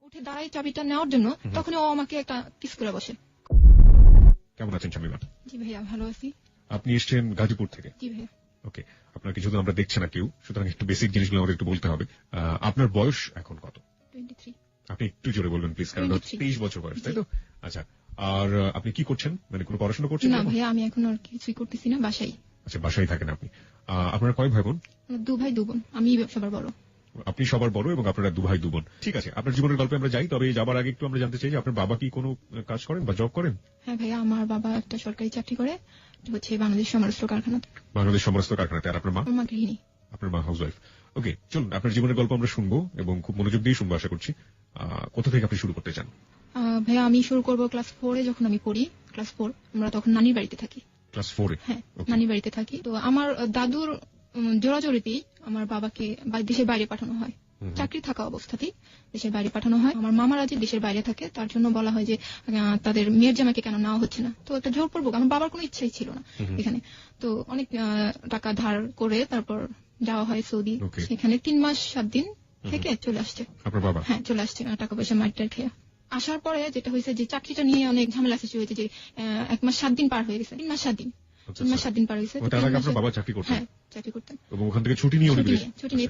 উঠে দাঁড়াই চাবিটা নেওয়ার জন্য, তখনই ও আমাকে একটা কিস করে বসে। কেমন আছেন শামিমা? জি ভাইয়া, ভালো আছি। আপনি এসেছেন গাজীপুর থেকে? জি ভাইয়া। ওকে, আপনার কিছু তো আমরা দেখছি না কেউ, সুতরাং একটু বেসিক জিনিসগুলো আমাদের একটু বলতে হবে। আপনার বয়স এখন কত? 23। আপনি একটু জোরে বলবেন প্লিজ, কারণ 23 বছর বয়স, তাই তো? আচ্ছা, আর আপনি কি করছেন, মানে কোনো পড়াশোনা করছেন? না ভাইয়া, আমি এখন আর কিছুই করতেছি না, বাসায়। আচ্ছা, বাসায় থাকেন আপনি। আপনারা কয় ভাই বোন? 2 ভাই 2 বোন, আমি সবার বড়। আপনি সবার বড় এবং আপনারা 2 ভাই 2 বোন। ঠিক আছে, আপনার জীবনের গল্পে আমরা যাই, তবে যাবার আগে একটু আমরা জানতে চাই যে আপনার বাবা কি কোনো কাজ করেন বা জব করেন? হ্যাঁ ভাইয়া, আমার বাবা একটা সরকারি চাকরি করে, হচ্ছে বাংলাদেশ সমরাস্ত্র কারখানাতে। বাংলাদেশ সমরাস্ত্র কারখানাতে। আর আপনার মা? আমার মা গৃহিণী। আপনার মা হাউস ওয়াইফ। ওকে, চলুন আপনার জীবনের গল্প আমরা শুনবো এবং খুব মনোযোগ দিয়ে শুনবো আশা করছি। কোথা থেকে আপনি শুরু করতে চান? ভাইয়া, আমি শুরু করবো ক্লাস 4 এ, যখন আমি পড়ি ক্লাস 4। আমরা তখন নানির বাড়িতে থাকি। ক্লাস 4 এ? হ্যাঁ, নানির বাড়িতে থাকি। তো আমার দাদুর জোরাজোরিতেই আমার বাবাকে দেশের বাইরে পাঠানো হয়। চাকরি থাকা অবস্থাতেই দেশের বাইরে পাঠানো হয়। আমার মামারা যে দেশের বাইরে থাকে, তার জন্য বলা হয় যে তাদের মেয়ের জামাইকে কেন নেওয়া হচ্ছে না। তো একটা জোরপূর্বক, আমার বাবার কোনো ইচ্ছাই ছিল না এখানে। তো অনেক টাকা ধার করে তারপর যাওয়া হয় সৌদি। সেখানে 3 মাস 7 দিন থেকে চলে আসছে আপনার বাবা। হ্যাঁ, চলে আসছে টাকা পয়সা মাইটার খেয়ে। আসার পরে যেটা হয়েছে যে চাকরিটা নিয়ে অনেক ঝামেলা সৃষ্টি হয়েছে, যে 1 মাস 7 দিন পার হয়ে গেছে। 3 মাস 7 দিন, 3 মাস 7 দিন পার হয়েছে। তার আগে আপনার বাবা চাকরি করতেন? হ্যাঁ, চাকরি করতেন। এবং ওখান থেকে ছুটি নিয়ে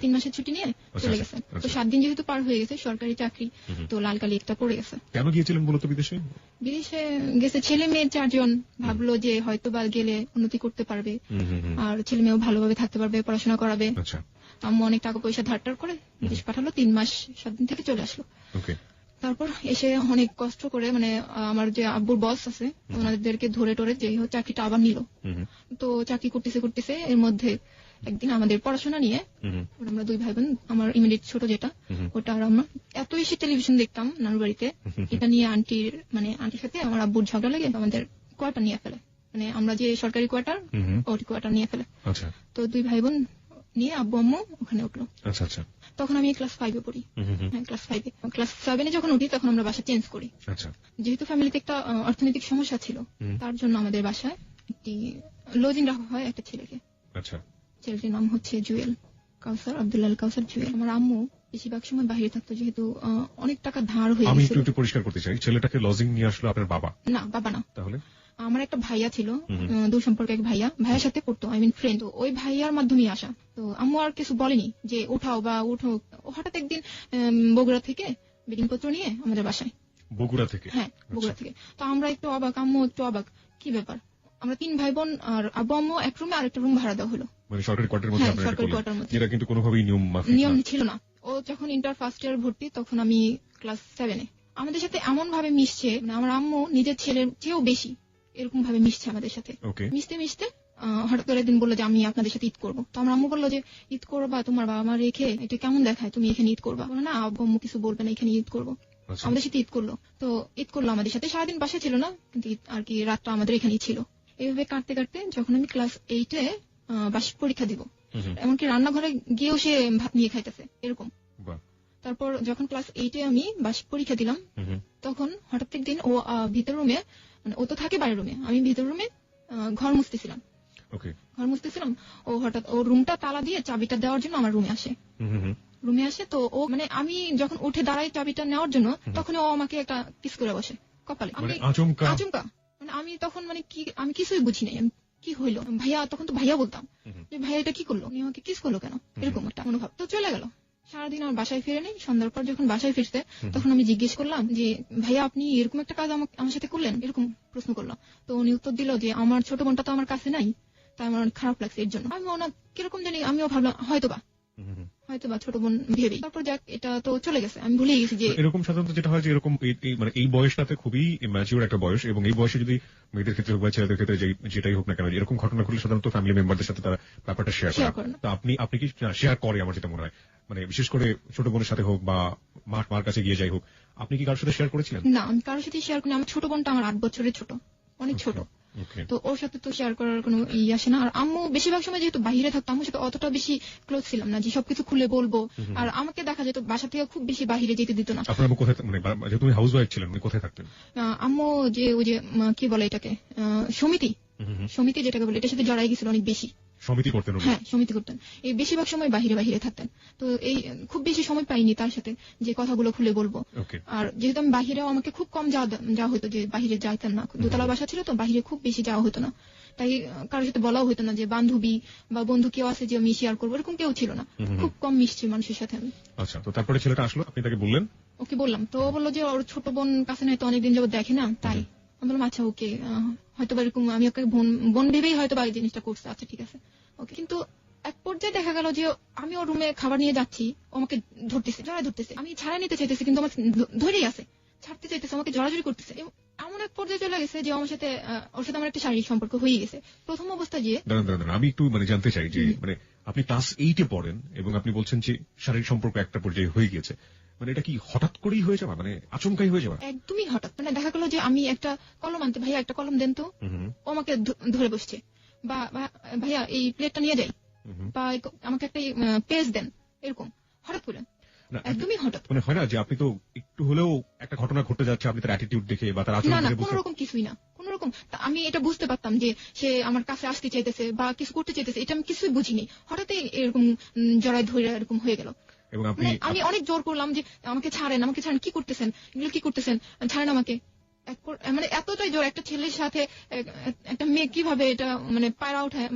3 মাসের ছুটি নিয়ে চলে গেছে। তো 7 দিন যেহেতু পার হয়ে গেছে, সরকারি চাকরি, তো লাল কালি একটা পড়ে গেছে। কেন গিয়েছিলেন মূলত বিদেশে? বিদেশে গেছে ছেলে মেয়ে 4 জন, ভাবলো যে হয়তো বা গেলে উন্নতি করতে পারবে, আর ছেলে মেয়েও ভালোভাবে থাকতে পারবে, পড়াশোনা করাবে। আচ্ছা। আম্মু অনেক টাকা পয়সা ধার করে বিদেশ পাঠালো। 3 মাস 7 দিন থেকে চলে আসলো। তারপর এসে অনেক কষ্ট করে, মানে আমার যে আব্বুর বস আছে, ওনাদেরকে ধরে টরে যে চাকরিটা আবার নিল। তো চাকরি করতেছে এর মধ্যে একদিন আমাদের পড়াশোনা নিয়ে, আমরা 2 ভাই বোন, আমার ইমিডিয়েট ছোট যেটা, ওটা আর আমরা এত বেশি টেলিভিশন দেখতাম নানুর বাড়িতে। এটা নিয়ে আন্টির সাথে আমার আব্বুর ঝগড়া লেগে আমাদের কোয়ার্টার নিয়ে ফেলে, মানে আমরা যে সরকারি কোয়ার্টার, ওই কোয়ার্টার নিয়ে ফেলে। তো 2 ভাই বোন নিয়ে আব্বু আম্মু ওখানে উঠলো। তখন আমি ক্লাস 5 এ পড়ি। হ্যাঁ, ক্লাস 5 এ। ক্লাস 7 এ যখন উঠি, তখন আমরা বাসা চেঞ্জ করি। যেহেতু ফ্যামিলিতে একটা অর্থনৈতিক সমস্যা ছিল, তার জন্য আমাদের বাসায় একটি লজিং রাখা হয় একটা ছেলেকে। ছেলেটির নাম হচ্ছে জুয়েল কাউসার, আব্দুল্লাহ কাউসার জুয়েল। আমার আম্মু বেশিরভাগ সময় বাইরে থাকতো, যেহেতু অনেক টাকা ধার হয়ে গেছে। আমি একটু পরিষ্কার করতে চাই, ছেলেটাকে লজিং নিয়ে আসলো আপনার বাবা? না, বাবা না। তাহলে আমার একটা ভাইয়া ছিল, দূর সম্পর্কে এক ভাইয়ার সাথে পড়তো, আই মিন ফ্রেন্ড। ওই ভাইয়ার মাধ্যমে আসা। তো আম্মু আর কিছু বলেনি যে উঠাও বা উঠো। হঠাৎ একদিন বগুড়া থেকে বেডিং পত্র নিয়ে আমাদের বাসায়। বগুড়া থেকে? হ্যাঁ, বগুড়া থেকে। তো আমরা একটু অবাক, আম্মু একটু অবাক, কি ব্যাপার। আমরা 3 ভাই বোন আর আব্বু আম্মু এক রুমে, আর একটা রুম ভাড়া দেওয়া হলো, মানে সরকারি কোয়ার্টারের মধ্যে। হ্যাঁ, সরকারি কোয়ার্টারের মধ্যে। এটা কিন্তু কোনোভাবেই নিয়ম ছিল না। ও যখন ইন্টার ফার্স্ট ইয়ার ভর্তি, তখন আমি ক্লাস 7 এ। আমাদের সাথে এমন ভাবে মিশছে, মানে আমার আম্মু নিজের ছেলের চেয়েও বেশি এরকম ভাবে মিশছে আমাদের সাথে। মিশতে হঠাৎ করে একদিন বললো যে আমি আপনাদের সাথে ঈদ করবো। তো আমার আম্মু বললো যে ঈদ করবা তোমার বাবা মা রেখে, এটা কেমন দেখায়, তুমি এখানে ঈদ করবা? বলো না, আব্বু আম্মু কিছু বলবে না, এখানে ঈদ করবো। আমাদের সাথে ঈদ করলো। তো ঈদ করলো আমাদের সাথে, সারাদিন বাসায় ছিল না, কিন্তু আর কি রাতটা আমাদের এখানেই ছিল। এইভাবে কাটতে কাটতে যখন আমি ক্লাস 8 এ বার্ষিক পরীক্ষা দিব, এমনকি রান্নাঘরে গিয়েও সে ভাত নিয়ে খাইতেছে এরকম। তারপর যখন ক্লাস 8 এ আমি বার্ষিক পরীক্ষা দিলাম, তখন হঠাৎ একদিন ও ভিতর রুমে, মানে ও তো থাকে বাইরের রুমে, আমি ভিতর রুমে ঘর মুছতেছিলাম। ও হঠাৎ ওর রুমটা তালা দিয়ে চাবিটা দেওয়ার জন্য আমার রুমে আসে। তো ও, মানে আমি যখন উঠে দাঁড়াই চাবিটা নেওয়ার জন্য, তখন ও আমাকে একটা কিস করে বসে কপালে। আচমকা। মানে আমি তখন, মানে কি, আমি কিছুই বুঝি নাই কি হইলো। ভাইয়া, তখন তো ভাইয়া বলতাম, যে ভাইয়া এটা কি করলো, আমাকে কিস করলো কেন, এরকম একটা মনোভাব। তো চলে গেল। সারাদিন আমার বাসায় ফিরে নেই। সন্ধ্যার পর যখন বাসায় ফিরতে, তখন আমি জিজ্ঞেস করলাম যে ভাইয়া, আপনি এরকম একটা কাজ আমার সাথে করলেন, এরকম প্রশ্ন করলাম। তো উনি উত্তর দিল যে আমার ছোট বোনটা তো আমার কাছে নাই, তাই আমার অনেক খারাপ লাগছে এর জন্য। আমি ওনা কিরকম জানি, আমিও ভাবলাম হয়তোবা ছোট বোন ভেবেই। তারপর যাক, এটা তো চলে গেছে, আমি ভুলে গেছি। যে এরকম সাধারণত যেটা হয় যে এরকম, মানে এই বয়সটাতে খুবই ম্যাচিউর একটা বয়স, এবং এই বয়সে যদি মেয়েদের ক্ষেত্রে হোক বা ছেলেদের ক্ষেত্রে যেটাই হোক না কেন, এরকম ঘটনা ঘটলে সাধারণত ফ্যামিলি মেম্বারদের সাথে তারা ব্যাপারটা শেয়ার করে। তো আপনি কি শেয়ার করে? আমার যেটা মনে হয়, মানে বিশেষ করে ছোট বোনের সাথে হোক বা মার কাছে গিয়ে যাই হোক, আপনি কি কারোর সাথে শেয়ার করেছিলেন? না, আমি কারোর সাথে শেয়ার করিনি। আমার ছোট বোনটা আমার 8 বছরের ছোট, অনেক ছোট। তো ওর সাথে তো শেয়ার করার কোনো আসে না। আর আম্মু বেশিরভাগ সময় যেহেতু বাইরে থাকতো, আম্মুর সাথে অতটা বেশি ক্লোজ ছিলাম না যে সবকিছু খুলে বলবো। আর আমাকে দেখা যেত বাসা থেকে খুব বেশি বাইরে যেতে দিত না। আপনার আম্মু কোথায়, মানে যেহেতু তুমি হাউস ওয়াইফ ছিলেন, কোথায় থাকতেন? আম্মু যে ওই যে কি বলে এটাকে, সমিতি যেটাকে বলে, এটার সাথে জড়াই গেছিল অনেক বেশি। সমিতি করতেন? হ্যাঁ, সমিতি করতেন। এই বেশিরভাগ সময় বাহিরে বাহিরে থাকতেন। তো এই খুব বেশি সময় পাইনি তার সাথে যে কথাগুলো খুলে বলবো। আর যেহেতু আমি বাহিরেও আমাকে খুব কম যাওয়া হতো, যে বাহিরে যাইতাম না, দোতলা বাসা ছিল তো বাহিরে খুব বেশি যাওয়া হতো না, তাই কারোর সাথে বলাও হতো না যে বান্ধবী বা বন্ধু কেউ আছে যে আমি শেয়ার করবো, এরকম কেউ ছিল না। খুব কম মিশছি মানুষের সাথে আমি। আচ্ছা, তো তারপরে ছেলেটা আসলো, আপনি তাকে বললেন? ওকে বললাম, তো ও বললো যে ওর ছোট বোন কাছে নাই তো অনেকদিন যাবত দেখে না, তাই আমি বললাম আচ্ছা ওকে, হয়তো বা এরকম আমি ওকে বোন ভেবেই হয়তো বা এই জিনিসটা করছে, আচ্ছা ঠিক আছে ওকে। কিন্তু এক পর্যায়ে দেখা গেল যে আমি ওর রুমে খাবার নিয়ে যাচ্ছি, ও আমাকে জড়ায় ধরতেছে, আমি ছাড়া নিতে চাইতেছি কিন্তু আমাকে ধরেই আছে, ছাড়তে চাইতেছে, আমাকে জড়াজড়ি করতেছে। এমন এক পর্যায়ে চলে গেছে যে আমার সাথে ওর সাথে আমার একটা শারীরিক সম্পর্ক হয়ে গেছে প্রথম অবস্থা। যে আমি একটু জানতে চাই যে আপনি ক্লাস 8 এ পড়েন এবং আপনি বলছেন যে শারীরিক সম্পর্ক একটা পর্যায়ে হয়ে গেছে, এটা কি হঠাৎ করেই হয়ে যাওয়া, আচমকাই হয়ে যাওয়া? একদমই হঠাৎ। দেখা গেল যে আমি একটা কলম আনতে, ভাইয়া একটা কলম দেন তো, ও আমাকে ধরে বসছে, বা ভাইয়া এই প্লেটটা নিয়ে যাই, বা আমাকে একটা পেজ দেন, এরকম হঠাৎ করে, একদমই হঠাৎ। হয় না যে আপনি তো একটু হলেও একটা ঘটনা ঘটে যাচ্ছে, আপনি তার অ্যাটিটিউড দেখে বা তার আচরণ দেখে? কোনো রকম কিছুই না, কোনো রকম। আমি এটা বুঝতে পারতাম যে সে আমার কাছে আসতে চাইতেছে বা কিছু করতে চাইতেছে, এটা আমি কিছুই বুঝিনি, হঠাৎই এরকম জড়ায় ধরে এরকম হয়ে গেল। এবং আমি অনেক জোর করলাম যে আমাকে ছাড়েন, আমাকে ছাড়েন, কি করতেছেন এগুলো, কি করতেছেন, ছাড়েন আমাকে। এতটাই জোর, একটা ছেলের সাথে একটা মেয়ে কিভাবে এটা পায়রা উঠায়,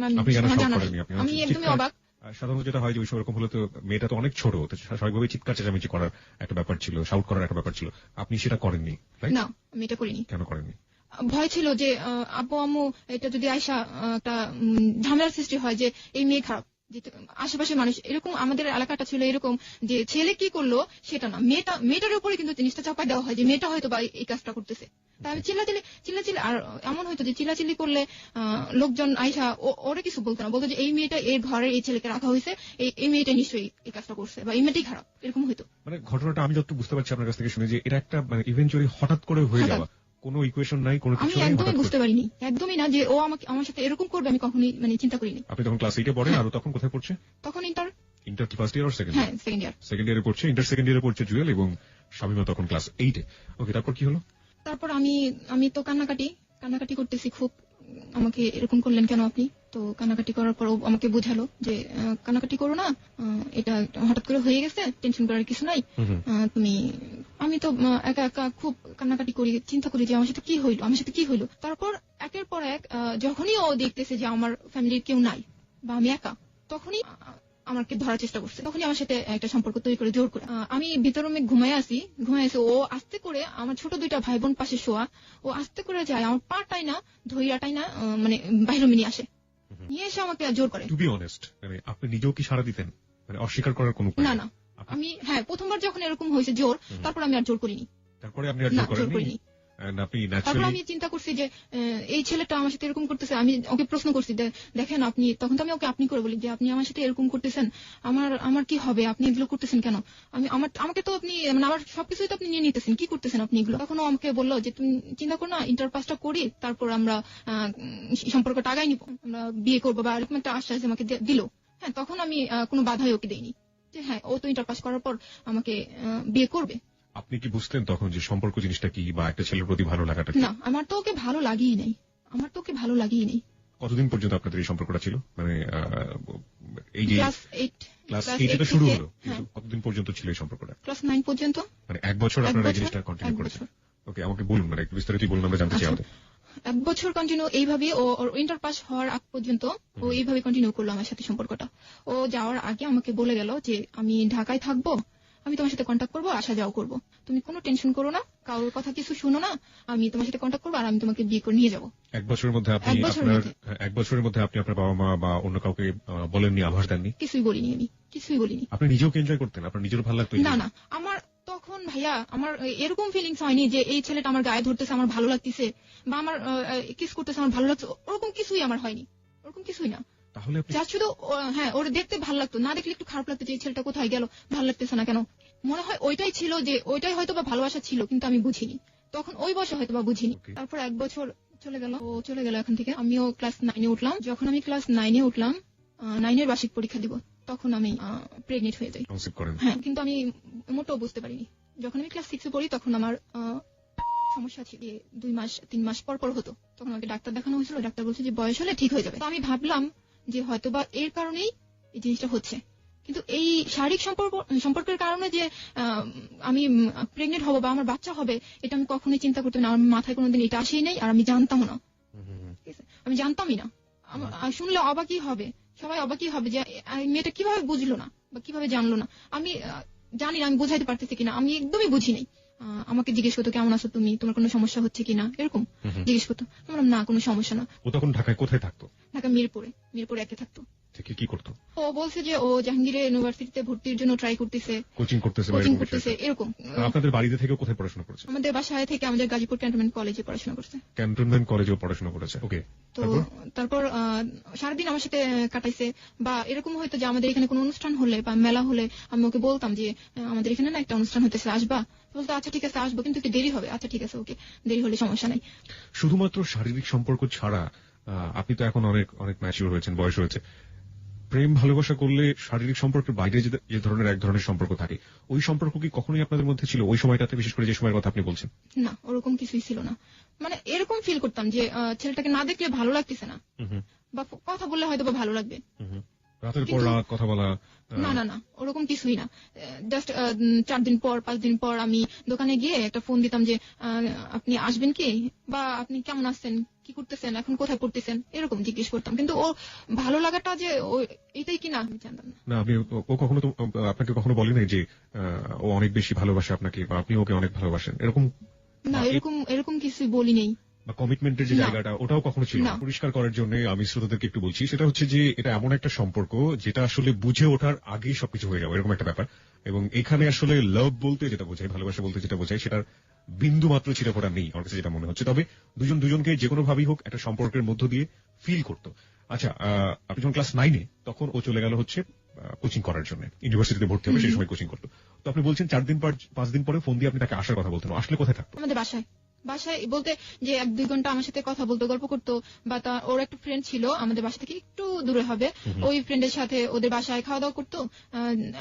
আমি একদমই অবাক। সাধারণত যেটা হয় যে ওই রকম হলে তো মেয়েটা তো অনেক ছোট, স্বাভাবিকভাবে চিৎকার চেঁচামেচি করার একটা ব্যাপার ছিল, শাউট করার একটা ব্যাপার ছিল, আপনি সেটা করেননি? না, আমি এটা করিনি। কেন করেননি? ভয় ছিল যে আব্বু আম্মু এটা যদি আয়সা একটা ঝামেলার সৃষ্টি হয়, যে এই মেয়ে খারাপ, যে আশেপাশে মানুষ এরকম, আমাদের এলাকাটা ছিল এরকম যে ছেলে কি করলো সেটা না, মেয়েটার উপরে কিন্তু জিনিসটা চাপাই দেওয়া হয় যে মেয়েটা হয়তো বা এই কাজটা করতেছে। তাই আমি চিল্লাচিল্লি, আর এমন হয়তো যে চিল্লাচিল্লি করলে লোকজন আইসা ওরা কিছু বলতো না, বলতো যে এই মেয়েটা এর ঘরে এই ছেলেকে রাখা হয়েছে, এই মেয়েটা নিশ্চয়ই এই কাজটা করছে, বা এই মেয়েটাই খারাপ, এরকম হয়তো। ঘটনাটা আমি যত বুঝতে পারছি আপনার কাছ থেকে শুনে যে এটা একটা ইভেন্চুয়ালি হঠাৎ করে হয়ে যাওয়া, কোনো ইকুয়েশন নাই, কোনো কিছু নাই, আমি একদমই বুঝতে পারিনি, একদমই না যে ও আমার সাথে এরকম করবে, আমি কখনোই চিন্তা করিনি। আপনি তখন ক্লাস 8 এ পড়েন, আর তখন কোথায় পড়ছে? তখন ইন্টার কি ফার্স্ট ইয়ার আর সেকেন্ড ইয়ার? হ্যাঁ, সেকেন্ড ইয়ার। সেকেন্ড ইয়ারে পড়ছে, ইন্টার সেকেন্ড ইয়ারে পড়ছে জুয়েল, এবং শামিমা তখন ক্লাস 8 এ। ওকে, তারপর কি হলো? তারপর আমি তো কান্নাকাটি করতেছি খুব, আমাকে এরকম করলেন কেন আপনি? তো কান্নাকাটি করার পর আমাকে বোঝালো যে কান্নাকাটি করো না, এটা হঠাৎ করে হয়ে গেছে, টেনশন করার কিছু নাই। আমি তো একা একা খুব কান্নাকাটি করি, চিন্তা করি যে আমার সাথে কি হইলো। তারপর একের পর এক যখনই ও দেখতেছে যে আমার ফ্যামিলির কেউ নাই বা আমি একা, তখনই আমাকে ধরার চেষ্টা করছে, তখনই আমার সাথে একটা সম্পর্ক তৈরি করে জোর করে। আমি ভিতর রুমে ঘুমাই আছি, ও আস্তে করে, আমার ছোট দুইটা ভাই বোন পাশে শোয়া, ও আস্তে করে যায় আমার পাটাই না ধৈরাটাই না বাইরে নিয়ে আসে, নিয়ে এসে আমাকে জোর করে। টু বি অনেস্ট, আপনি নিজেও কি সাড়া দিতেন? অস্বীকার করার কোনো উপায় না, আমি প্রথমবার যখন এরকম হয়েছে জোর, তারপর আমি আর জোর করিনি। তারপরে আপনি আর জোর করেননি? তারপর আমি চিন্তা করছি যে এই ছেলেটা আমার সাথে এরকম করতেছে, আমি ওকে প্রশ্ন করছি, দেখেন আপনি, তখন তো আমি ওকে আপনি করে বলি যে আপনি আমার সাথে এরকম করতেছেন, আমার কি হবে, আপনি এগুলো করতেছেন কেন, আমাকে তো আপনি আমার সবকিছুই তো আপনি নিয়ে নিতেছেন, কি করতেছেন আপনি এগুলো। তখন আমাকে বললো যে তুমি চিন্তা করো না, ইন্টার পাসটা করি, তারপর আমরা সম্পর্কটা আগাই নিব, আমরা বিয়ে করবো, বা এরকম একটা আশ্বাস আমাকে দিল। হ্যাঁ, তখন আমি কোনো বাধাই ওকে দেইনি, যে হ্যাঁ ও তো ইন্টার পাস করার পর আমাকে বিয়ে করবে। আপনি কি বুঝতেন তখন যে সম্পর্ক জিনিসটা কি, বা একটা ছেলের প্রতি ভালো লাগাটা? না, আমার তো ওকে ভালো লাগেই নাই, কতদিন পর্যন্ত আপনাদের এই সম্পর্কটা ছিল? এই যে ক্লাস 8 এ শুরু হলো, কিন্তু কতদিন পর্যন্ত ছিল এই সম্পর্কটা? ক্লাস 9 পর্যন্ত। 1 বছর আপনারা এই জিনিসটা কন্টিনিউ করেছেন? ওকে, আমাকে বলুন, একটু বিস্তারিত বলুন, আমরা জানতে চাই। আমাদের 1 বছর কন্টিনিউ এইভাবে, ওর ইন্টার পাস হওয়ার আগ পর্যন্ত ও এইভাবে কন্টিনিউ করলো আমার সাথে সম্পর্কটা। ও যাওয়ার আগে আমাকে বলে গেল যে আমি ঢাকায় থাকবো, আমি তোমার সাথে কন্ট্যাক্ট করবো, আসা যাওয়া করবো, তুমি কোনো টেনশন করো না, কারোর কথা কিছু শুনো না, আমি তোমার সাথে কন্ট্যাক্ট করবো, আর আমি তোমাকে বিয়ে করে নিয়ে যাবো। 1 বছরের মধ্যে আপনি আপনার বাবা মা বা অন্য কাউকে বলেননি, আভাস দেননি? কিছুই বলিনি। আপনি নিজেও এনজয় করতেন? আপনার নিজের ভালো লাগতো? না, আমার তখন ভাইয়া আমার এরকম ফিলিংস হয়নি যে এই ছেলেটা আমার গায়ে ধরতেছে আমার ভালো লাগতেছে, বা আমার কিস করতেছে আমার ভালো লাগছে, ওরকম কিছুই আমার হয়নি, ওরকম কিছুই না। তাহলে যা শুধু ওর দেখতে ভালো লাগতো, না দেখলে একটু খারাপ লাগতো যে এই ছেলেটা কোথায় গেল, ভালো লাগতেছে না কেন। মনে হয় ওইটাই ছিল, যে ওইটাই হয়তো বা ভালোবাসা ছিল, কিন্তু আমি বুঝিনি তখন, ওই বয়সে হয়তো বা বুঝিনি। তারপর 1 বছর চলে গেল এখান থেকে, আমিও ক্লাস 9 এ উঠলাম। যখন আমি ক্লাস 9 এ উঠলাম, 9 এর বার্ষিক পরীক্ষা দিব, তখন আমি প্রেগনেন্ট হয়ে যাই। হ্যাঁ, কিন্তু আমি মোটেও বুঝতে পারিনি। যখন আমি ক্লাস 6 এ পড়ি, তখন আমার সমস্যা ছিল, 2 মাস 3 মাস পর হতো, তখন আমাকে ডাক্তার দেখানো হয়েছিল, ডাক্তার বলছে যে বয়স হলে ঠিক হয়ে যাবে। তো আমি ভাবলাম যে হয়তোবা এর কারণেই এই জিনিসটা হচ্ছে। কিন্তু এই শারীরিক সম্পর্কের কারণে যে আমি প্রেগনেন্ট হব বা আমার বাচ্চা হবে, এটা আমি কখনোই চিন্তা করতাম না। আমার মাথায় কোনোদিন এটা আসেই নাই, আর আমি জানতাম না, আমি জানতামই না। শুনলে অবাকই হবে, সবাই অবাকই হবে যে মেয়েটা কিভাবে বুঝলো না বা কিভাবে জানলো না। আমি জানি না আমি বোঝাইতে পারতেছি কিনা, আমি একদমই বুঝি নাই। আমাকে জিজ্ঞেস করতো কেমন আছো তুমি, তোমার কোনো সমস্যা হচ্ছে কিনা, এরকম জিজ্ঞেস করতো। বললাম না, কোনো সমস্যা না। ও তখন ঢাকায় কোথায় থাকতো? ঢাকা মিরপুরে একে থাকতো। কি করতো? ও বলছে যে ও জাহাঙ্গীর ইউনিভার্সিটিতে ভর্তির জন্য ট্রাই করতেছে, কোচিং করতেছে এরকম। আপনাদের বাড়িতে থেকে কোথায় পড়াশোনা করেছে? আমাদের বাসায় থেকে আমাদের গাজীপুর ক্যান্টনমেন্ট কলেজে পড়াশোনা করছে। ক্যান্টনমেন্ট কলেজেও পড়াশোনা করেছে, ওকে। তো তারপর সারাদিন আমার সাথে কাটাইছে। বা এরকম হয়তো যে আমাদের এখানে কোনো অনুষ্ঠান হলে বা মেলা হলে আমি ওকে বলতাম যে আমাদের এখানে না একটা অনুষ্ঠান হতেছে, আসবা? বলতো আচ্ছা ঠিক আছে আসবো, কিন্তু একটু দেরি হবে। আচ্ছা ঠিক আছে, ওকে, দেরি হলে সমস্যা নাই। শুধুমাত্র শারীরিক সম্পর্ক ছাড়া আপনি তো এখন অনেক অনেক ম্যাচিউর হয়েছেন, বয়স হয়েছে। প্রেম ভালোবাসা করলে শারীরিক সম্পর্কের বাইরে যে ধরনের এক ধরনের সম্পর্ক থাকে, ওই সম্পর্ক কি কখনোই আপনাদের মধ্যে ছিল ওই সময়টাতে, বিশেষ করে যে সময়ের কথা আপনি বলছেন? না, ওরকম কিছুই ছিল না। মানে এরকম ফিল করতাম যে ছেলেটাকে না দেখলে ভালো লাগতেছে না, বা কথা বললে হয়তো বা ভালো লাগবে, রাতের পর রাত কথা বলা। না, ওরকম কিছুই না। জাস্ট 4 দিন পর 5 দিন পর আমি দোকানে গিয়ে একটা ফোন দিতাম যে আপনি আসবেন কি, বা আপনি কেমন আছেন, কি করতেছেন, এখন কোথায় পড়তেছেন, এরকম জিজ্ঞেস করতাম। কিন্তু ও ভালো লাগাটা যে এটাই কিনা আমি জানতাম না। না, আপনি ও কখনো আপনাকে কখনো বলেনি যে ও অনেক বেশি ভালোবাসে আপনাকে, বা আপনি ওকে অনেক ভালোবাসেন, এরকম? না, এরকম কিছুই বলি নেই। বা কমিটমেন্টের যে জায়গাটা, ওটাও কখনো ছিল না? পরিষ্কার করার জন্য আমি শ্রোতাদেরকে একটু বলছি, সেটা হচ্ছে যে এটা এমন একটা সম্পর্ক যেটা আসলে বুঝে ওঠার আগেই সবকিছু হয়ে যাবে, এরকম একটা ব্যাপার। এবং এখানে আসলে লাভ বলতে যেটা বোঝায়, ভালোবাসা বলতে যেটা বোঝায়, সেটার বিন্দু মাত্র ছিটেফোঁটা নেই আমার কাছে যেটা মনে হচ্ছে। তবে দুজনকে যে কোনো ভাবেই হোক একটা সম্পর্কের মধ্য দিয়ে ফিল করতো। আচ্ছা, আপনি যখন ক্লাস 9-এ, তখন ও চলে গেল হচ্ছে কোচিং করার জন্য, ইউনিভার্সিটিতে ভর্তি হবে, সেই সময় কোচিং করতো। তো আপনি বলছেন 4 দিন পর 5 দিন পরে ফোন দিয়ে আপনি তাকে আসার কথা বলতেন, আসলে কোথায় থাকতো? আমাদের বাসায় বলতে যে 1-2 ঘন্টা আমার সাথে কথা বলতো, গল্প করতো। বা ওর একটা ফ্রেন্ড ছিল আমাদের বাসা থেকে একটু দূরে হবে, ওই ফ্রেন্ডের সাথে ওদের বাসায় খাওয়া দাওয়া করতো।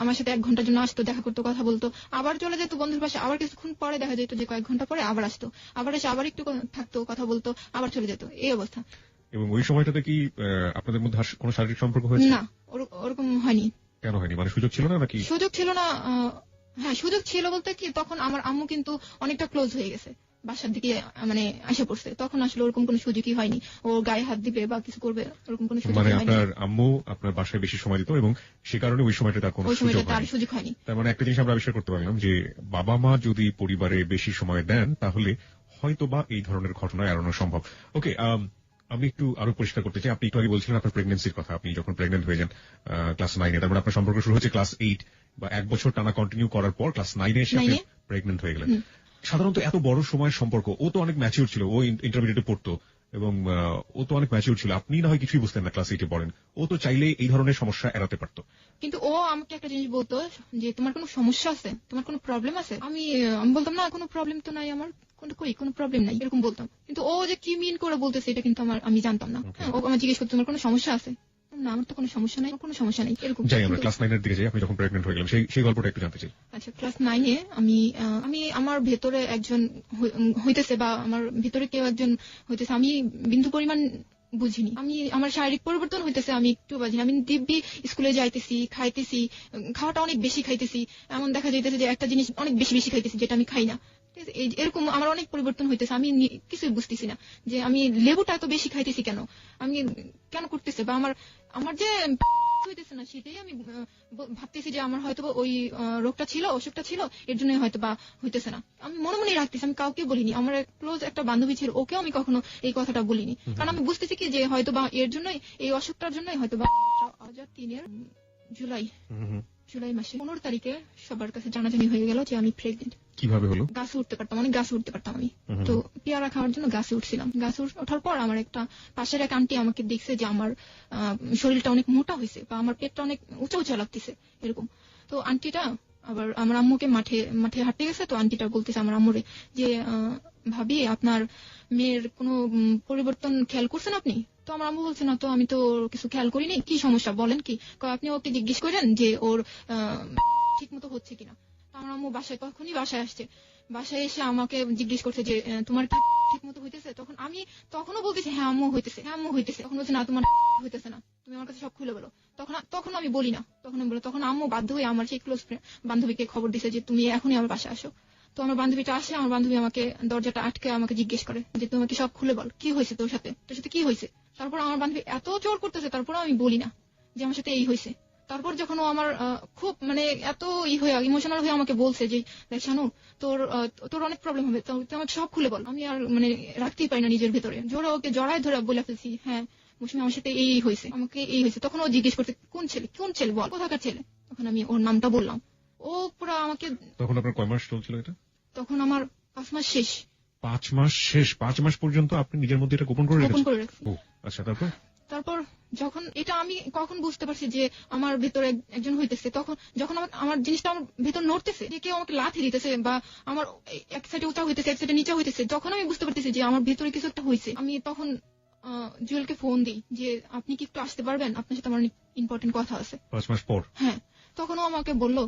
আমার সাথে 1 ঘন্টার জন্য আসতো, দেখা করতো, কথা বলতো, আবার চলে যেত বন্ধুর বাসায়। আবার কিছুক্ষণ পরে দেখা যেত যে কয়েক ঘন্টা পরে আবার আসতো, আবার এসে আবার একটু থাকতো, কথা বলতো, আবার চলে যেত, এই অবস্থা। এবং ওই সময়টাতে কি আপনাদের মধ্যে কোনো শারীরিক সম্পর্ক হয়েছে? না, ওরকম হয়নি। কেন হয়নি? মানে সুযোগ ছিল না নাকি? সুযোগ ছিল না। হ্যাঁ, সুযোগ ছিল বলতে কি, তখন আমার আম্মু কিন্তু অনেকটা ক্লোজ হয়ে গেছে, বাসার দিকে মানে আসে পড়ছে। তখন আসলে ওরকম কোনো সুযোগই হয়নি, ও গায়ে হাত দিবে বা কিছু করবে, ওরকম কোনো সুযোগ হয়নি। মানে আপনার আম্মু আপনার বাসায় বেশি সময় দিত এবং সে কারণে ওই সময়টা তার কোনো সুযোগ হয়নি। তার মানে একটা জিনিস আমরা আবিষ্কার করতে পারলাম যে বাবা মা যদি পরিবারে বেশি সময় দেন, তাহলে হয়তো বা এই ধরনের ঘটনা এড়ানো সম্ভব। ওকে, আমি একটু আরো পরিষ্কার করতে চাই। আপনি একটু আগে বলছিলেন আপনার প্রেগন্যান্সির কথা, আপনি যখন প্রেগনেন্ট হয়ে যান ক্লাস 9-এ, তার মানে আপনার সম্পর্ক শুরু হচ্ছে ক্লাস 8 বা 1 বছর টানা কন্টিনিউ করার পর ক্লাস 9-এ এসে আপনি প্রেগনেন্ট হয়ে গেলেন। সাধারণত এত বড় সময়ের সম্পর্ক, ও তো অনেক ম্যাচিউর ছিল, ও ইন্টারমিডিয়েটে পড়তো এবং ও তো অনেক ম্যাচিউর ছিল, আপনি না হয় কিছুই বুঝতেন না, ক্লাস 8-এ পড়েন। ও তো চাইলে এই ধরনের সমস্যা এড়াতে পারতো। কিন্তু ও আমাকে একটা জিনিস বলতো যে তোমার কোনো সমস্যা আছে, তোমার কোনো প্রবলেম আছে। আমি বলতাম না, কোনো প্রবলেম তো নাই আমার, কোনো প্রবলেম নাই, এরকম বলতাম। কিন্তু ও যে কি মিন করে বলতেছে এটা কিন্তু আমি জানতাম না। ও আমার জিজ্ঞেস করতো তোমার কোনো সমস্যা আছে, না আমার তো কোনো সমস্যা নাই, এরকম। যাই আমরা ক্লাস 9-এর দিকে যাই, আপনি যখন প্রেগনেন্ট হয়ে গেলেন সেই গল্পটা একটু জানতে চাই। আচ্ছা, ক্লাস 9-এ আমি আমার ভেতরে একজন হইতেছে, বা আমার ভেতরে কেউ একজন হইতেছে, আমি বিন্দু পরিমাণ বুঝিনি। আমার শারীরিক পরিবর্তন হইতেছে, আমি একটু বুঝিনি। আমি দিব্যি স্কুলে যাইতেছি, খাইতেছি, খাওয়াটা অনেক বেশি খাইতেছি, এমন দেখা যাইতেছে যে একটা জিনিস অনেক বেশি খাইতেছি যেটা আমি খাই না। এরকম আমার অনেক পরিবর্তন হইতেছে, আমি কিছুই বুঝতেছি না যে আমি লেবুটা এত বেশি খাইতেছি কেন, আমি কেন করতেছে, বা আমার যে হইতেছে না, সেটাই আমি ভাবতেছি যে আমার হয়তো ওই রোগটা ছিল, অসুখটা ছিল, এর জন্য হয়তো বা হইতেছে না। আমি মনে মনে রাখতেছি, আমি কাউকে বলিনি। আমার ক্লোজ একটা বান্ধবী ছিল, ওকেও আমি কখনো এই কথাটা বলিনি, কারণ আমি বুঝতেছি কি যে হয়তো বা এর জন্যই, এই অসুখটার জন্যই হয়তো বা 2003-এর জুলাই মাসে 15 তারিখে সবার কাছে জানাজানি হয়ে গেল যে আমি প্রেগনেন্ট। কিভাবে হলো? গাছে উঠতে পারতাম, অনেক গাছে উঠতে পারতাম আমি। তো পেয়ারা খাওয়ার জন্য গাছে উঠছিলাম। গাছে ওঠার পর আমার একটা পাশের এক আন্টি আমাকে দেখছে যে আমার শরীরটা অনেক মোটা হয়েছে, বা আমার পেটটা অনেক উঁচা লাগতেছে, এরকম। তো আন্টিটা আবার আমার আম্মুকে মাঠে হাঁটতে গেছে। তো আন্টিটা বলতেছে আমার আম্মুরে যে ভাবি, আপনার মেয়ের কোনো পরিবর্তন খেয়াল করছেন আপনি? তো আমার আম্মু বলছে না তো, আমি তো কিছু খেয়াল করিনি, কি সমস্যা বলেন কি। আপনি ওকে জিজ্ঞেস করেন যে ওর ঠিক মতো হচ্ছে কিনা। আমার আম্মু তখনই বাসায় আসছে, বাসায় এসে আমাকে জিজ্ঞেস করছে যে তোমার কি ঠিক মতো হইতেছে। তখনও বলতেছে হ্যাঁ আম্মু হইতেছে। তখন বলছে না, তোমার হইতেছে না, তুমি আমার কাছে সব খুলে বলো। তখন আমি বলি না, তখন আম্মু বাধ্য হয়ে আমার সেই ক্লোজ বান্ধবীকে খবর দিছে যে তুমি এখনই আমার বাসায় আসো। তো আমার বান্ধবীটা আসে, আমার বান্ধবী আমাকে দরজাটা আটকে আমাকে জিজ্ঞেস করে যে তোমাকে সব খুলে বল, কি হয়েছে তোর সাথে কি হয়েছে। তারপর আমার বান্ধবী এত জোর করতেছে, তারপর আমি বলি না যে আমার সাথে এই হয়েছে। তারপর যখন ও আমার খুব এত হয়ে ইমোশনাল হয়ে আমাকে বলছে যে দেখ শানু, তোর অনেক প্রবলেম হবে, তুই আমাকে সব খুলে বল। আমি আর রাখতেই পারি না নিজের ভেতরে, জোরে ওকে জড়ায় ধরে বলে ফেলছি, হ্যাঁ মৌসুমী আমার সাথে এই হয়েছে, আমাকে এই হয়েছে। তখন ও জিজ্ঞেস করতে কোন ছেলে বল, কোথাকার ছেলে। তখন আমি ওর নামটা বললাম। ও পুরো আমাকে। তখন আপনার কয় মাস চলছিল এটা? তখন আমার 5 মাস শেষ। 5 মাস শেষ? 5 মাস পর্যন্ত আপনি নিজের মধ্যে এটা গোপন করে রাখছি। আচ্ছা, তারপর যখন এটা আমি কখন বুঝতে পারছি যে আমার ভেতরে একজন হইতেছে, যখন আমার জিনিসটা আমার ভেতর নড়তেছে, যে কেউ আমাকে লাথি দিতেছে বা আমার এক সাইডে উঁচা হইতেছে, এক সাইডে নিচা হইতেছে, যখন আমি বুঝতে পারতেছি যে আমার ভেতরে কিছু একটা হয়েছে, আমি তখন জুয়েলকে ফোন দিই যে আপনি কি একটু আসতে পারবেন, আপনার সাথে আমার ইম্পর্টেন্ট কথা আছে। 5 মাস পর? হ্যাঁ। তখন ও আমাকে বললো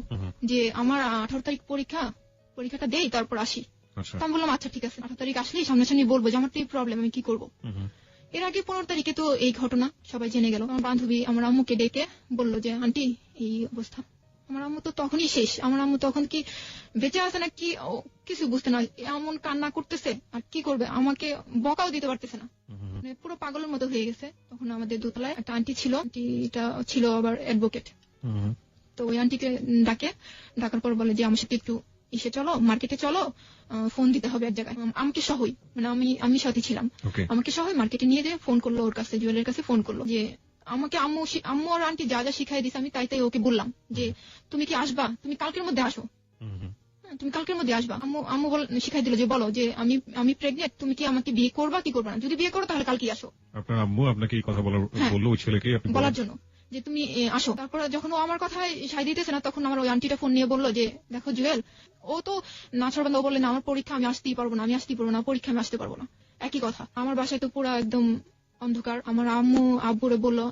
যে আমার 18 তারিখ পরীক্ষাটা দেই, তারপর আসি। আমি বললাম আচ্ছা ঠিক আছে, 18 তারিখ আসলেই সামনাসামনি বলবো যে আমার তো এই প্রবলেম, আমি কি করবো। এর আগে 15 তারিখে তো এই ঘটনা সবাই জেনে গেল। আমার বান্ধবী আমার আম্মুকে ডেকে বললো যে আন্টি এই অবস্থা। আমার আম্মু তো তখনই শেষ। আমার আম্মু তখন কি বেঁচে আছে না কি কিছু বুঝতে না, এমন কান্না করতেছে আর কি করবে, আমাকে বকাও দিতে পারতেছে না, পুরো পাগলের মতো হয়ে গেছে। তখন আমাদের দোতলায় একটা আন্টি ছিল, আন্টিটা ছিল আবার অ্যাডভোকেট। তো ওই আন্টিকে ডাকার পর বলে যে আমার সাথে একটু চলো, মার্কেটে চলো, ফোন দিতে হবে এক জায়গায়, আমাকে সহই, আমি সাথে ছিলাম, আমাকে সহই মার্কেটে নিয়ে যেয়ে ফোন করলো ওর কাছে, জুয়েলের কাছে ফোন করলো যে আমাকে আম্মু আর আন্টি যা যা শিখাই দিছে আমি তাই ওকে বললাম যে তুমি কি আসবা, তুমি কালকের মধ্যে আসো, তুমি কালকের মধ্যে আসবা। আম্মু শিখাই দিল যে বলো যে আমি প্রেগনেন্ট, তুমি কি আমাকে বিয়ে করবা কি করবা না, যদি বিয়ে করো তাহলে কালকে আসো। আপনার আম্মু আপনাকে এই কথা বললো ওই ছেলেকে বলার জন্য যে তুমি আসো। তারপরে যখন ও আমার কথায় সাই দিতেছে না, তখন আমার ওই আন্টিটা ফোন নিয়ে বললো যে দেখো জুয়েল, ও তো নাছরবান্ধা, ও বললেন আমার পরীক্ষা আমি আসতেই পারবো না, পরীক্ষা আমি আসতে পারবো না। একই কথা, আমার বাসায় তো পুরো একদম অন্ধকার। আমার আব্বুরে বললো,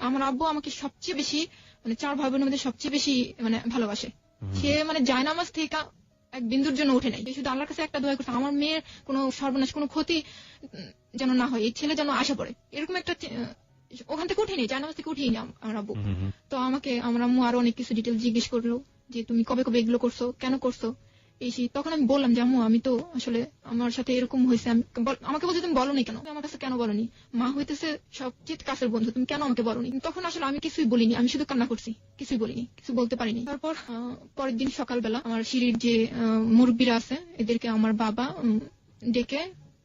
আমার আব্বু আমাকে সবচেয়ে বেশি 4 ভাই বোনের মধ্যে সবচেয়ে বেশি ভালোবাসে। সে জায়নামাজ থেকে এক বিন্দুর জন্য উঠে নাই, শুধু আল্লাহর কাছে একটা দোয়া করছে আমার মেয়ের কোনো সর্বনাশ, কোনো ক্ষতি যেন না হয়, এই ছেলে যেন আশা পড়ে, এরকম একটা। ওখান থেকে উঠিনি, জায়নামাজ থেকে উঠিনি আমার আব্বু। তো আমাকে আমার আম্মু আরো অনেক কিছু ডিটেল জিজ্ঞেস করলো যে তুমি কবে এগুলো করছো, কেন করছো এই। তখন আমি বললাম যে আম্মু আমি তো আসলে আমার সাথে এরকম হয়েছে। আমাকে বলছে তুমি বলোনি কেন, আমার কাছে কেন বলোনি, মা হইতেছে সবচেয়ে কাছের বন্ধু, তুমি কেন আমাকে বলোনি। তখন আসলে আমি কিছুই বলিনি, আমি শুধু কান্না করছি, কিছুই বলিনি, কিছু বলতে পারিনি। তারপর পরের দিন সকালবেলা আমার সিঁড়ির যে মুরব্বীরা আছে এদেরকে আমার বাবা ডেকে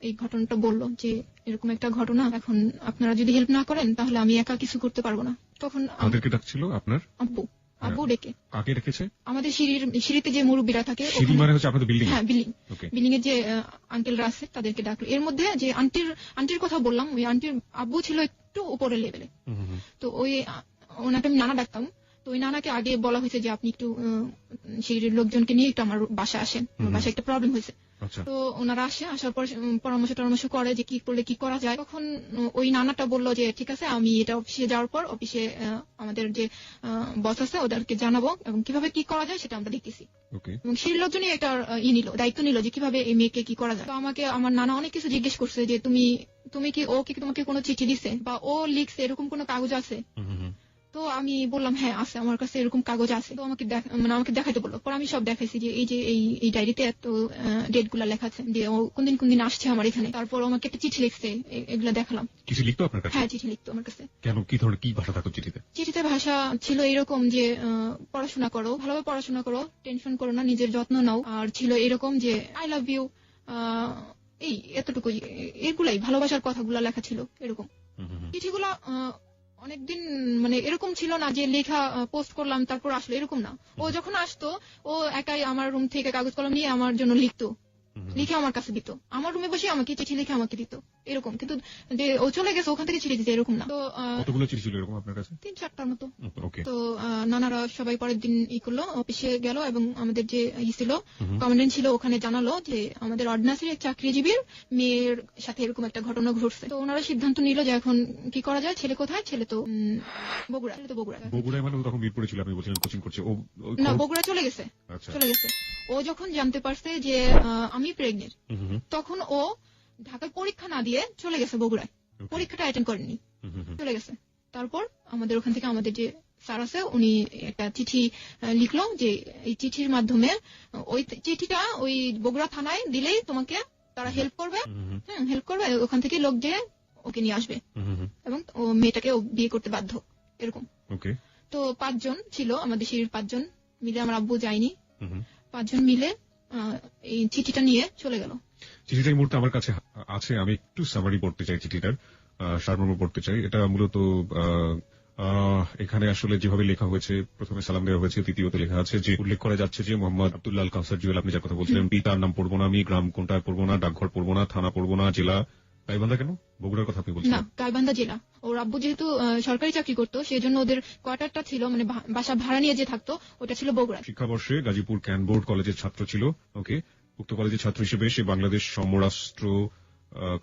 এই ঘটনাটা বললো যে এরকম একটা ঘটনা, এখন আপনারা যদি হেল্প না করেন তাহলে আমি একা কিছু করতে পারবো না। তখন আমাদেরকে ডাকছিল আপনার আব্বু ডেকে। কাকে ডেকেছে? আমাদের সিঁড়িতে যে মুরব্বীরা থাকে, সিঁড়ি মানে হচ্ছে আপনাদের বিল্ডিং? হ্যাঁ বিল্ডিং এর যে আঙ্কেলরা আছে তাদেরকে ডাকলো। এর মধ্যে যে আন্টির কথা বললাম, ওই আন্টির আব্বু ছিল একটু উপরের লেভেলে। তো ওনাকে আমি নানা ডাকতাম। তো ওই নানাকে আগে বলা হয়েছে যে আপনি একটু সিঁড়ির লোকজনকে নিয়ে একটু আমার বাসায় আসেন, আমার বাসায় একটা প্রবলেম হয়েছে। তো ওনারা আসার পর পরামর্শ করে যে কি করলে কি করা যায়। তখন ওই নানাটা বললো যে ঠিক আছে, আমি এটা অফিসে যাওয়ার পর অফিসে আমাদের যে বস আছে ওদেরকে জানাবো এবং কিভাবে কি করা যায় সেটা আমরা দেখতেছি। এবং সেই লোকজনই একটা দায়িত্ব নিল যে কিভাবে এই মেয়েকে কি করা যায়। তো আমাকে আমার নানা অনেক কিছু জিজ্ঞেস করছে যে তুমি কি ও কি তোমাকে কোনো চিঠি দিছে বা ও লিখছে, এরকম কোনো কাগজ আছে। তো আমি বললাম হ্যাঁ আছে, আমার কাছে এরকম কাগজ আছে। তো আমাকে দেখাইতে বললো। পর আমি সব দেখাইছি যে এই ডায়েরিতে এত ডেট গুলা লেখা আছে যে ও কোনদিন আসছে আমার এখানে। তারপর আমাকে একটা চিঠি লিখছে, এগুলা দেখালাম। চিঠি লিখতো আপনার কাছে? হ্যাঁ চিঠি লিখতো আমার কাছে। কেন, কি ধরনের কি ভাষা থাকতো চিঠিতে? চিঠিতে ভাষা ছিল এরকম যে পড়াশোনা করো, ভালোভাবে পড়াশোনা করো, টেনশন করো না, নিজের যত্ন নাও। আর ছিল এরকম যে আই লাভ ইউ, এই এতটুকুই, এগুলাই ভালোবাসার কথাগুলা লেখা ছিল এরকম। চিঠিগুলা অনেকদিন এরকম ছিল না যে লেখা পোস্ট করলাম তারপর আসলো, এরকম না। ও যখন আসতো ও একাই আমার রুম থেকে কাগজ কলম নিয়ে আমার জন্য লিখতো, লিখে আমার কাছে দিত, আমার রুমে বসে আমাকে চিঠি লিখে আমাকে দিত এরকম। কিন্তু যে ও চলে গেছে ওখান থেকে চিঠি দিতে এরকম না। তো কতগুলো চিঠি ছিল এরকম আপনার কাছে? 3-4টার মতো। তো নানারা সবাই পরের দিন করলো, অফিসে গেল এবং আমাদের যে ছিল কমান্ডেন্ট ছিল ওখানে জানালো যে আমাদের অর্ডিন্যান্সের এক চাকরিজীবীর মেয়ের সাথে এরকম একটা ঘটনা ঘটছে। তো ওনারা সিদ্ধান্ত নিল যে এখন কি করা যায়। ছেলে কোথায়? ছেলে তো বগুড়ায়। মানে তখন মিরপুরে ছিল, আপনি বলছিলেন কোচিং করছে। ও না, বগুড়া চলে গেছে। ও যখন জানতে পারছে যে আমি প্রেগনেন্ট, তখন ও ঢাকায় পরীক্ষা না দিয়ে চলে গেছে বগুড়ায়। পরীক্ষাটা অ্যাটেন্ড করেনি, চলে গেছে। তারপর আমাদের ওখান থেকে আমাদের যে স্যার আছে উনি একটা চিঠি লিখলো যে এই চিঠির মাধ্যমে ওই চিঠিটা ওই বগুড়া থানায় দিলেই তোমাকে তারা হেল্প করবে, হেল্প করবে, ওখান থেকে লোক যে ওকে নিয়ে আসবে এবং ও মেয়েটাকে বিয়ে করতে বাধ্য, এরকম। তো 5 জন ছিল আমাদের সিঁড়ির 5 জন মিলে, আমার আব্বু যায়নি, 5 জন মিলে এই চিঠিটা নিয়ে চলে গেল। চিঠিটা এই মুহূর্তে আমার কাছে আছে, আমি একটু সামারি পড়তে চাই, চিঠিটার সারমর্ম পড়তে চাই। এটা মূলত এখানে আসলে যেভাবে লেখা হয়েছে, প্রথমে সালাম দেওয়া হয়েছে, দ্বিতীয়ত লেখা আছে যে উল্লেখ করা যাচ্ছে যে মোহাম্মদ আব্দুল্লাহ আল কাউসার জুয়েল, আপনি যার কথা বলছিলেন, পিতার নাম পড়বো না আমি, গ্রাম কোনটা পড়বো না, ডাকঘর পড়বো না, থানা পড়বো না, জেলা গাইবান্ধা। কেন বগুড়ার কথা আপনি বলছেন? না, গাইবান্ধা জেলা। ওর আব্বু যেহেতু সরকারি চাকরি করতো সেই জন্য ওদের কোয়ার্টারটা ছিল, মানে বাসা ভাড়া নিয়ে যে থাকতো ওটা ছিল বগুড়া। শিক্ষাবর্ষে গাজীপুর ক্যানবোর্ড কলেজের ছাত্র ছিল। ওকে, উক্ত কলেজের ছাত্র হিসেবে সে বাংলাদেশ সমরাষ্ট্র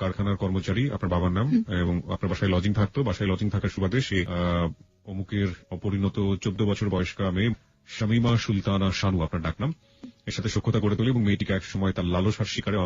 কারখানার কর্মচারী, আপনার বাবার নাম, এবং আপনার বাসায় লজিং থাকতো। বাসায় লজিং থাকার সুবাদে সে অমুকের অপরিণত 14 বছর বয়স্কা মেয়ে শামীমা সুলতানা শানু, আপনার ডাকনাম, এর সাথে সখ্যতা গড়ে তোলে এবং মেয়েটিকে এক সময় তার লালসার শিকারে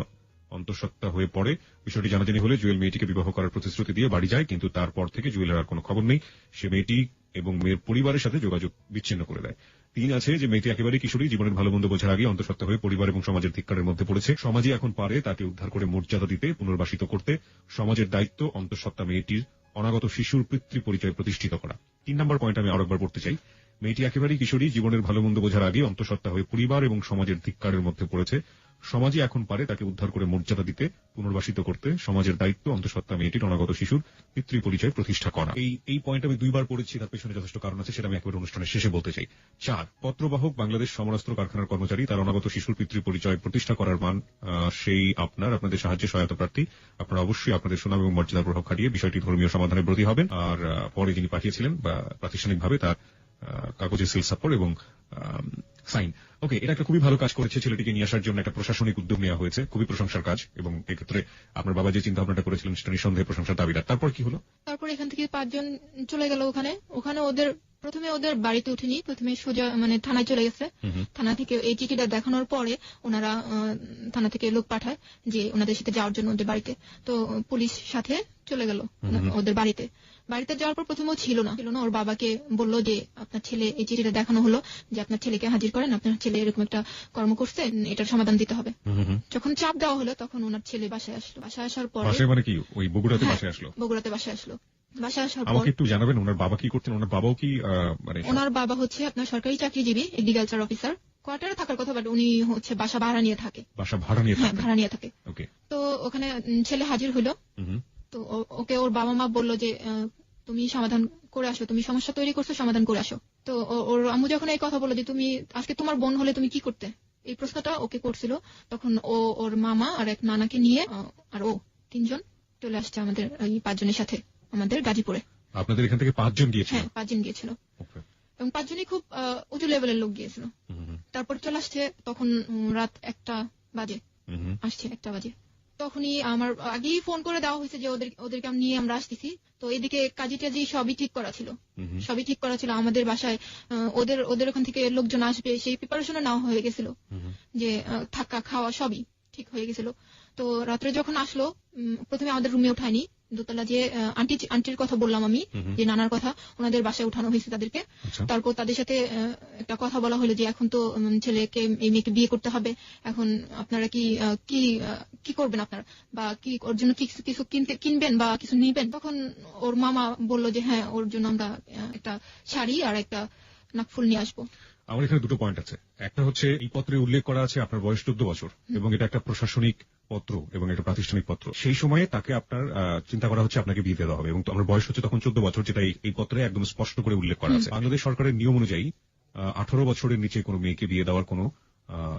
অন্তঃসত্ত্বা হয়ে পড়ে। বিষয়টি জানাজানি হলে জুয়েল মেয়েটিকে বিবাহ করার প্রতিশ্রুতি দিয়ে বাড়ি যায়, কিন্তু তারপর থেকে জুয়েলের আর কোনো খবর নেই। সে মেয়েটি এবং মেয়ের পরিবারের সাথে যোগাযোগ বিচ্ছিন্ন করে দেয়। 3 আছে যে মেয়েটি একেবারে কিশোরী, জীবনের ভালো মন্দ বোঝার আগে অন্তঃসত্ত্বা হয়ে পরিবার এবং সমাজের ধিক্কারের মধ্যে পড়েছে। সমাজে এখন পারে তাকে উদ্ধার করে মর্যাদা দিতে, পুনর্বাসিত করতে। সমাজের দায়িত্ব অন্তঃসত্ত্বা মেয়েটির অনাগত শিশুর পিতৃ পরিচয় প্রতিষ্ঠিত করা। 3 নম্বর পয়েন্ট আমি আরেকবার পড়তে চাই। মেয়েটি একেবারেই কিশোরী, জীবনের ভালো মন্দ বোঝার আগে অন্তঃসত্ত্বা হয়ে পরিবার এবং সমাজের ধিক্কারের মধ্যে পড়েছে। সমাজে এখন পারে তাকে উদ্ধার করে মর্যাদা দিতে, পুনর্বাসিত করতে। সমাজের দায়িত্ব অন্তঃসত্ত্বা মেয়েটির অনাগত শিশুর পিতৃ পরিচয় প্রতিষ্ঠা করা। এই পয়েন্ট আমি 2 বার পড়েছি, তার পেছনে যথেষ্ট কারণ আছে, সেটা আমি একবার অনুষ্ঠানের শেষে বলতে চাই। 4, পত্রবাহক বাংলাদেশ সমরাস্ত্র কারখানার কর্মচারী, তার অনাগত শিশুর পিতৃ পরিচয় প্রতিষ্ঠা করার মান সেই আপনাদের সাহায্যে সহায়তা প্রার্থী। আপনারা অবশ্যই আপনাদের সুনাম এবং মর্যাদার প্রভাব খাটিয়ে বিষয়টি ধর্মীয় সমাধানে ব্রতী হবেন। আর পরে যিনি পাঠিয়েছিলেন বা প্রাতিষ্ঠানিকভাবে তার কাগজে সিল সাপোর্ট এবং সাইন। ওকে, এটা একটা খুবই ভালো কাজ করেছে, ছেলেটিকে নিয়ে আসার জন্য একটা প্রশাসনিক উদ্যোগ নেওয়া হয়েছে, খুবই প্রশংসার কাজ, এবং এক্ষেত্রে আপনার বাবা যে চিন্তা ভাবনাটা করেছিলেন সেটা নিঃসন্দেহে প্রশংসার দাবিদার। তারপর কি হলো? তারপর এখান থেকে 5 জন চলে গেল ওখানে প্রথমে ওদের বাড়িতে উঠেনি, প্রথমে সোজা মানে থানায় চলে গেছে। থানা থেকে এই চিঠিটা দেখানোর পরে ওনারা থানা থেকে লোক পাঠায় যে ওনাদের সাথে যাওয়ার জন্য ওদের বাড়িতে। তো পুলিশ সাথে চলে গেল ওদের বাড়িতে যাওয়ার পর প্রথমেও ছিল না, ওর বাবাকে বলল যে আপনার ছেলে, এই চিঠিটা দেখানো হলো যে আপনার ছেলেকে হাজির করেন, আপনার ছেলে এরকম একটা কর্ম করছে, এটার সমাধান দিতে হবে। যখন চাপ দেওয়া হলো তখন ওনার ছেলে বাসায় আসলো। বাসায় আসার পরে মানে কি ওই বগুড়াতে বাসায় আসলো? বগুড়াতে বাসায় আসলো। বাসায় আসার পর আমাকে একটু জানাবেন ওনার বাবা কি করতেন? ওনার বাবাও কি মানে? ওনার বাবা হচ্ছে আপনার সরকারি চাকরিজীবী, এগ্রিকালচার অফিসার, কোয়ার্টারে থাকার কথা, বাট উনি হচ্ছে বাসা ভাড়া নিয়ে থাকে। বাসা ভাড়া নিয়ে থাকে? ভাড়া নিয়ে থাকে। ওকে। তো ওখানে ছেলে হাজির হইলো। তো ওকে ওর বাবা মা বললো যে তুমি সমাধান করে আসো, তুমি সমস্যা তৈরি করছো, সমাধান করে আসো। তো ওর আম্মু যখন এই কথা বললো যে তুমি আজকে তোমার বোন হলে তুমি কি করতে, এই প্রশ্নটা ওকে করছিল, তখন ওর মামা আর এক নানাকে নিয়ে আর ও 3 জন চলে আসছে আমাদের এই 5 জনের সাথে আমাদের গাজীপুরে। আপনাদের এখান থেকে 5 জন গিয়েছিল? হ্যাঁ, 5 জন গিয়েছিল, এবং 5 জনই খুব উঁচু লেভেলের লোক গিয়েছিল। তারপর চলে আসছে তখন রাত 1টা বাজে, আসছে 1টা বাজে। তখনই আমার আগেই ফোন করে দেওয়া হয়েছে যে ওদেরকে নিয়ে আমরা আসতেছি। তো এদিকে কাজী টাজি সবই ঠিক করা ছিল, আমাদের বাসায় ওদের ওখান থেকে লোকজন আসবে সেই প্রিপারেশনও নেওয়া হয়ে গেছিল, যে থাকা খাওয়া সবই ঠিক হয়ে গেছিল। তো রাত্রে যখন আসলো, প্রথমে আমাদের রুমে উঠায়নি, দোতলা যে আন্টির কথা বললাম আমি, যে নানার কথা, ওনাদের বাসায় উঠানো হয়েছে তাদেরকে। তারপর তাদের সাথে একটা কথা বলা হলো যে এখন তো ছেলেকে, এই মেয়েকে বিয়ে করতে হবে, এখন আপনারা কি করবেন আপনারা, বা কি ওর জন্য কিছু কিনবেন বা কিছু নিবেন? তখন ওর মামা বললো যে হ্যাঁ, ওর জন্য আমরা একটা শাড়ি আর একটা নাকফুল নিয়ে আসবো। আমার এখানে 2টো পয়েন্ট আছে। একটা হচ্ছে এই পত্রে উল্লেখ করা আছে আপনার বয়স 14 বছর, এবং এটা একটা প্রশাসনিক পত্র এবং একটা প্রাতিষ্ঠানিক পত্র। সেই সময়ে তাকে আপনার চিন্তা করা হচ্ছে আপনাকে বিয়ে দেওয়া হবে, এবং আমার বয়স হচ্ছে তখন 14 বছর, যেটা এই পত্রে একদম স্পষ্ট করে উল্লেখ করা আছে। বাংলাদেশ সরকারের নিয়ম অনুযায়ী 18 বছরের নিচে কোনো মেয়েকে বিয়ে দেওয়ার কোনো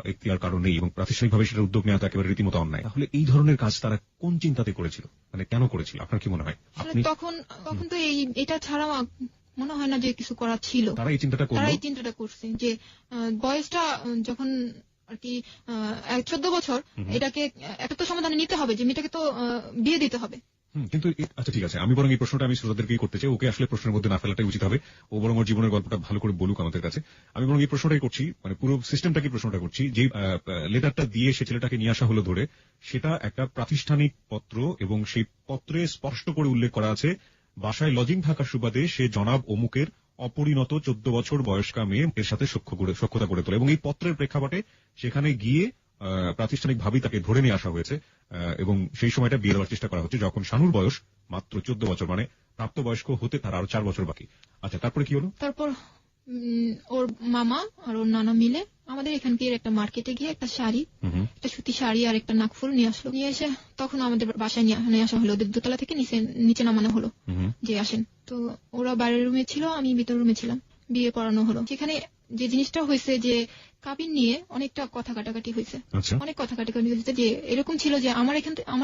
এখতিয়ার কারণ নেই, এবং প্রাতিষ্ঠানিকভাবে সেটার উদ্যোগ নেওয়া তো একেবারে রীতিমতো অন্যায়। তাহলে এই ধরনের কাজ তারা কোন চিন্তাতে করেছিল, মানে কেন করেছিল, আপনার কি মনে হয়? তখন তো এটা ছাড়া মনে হয় না যে কিছু করা ছিল। তারা এই চিন্তাটা করছে যে বয়সটা যখন আর কি 14 বছর, এটাকে একটা তো সমাধানে নিতে হবে, যে মেয়েটাকে তো বিয়ে দিতে হবে। কিন্তু আচ্ছা ঠিক আছে, আমি বরং এই প্রশ্নটা আমি শ্রোতাদেরকেই করতে চাই, ওকে আসলে প্রশ্নের মধ্যে না ফেলাটাই উচিত হবে, ও বরং ওর জীবনের গল্পটা ভালো করে বলুক আমাদের কাছে। আমি বরং এই প্রশ্নটাই করছি, মানে পুরো সিস্টেমটাকে প্রশ্নটা করছি, যে লেটারটা দিয়ে সে ছেলেটাকে নিয়ে আসা হলো ধরে, সেটা একটা প্রাতিষ্ঠানিক পত্র, এবং সেই পত্রে স্পষ্ট করে উল্লেখ করা আছে বাসায় লজিং থাকার সুবাদে সে জনাব অমুকের অপরিণত 14 বছর বয়স্কা মেয়ের সাথে সখ্যতা করে তোলে এবং এই পত্রের প্রেক্ষাপটে সেখানে গিয়ে প্রাতিষ্ঠানিকভাবেই তাকে ধরে নিয়ে আসা হয়েছে এবং সেই সময়টা বিয়ে দেওয়ার চেষ্টা করা হচ্ছে যখন শানুর বয়স মাত্র 14 বছর, মানে প্রাপ্তবয়স্ক হতে তার আরো 4 বছর বাকি। আচ্ছা, তারপরে কি হলো? তারপর ওর মামা আর ওর নানা মিলে আমাদের এখানকার একটা মার্কেটে গিয়ে একটা শাড়ি, একটা সুতি শাড়ি আর একটা নাকফুল নিয়ে আসলো। নিয়ে এসে তখন আমাদের বাসায় নিয়ে আসা হলো, ওদের দোতলা থেকে নিচে নামানো হলো যে আসেন। তো ওরা বাইরের রুমে ছিল, আমি ভিতর রুমে ছিলাম। বিয়ে পড়ানো হলো। সেখানে যে জিনিসটা হয়েছে যে কাবিন নিয়ে অনেকটা কথা কাটাকাটি হয়েছে, অনেক কথা কাটাকাটি হয়েছে। যে এরকম ছিল যে আমার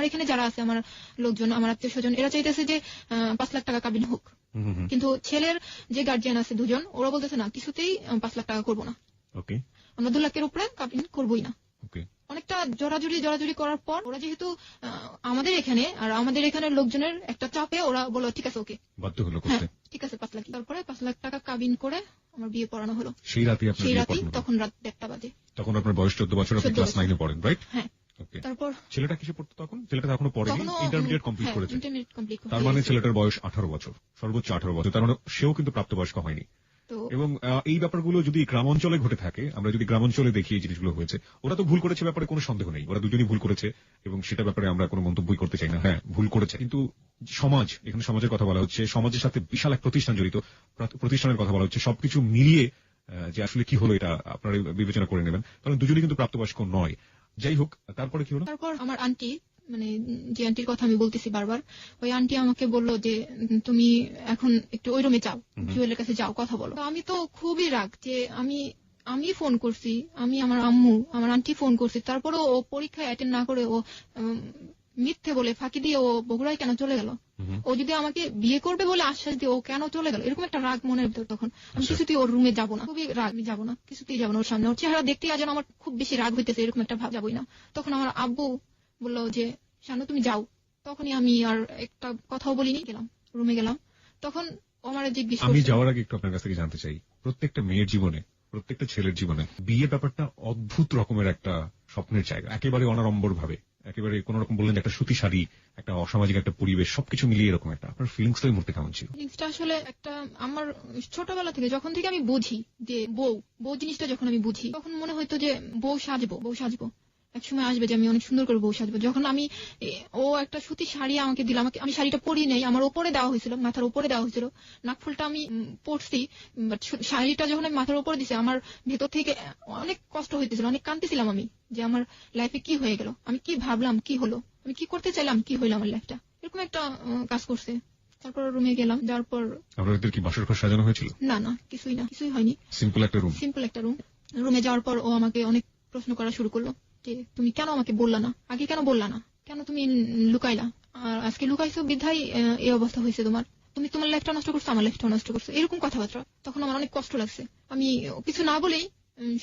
এখানে যারা আছে, আমার লোকজন, আমার আত্মীয় স্বজন, এরা চাইতেছে যে 5 লাখ টাকা কাবিন হোক। কিন্তু ছেলের যে গার্জিয়ান আছে দুজন, ওরা বলতেছে না, কিছুতেই 5 লাখ টাকা করবো না, আমরা 2 লাখের উপরে কাবিন করবোই না। অনেকটা জোরাজুরি করার পর ওরা যেহেতু আমাদের এখানে আর আমাদের এখানের লোকজনের একটা চাপে ওরা বললো ঠিক আছে, ওকে, বাধ্য হলো করতে। ঠিক আছে 5 লাখ। তারপরে 5 লাখ টাকা কাবিন করে আমার বিয়ে পড়ানো হলো। সেই রাতেই তখন রাত 1টা বাজে। তখন আপনার বয়স 14 বছর, আপনি ক্লাস 9 এ পড়েন, রাইট? হ্যাঁ। তারপর ছেলেটা কিসে পড়তো তখন? ছেলেটা এখনো পড়েনি, ইন্টারমিডিয়েট কমপ্লিট করেছে। তার মানে ছেলেটার বয়স 18 বছর, সর্বোচ্চ 18 বছর। তার মানে সেও কিন্তু প্রাপ্তবয়স্ক হয়নি। এবং এই ব্যাপারগুলো যদি গ্রামাঞ্চলে ঘটে থাকে, আমরা যদি গ্রামাঞ্চলে দেখি এই জিনিসগুলো হয়েছে, ওরা তো ভুল করেছে, ব্যাপারে কোনো সন্দেহ নেই, ওরা দুজনই ভুল করেছে এবং সেটা ব্যাপারে আমরা কোনো মন্তব্যই করতে চাই না। হ্যাঁ, ভুল করেছে, কিন্তু সমাজ, এখানে সমাজের কথা বলা হচ্ছে, সমাজের সাথে বিশাল এক প্রতিষ্ঠান জড়িত, প্রতিষ্ঠানের কথা বলা হচ্ছে, সবকিছু মিলিয়ে যে আসলে কি হলো এটা আপনারা বিবেচনা করে নেবেন, কারণ দুজনই কিন্তু প্রাপ্তবয়স্ক নয়। যাই হোক, তারপরে কি হলো? তারপর আমার আন্টি, মানে যে আন্টির কথা আমি বলতেছি বারবার, ওই আন্টি আমাকে বললো যে তুমি এখন একটু ওই রুমে যাও, জুয়েলের কাছে যাও, কথা বলো। আমি তো খুবই রাগ যে আমি ফোন করছি, আমি আমার আম্মু, আমার আন্টি ফোন করছি, তারপরে ও পরীক্ষায় অ্যাটেন্ড না করে ও মিথ্যে বলে ফাঁকি দিয়ে ও বগুড়ায় কেন চলে গেল? ও যদি আমাকে বিয়ে করবে বলে আশ্বাস দিয়ে ও কেন চলে গেল? এরকম একটা রাগ মনের ভিতর। তখন আমি কিছুতেই ওর রুমে যাবো না, খুবই রাগ, আমি যাবো না, কিছুতেই যাবো না ওর সামনে। ওর চেহারা দেখতে যেন আমার খুব বেশি রাগ হইতেছে, এরকম একটা ভাব, যাবোই না। তখন আমার আব্বু বললো যে শানু তুমি যাও। তখনই আমি আর একটা কথাও বলিনি, গেলাম, রুমে গেলাম। তখন আমার জিজ্ঞেস করছে। আমি যাওয়ার আগে একটু আপনার কাছ থেকে জানতে চাই, প্রত্যেকটা মেয়ের জীবনে, প্রত্যেকটা ছেলের জীবনে বিয়ে ব্যাপারটা অদ্ভুত রকমের একটা স্বপ্নের জায়গা, একেবারে অনাড়ম্বর ভাবে, একেবারে কোন রকম বললেন একটা সুতি শাড়ি, একটা অসামাজিক একটা পরিবেশ, সবকিছু মিলিয়ে এরকম একটা। আপনার ফিলিংস তো এই মুহূর্তে কেমন ছিল? ফিলিংসটা আসলে একটা, আমার ছোটবেলা থেকে যখন থেকে আমি বুঝি যে বউ জিনিসটা যখন আমি বুঝি, তখন মনে হইতো যে বউ সাজবো, একসময় আসবে যে আমি অনেক সুন্দর করে বউ সাজবো। যখন ও একটা সুতি শাড়ি আমাকে দিল, আমি শাড়িটা পরি নাই, আমার উপরে দেওয়া হয়েছিল, মাথার উপরে দেওয়া হয়েছিল, নাকফুলটা আমি পরছি, বাট শাড়িটা যখন আমি মাথার উপরে দিছি, আমার ভেতর থেকে অনেক কষ্ট হইতেছিল, অনেক কাঁদতেছিলাম আমি, যে আমার লাইফে কি হয়ে গেল, আমি কি ভাবলাম, কি হলো, আমি কি করতে চাইলাম, কি হইলো আমার লাইফটা, এরকম একটা কাজ করছে। তারপর রুমে গেলাম, যাওয়ার পর আপনাদের কি বাসর ঘর সাজানো হয়েছিল? না, কিছুই হয়নি, সিম্পল একটা রুম। রুমে যাওয়ার পর ও আমাকে অনেক প্রশ্ন করা শুরু করলো যে তুমি কেন আমাকে বললা না, আগে কেন বললা না, কেন তুমি লুকাইলা, আর আজকে লুকাইছো বিধায় এই অবস্থা হয়েছে তোমার লাইফটা নষ্ট করছো, আমার লাইফটা নষ্ট করছো, এরকম কথাবার্তা। তখন আমার অনেক কষ্ট লাগছে, আমি কিছু না বলেই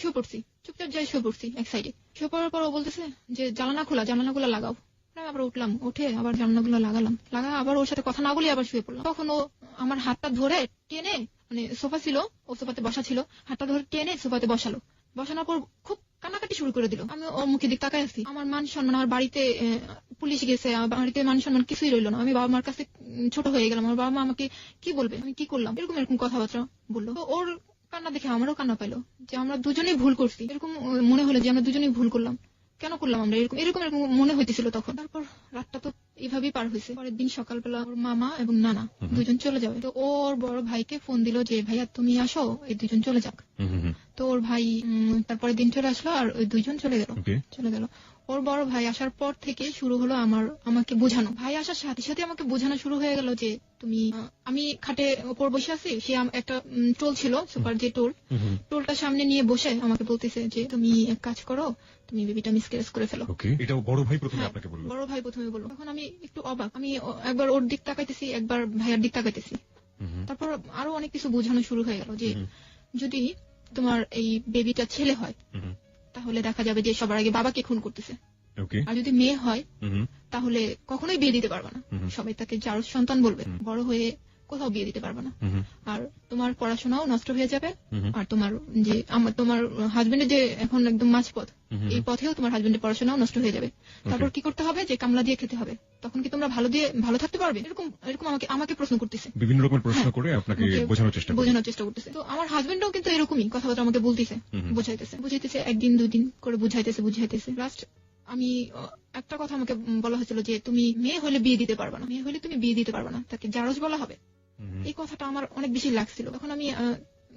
শুয়ে পড়ছি, চুপচাপ যাই শুয়ে পড়ছি এক সাইডে। শুয়ে পড়ার পর ও বলতেছে যে জানালাগুলো লাগাও। আমি আবার উঠলাম, উঠে আবার জানালাগুলো লাগা আবার ওর সাথে কথা না বলে আবার শুয়ে পড়লাম। তখন ও আমার হাতটা ধরে টেনে, মানে সোফা ছিল, ও সোফাতে বসা ছিল, হাতটা ধরে টেনে সোফাতে বসানোর পর খুব কান্নাকাটি শুরু করে দিল। আমি ওর মুখে দিক তাকায় আছি, আমার মান সম্মান, আমার বাড়িতে পুলিশ গেছে, বাড়িতে মান সম্মান কিছুই রইল না, আমি বাবা মার কাছে ছোট হয়ে গেলাম, আমার বাবা মা আমাকে কি বলবে, আমি কি করলাম, এরকম কথাবার্তা বললো। তো ওর কান্না দেখে আমারও কান্না পাইলো, যে আমরা দুজনেই ভুল করছি, এরকম মনে হলো যে আমরা দুজনেই ভুল করলাম, কেন করলাম আমরা এরকম মনে হইতেছিল তখন। তারপর রাতটা তো এইভাবেই পার হয়েছে। পরের দিন সকালবেলা ওর মামা এবং নানা দুজন চলে যাবে। তো ওর বড় ভাইকে ফোন দিল যে ভাইয়া তুমি আসো, এই দুজন চলে যাক। তো ওর ভাই তারপরে দিন চলে আসলো, আর ওই দুইজন চলে গেল। ওর বড় ভাই আসার পর থেকে শুরু হলো আমাকে বোঝানো। ভাই আসার সাথে সাথে আমাকে বোঝানো শুরু হয়ে গেল যে তুমি, আমি খাটে ওপর বসে আছি, সে একটা টোল ছিল, সুপার যে টোলটা সামনে নিয়ে বসে আমাকে বলতেছে যে তুমি এক কাজ করো, তুমি বেবিটা মিসক্যারেজ করে ফেলো। এটা বড় ভাই প্রথমে আপনাকে বলল? বড় ভাই প্রথমে বলল। তখন আমি একটু অবাক, আমি একবার ওর দিক তাকাইতেছি, একবার ভাইয়ার দিক তাকাইতেছি। তারপর আরো অনেক কিছু বোঝানো শুরু হয়ে গেল যে যদি তোমার এই বেবিটা ছেলে হয় তাহলে দেখা যাবে যে সবার আগে বাবাকে খুন করতেছে, আর যদি মেয়ে হয় তাহলে কখনোই বিয়ে দিতে পারবে না, সবাই তাকে জারজ সন্তান বলবে, বড় হয়ে কোথাও বিয়ে দিতে পারবে না, আর তোমার পড়াশোনাও নষ্ট হয়ে যাবে, আর তোমার হাজবেন্ডের যে এখন একদম মাঝপথ, এই পথেও তোমার হাজবেন্ডের পড়াশোনাও নষ্ট হয়ে যাবে। তারপর কি করতে হবে, যে কামলা দিয়ে খেতে হবে। তখন কি তোমরা ভালো থাকতে পারবে? এরকম আমাকে প্রশ্ন করতেছে, বিভিন্ন রকমের প্রশ্ন করে আপনাকে বোঝানোর চেষ্টা করতেছে। তো আমার হাজবেন্ডও কিন্তু এরকমই কথাবার্তা আমাকে বলতেছে, বুঝাইতেছে, একদিন দুদিন করে বুঝাইতেছে। লাস্ট আমি একটা কথা আমাকে বলা হয়েছিল যে তুমি মেয়ে হলে বিয়ে দিতে পারবে না, মেয়ে হলে তুমি বিয়ে দিতে পারবে না, তাকে জারজ বলা হবে। এই কথাটা আমার অনেক বেশি লাগছিল। তখন আমি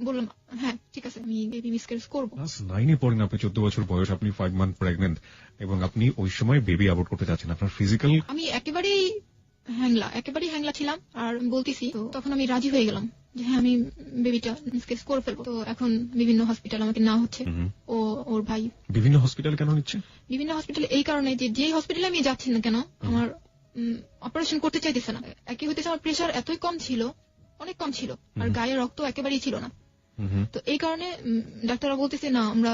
বললাম হ্যাঁ ঠিক আছে, আমি বেবি মিসক্যারেজ করবো। ক্লাস 9-এ পড়েন আপনি, 14 বছর বয়স, আপনি 5 মান্থ প্রেগন্যান্ট, এবং আপনি ওই সময় বেবি অ্যাবর্ট করতে যাচ্ছেন। আপনার ফিজিক্যাল, আমি একেবারেই হ্যাংলা ছিলাম, আর বলতেছি। তো তখন আমি রাজি হয়ে গেলাম যে হ্যাঁ আমি বেবিটা মিসক্যারেজ করে ফেলবো। তো এখন বিভিন্ন হসপিটাল আমাকে না হচ্ছে, ওর ভাই বিভিন্ন হসপিটাল কেন নিচ্ছে? বিভিন্ন হসপিটালে এই কারণে যে হসপিটালে আমি যাচ্ছি না কেন, আমার অপারেশন করতে চাইতেছে না। একই হইতেছে আমার প্রেশার এতই কম ছিল, অনেক কম ছিল, আর গায়ে রক্ত একেবারেই ছিল না। তো এই কারণে ডাক্তাররা বলতেছে না আমরা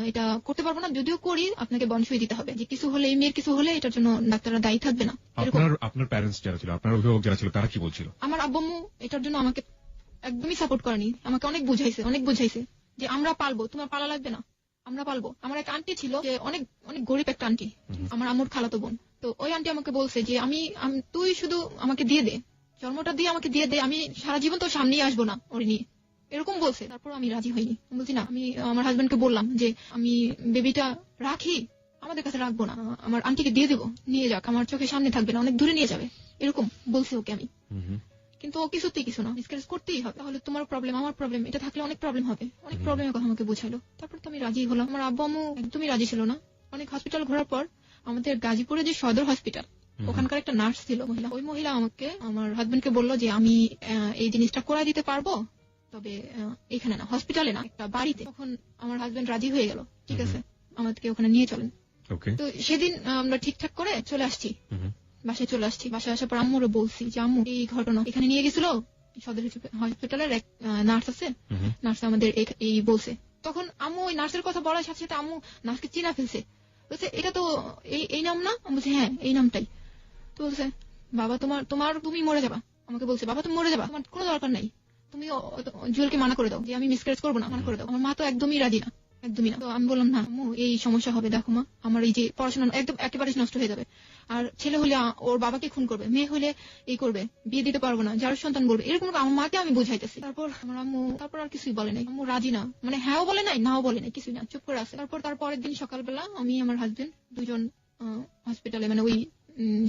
এটা করতে পারবো না, যদিও করি আপনাকে বনসই দিতে হবে, যে কিছু হলে, এই মেয়ের কিছু হলে এটার জন্য ডাক্তাররা দায়ী থাকবে না। আপনার প্যারেন্টস যারা ছিল, আপনার অভিভাবক যারা ছিল, তারা কি বলছিল? আমার আব্বু এটার জন্য আমাকে একদমই সাপোর্ট করেনি, আমাকে অনেক বুঝাইছে যে আমরা পালবো, তোমার পালা লাগবে না, আমরা পালবো। আমার এক আন্টি ছিল, যে অনেক গরিব একটা আন্টি, আমার আম্মুর খালাতো বোন। তো ওই আন্টি আমাকে বলছে যে তুই শুধু আমাকে দিয়ে দে, জন্মটা দিয়ে আমাকে দিয়ে দে, আমি সারা জীবন তোর সামনেই আসবো না ওর নিয়ে, এরকম বলছে। তারপর আমি রাজি হইনি, বলছি না। আমি আমার হাজবেন্ডকে বললাম যে আমি বেবিটা রাখি, আমাদের কাছে রাখবো না, আমার আন্টিকে দিয়ে দেবো, নিয়ে যাক, আমার চোখের সামনে থাকবে না, অনেক দূরে নিয়ে যাবে, এরকম বলছি ওকে আমি। কিন্তু ও কিছুতেই কিছু না, মিসক্যারেজ করতেই হবে, তাহলে তোমার প্রবলেম আমার প্রবলেম, এটা থাকলে অনেক প্রবলেম হবে, অনেক প্রবলেমের কথা আমাকে বুঝাইলো। তারপর তো আমি রাজি হলাম। আমার আব্বু আম্মু একদমই রাজি ছিল না। অনেক হসপিটাল ঘোরার পর আমাদের গাজীপুরে যে সদর হসপিটাল, ওখানকার একটা নার্স ছিল মহিলা, ওই মহিলা আমাকে, আমার হাজবেন্ডকে বললো যে আমি এই জিনিসটা করাই দিতে পারবো, তবে এখানে না, হসপিটালে না, একটা বাড়িতে। তখন আমার হাজবেন্ড রাজি হয়ে গেল, ঠিক আছে আমাদেরকে ওখানে নিয়ে চলেন। তো সেদিন আমরা ঠিকঠাক করে চলে আসছি, বাসায় চলে আসছি। বাসায় আসার পর আম্মুরও বলছি যে আম্মু এই ঘটনা, এখানে নিয়ে গেছিল সদর হসপিটালের এক নার্স আছে, নার্স আমাদের এই বলছে। তখন আম্মু ওই নার্সের কথা বলার সাথে সাথে আম্মু নার্সকে চিনা ফেলছে, বলছে এটা তো এই নাম না? আমি বলছি হ্যাঁ এই নামটাই। তো বলছে বাবা তুমি মরে যাবা, আমাকে বলছে বাবা তুমি মরে যাবা, তোমার কোনো দরকার নাই, তুমি জুয়েলকে মানা করে দাও যে আমি মিসক্যারেজ করবো না, মানা করে দাও। আমার মা তো একদমই রাজি না, একদমই না। তো আমি বললাম না আম্মু এই সমস্যা হবে, দেখো মা আমার এই যে পড়াশোনা একদম একেবারে নষ্ট হয়ে যাবে, আর ছেলে হলে ওর বাবাকে খুন করবে, মেয়ে হলে এই করবে, বিয়ে দিতে পারবো না, যার সন্তান বলবে, এরকম আমার মাকে আমি বুঝাইতেছি। তারপর আমার আম্মু আর কিছুই বলে নাই, আম্মু রাজি না, মানে হ্যাঁও বলে নাই নাও বলে নাই, কিছুই না, চুপ করে আছে। তার পরের দিন সকালবেলা আমি আমার হাজবেন্ড দুজন হসপিটালে, মানে ওই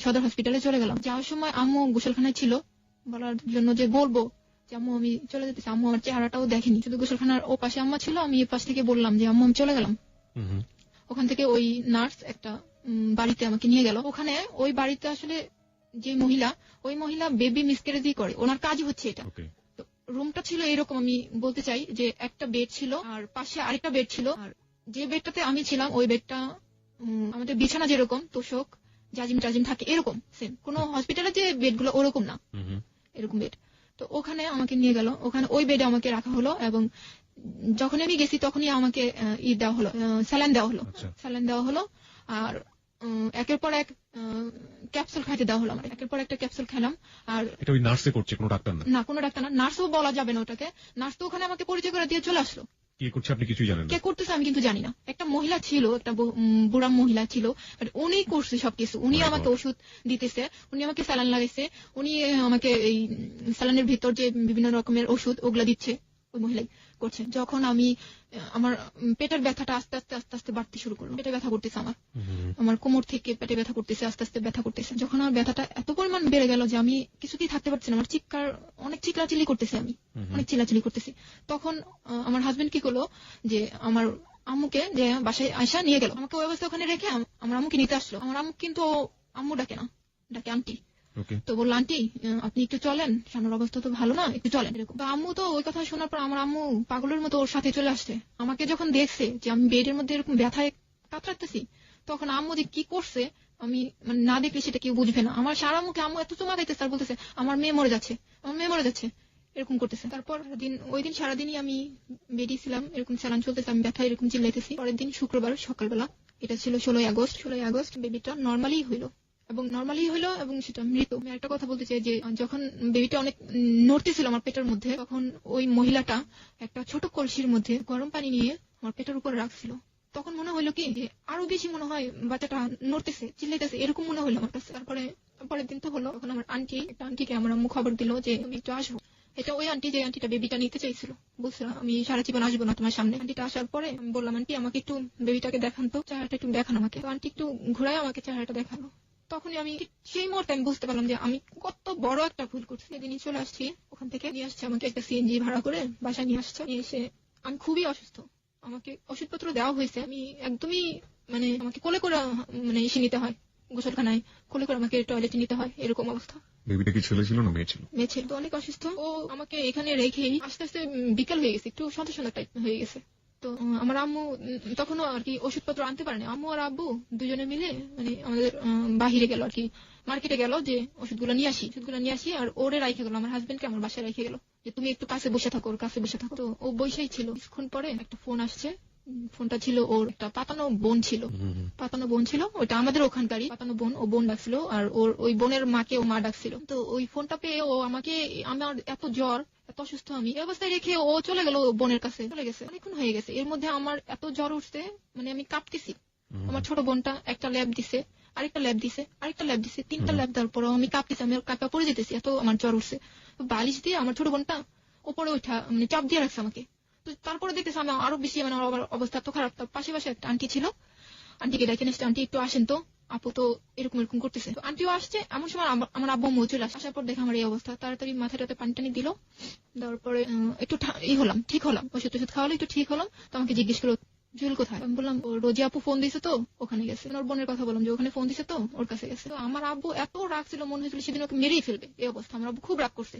সদর হসপিটালে চলে গেলাম। যাওয়ার সময় আম্মু গোসলখানায় ছিল, বলার জন্য যে বলবো যে আম্মু আমি চলে যেতেছি, আম্মু আমার চেহারাটাও দেখেনি, শুধু গোসলখানার ও পাশে আম্মা ছিল, আমি এ পাশ থেকে বললাম যে আম্মু আমি চলে গেলাম। ওখান থেকে ওই নার্স একটা বাড়িতে আমাকে নিয়ে গেল। ওখানে ওই বাড়িতে আসলে যে মহিলা, ওই মহিলা বেবি মিসক্যারেজই করে, ওনার কাজই হচ্ছে এটা। তো রুমটা ছিল এরকম, আমি বলতে চাই যে একটা বেড ছিল আর পাশে আরেকটা বেড ছিল, আর যে বেডটাতে আমি ছিলাম ওই বেডটা আমাদের বিছানা যেরকম তোষক জাজিম টাজিম থাকে এরকম সেম, কোন হসপিটালে যে বেডগুলো ওরকম না, এরকম বেড। তো ওখানে আমাকে নিয়ে গেল, ওখানে ওই বেডে আমাকে রাখা হলো, এবং যখন আমি গেছি তখনই আমাকে দেওয়া হলো, স্যালাইন দেওয়া হলো, আর একের পর এক ক্যাপসুল খাইতে দেওয়া হলো। আমার একের পর একটা ক্যাপসুল খেলাম। আর এটা ওই নার্সে করছে, কোনো ডাক্তার না, কোনো ডাক্তার না, নার্সও বলা যাবে না ওটাকে। নার্স তো ওখানে আমাকে পরিচয় করে দিয়ে চলে আসলো। কে করছে আপনি কিছুই জানেন না? কে করতেছে আমি কিন্তু জানি না। একটা মহিলা ছিল, একটা বুড়া মহিলা ছিল, উনি করছে সবকিছু। উনি আমাকে ওষুধ দিতেছে, উনি আমাকে স্যালাইন লাগাইছে, উনি আমাকে এই স্যালাইনের ভিতর যে বিভিন্ন রকমের ওষুধ ওগুলা দিচ্ছে, ওই মহিলাই করছে। যখন আমি আমার পেটের ব্যথাটা আস্তে আস্তে বাড়তে শুরু করলো, পেটে ব্যথা করতেছে, আমার কোমর থেকে পেটে ব্যথা করতেছে, আস্তে আস্তে ব্যথা করতেছে। যখন আমার ব্যথাটা এত পরিমাণ বেড়ে গেল যে আমি কিছুতেই থাকতে পারছি না, আমার অনেক চিল্লাচিল্লি করতেছি, আমি অনেক চিল্লাচিল্লি করতেছি। তখন আমার হাজবেন্ড কি করলো, যে আমার আম্মুকে যে বাসায় আয়সা নিয়ে গেল, আমাকে ওই অবস্থা ওখানে রেখে আমার আম্মুকে নিতে আসলো। আমার আম্মু কিন্তু আম্মু ডাকে না, ডাকে আন্টি। তো বললো আন্টি আপনি একটু চলেন, শানুর অবস্থা তো ভালো না, একটু চলেন, এরকম। তো আম্মু তো ওই কথা শোনার পর আমার আম্মু পাগলের মতো ওর সাথে চলে আসছে। আমাকে যখন দেখছে যে আমি বেডের মধ্যে এরকম ব্যথায় কাতরাতেছি, তখন আম্মু যে কি করছে আমি মানে না দেখলে সেটা কেউ বুঝবে না। আমার সারা মুখে আম্মু এত চুমা খাইতেছে আর বলতেছে আমার মেয়ে মরে যাচ্ছে, আমার মেয়ে মরে যাচ্ছে, এরকম করতেছে। তারপর ওই দিন সারাদিনই আমি বেডে ছিলাম, এরকম চালান চলতেছে, আমি ব্যথা এরকম চিল্লাইতেছি। পরের দিন শুক্রবার সকালবেলা, এটা ছিল 16 আগস্ট, বেবিটা নর্মালি হইলো, এবং নর্মালি হলো এবং সেটা মৃত। আমি একটা কথা বলতে চাই যে যখন বেবিটা অনেক নড়তেছিল আমার পেটের মধ্যে, তখন ওই মহিলাটা একটা ছোট কলসির মধ্যে গরম পানি নিয়ে আমার পেটের উপর রাখছিল। তখন মনে হলো কি যে আরো বেশি মনে হয় বাচ্চাটা নড়তেছে, চিল্লাইতেছে, এরকম মনে হলো আমার কাছে। তারপরে পরের দিন তো হলো, তখন আমার আন্টিকে আমার আম্মু খবর দিল যে তুমি একটু আসবো। এটা ওই আন্টি যে আন্টিটা বেবিটা নিতে চাইছিল, বলছিল আমি সারা জীবন আসবো না তোমার সামনে। আন্টিটা আসার পরে আমি বললাম, আন্টি আমাকে একটু বেবিটাকে দেখান তো, চেহারাটা একটু দেখান আমাকে। তো আন্টি একটু ঘুরায় আমাকে চেহারাটা দেখালো। তখনই আমি সেই মুহূর্তে আমি বুঝতে পারলাম যে আমি কত বড় একটা ভুল করছি। সেদিনই চলে আসছি, ওখান থেকে নিয়ে আসছে আমাকে একটা সিএনজি ভাড়া করে বাসায় নিয়ে আসছে। নিয়ে এসে আমি খুবই অসুস্থ, আমাকে ওষুধপত্র দেওয়া হয়েছে, আমি একদমই মানে আমাকে কোলে করে এসে নিতে হয় গোসলখানায়, কোলে করে আমাকে টয়লেটে নিতে হয়, এরকম অবস্থা। বেবিটা কি ছেলে ছিল না মেয়ে ছিল? মেয়ে ছিল। তো অনেক অসুস্থ, ও আমাকে এখানে রেখেই আস্তে আস্তে বিকাল হয়ে গেছে, একটু সন্ধ্যা সন্ধ্যা টাইপ হয়ে গেছে। তো আমার আম্মু তখনও আর কি ওষুধপত্র আনতে পারেনি। আম্মু আর আব্বু দুজনে মিলে আমাদের বাহিরে গেল আর কি, মার্কেটে গেল যে ওষুধগুলো নিয়ে আসি, আর ওরে রাইখে গেল, আমার হাজবেন্ডকে আমার বাসায় রেখে গেল যে তুমি একটু কাছে বসে থাকো, ওর কাছে বসে থাকো। তো ও বসেই ছিল। কিছুক্ষণ পরে একটা ফোন আসছে, ফোনটা ছিল ওর একটা পাতানো বোন ছিল, ওইটা আমাদের ওখানকারই পাতানো বোন। ও বোন ডাকছিল, আর ওর ওই বোনের মাকে ও মা ডাকছিল। তো ওই ফোনটা পেয়ে ও আমাকে, আমার এত জ্বর, এত অসুস্থ, আমি এই অবস্থায় রেখে ও চলে গেল বোনের কাছে, চলে গেছে। অনেকক্ষণ হয়ে গেছে, এর মধ্যে আমার এত জ্বর উঠছে, আমি কাঁপতেছি। আমার ছোট বোনটা একটা ল্যাব দিছে, আরেকটা ল্যাব দিছে, 3টা ল্যাব দেওয়ার পর আমি কাঁপতেছি, আমি কাঁপা পড়ে যেতেছি, এত আমার জ্বর উঠছে। বালিশ দিয়ে আমার ছোট বোনটা উপরে উঠা চাপ দিয়ে রাখছে আমাকে। তো তারপরে দেখতেছি আমি আরো বেশি আমার অবস্থা তো খারাপ। তার পাশে একটা আন্টি ছিল, আন্টিকে ডেকে নিয়েছে, আন্টি একটু আসেন তো, আপু তো এরকম করতেছে। তো আন্টিও আসছে, এমন সময় আমার আব্বু আম্মু চলে আসে। আসার পর দেখে আমার এই অবস্থা, তাড়াতাড়ি মাথাটাতে পানি টানি দিল, দেওয়ার পরে একটু ঠিক হলাম, ওষুধ খাওয়ালো, একটু ঠিক হলাম। তো আমাকে জিজ্ঞেস করলো জুয়েল কোথায়। আমি বললাম ও রোজি আপু ফোন দিছে তো ওখানে গেছে। ওর বোনের কথা বললাম যে ওখানে ফোন দিছে তো ওর কাছে গেছে। তো আমার আব্বু এত রাগ ছিল, মনে হয়েছিল সেদিন ওকে মেরেই ফেলবে, এই অবস্থা। আমার আব্বু খুব রাগ করছে।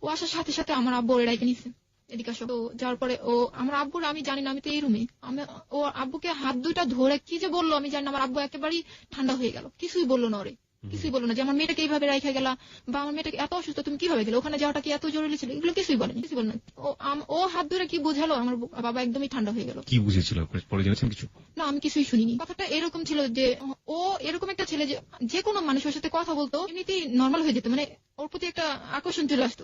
ও আসার সাথে সাথে আমার আব্বু ওর ডাইকে নিছে, এদিকে আসো। তো যাওয়ার পরে ও আমার আব্বুর, আমি জানি না, আমি তো এই রুমে, ও আব্বুকে হাত দুইটা ধরে কি যে বললো আমি জানি না। আমার আব্বু একেবারেই ঠান্ডা হয়ে গেল, কিছুই বললো না, কিছুই বললো না যে আমার মেয়েটাকে এইভাবে রাখা গেলা, বা আমার মেয়েটাকে এত অসুস্থ তুমি কিভাবে গেলে, ওখানে যাওয়াটা কি এত জরুরি ছিল, এগুলো কিছুই বলেনি। ও হাত ধরে কি বোঝালো, আমার বাবা একদমই ঠান্ডা হয়ে গেল। কি বুঝেছিল পরে জেনেছেন কিছু? না, আমি কিছুই শুনিনি। কথাটা এরকম ছিল যে ও এরকম একটা ছেলে যে কোনো মানুষের সাথে কথা বলতো এমনিতেই নর্মাল হয়ে যেত, ওর প্রতি একটা আকর্ষণ চলে আসতো,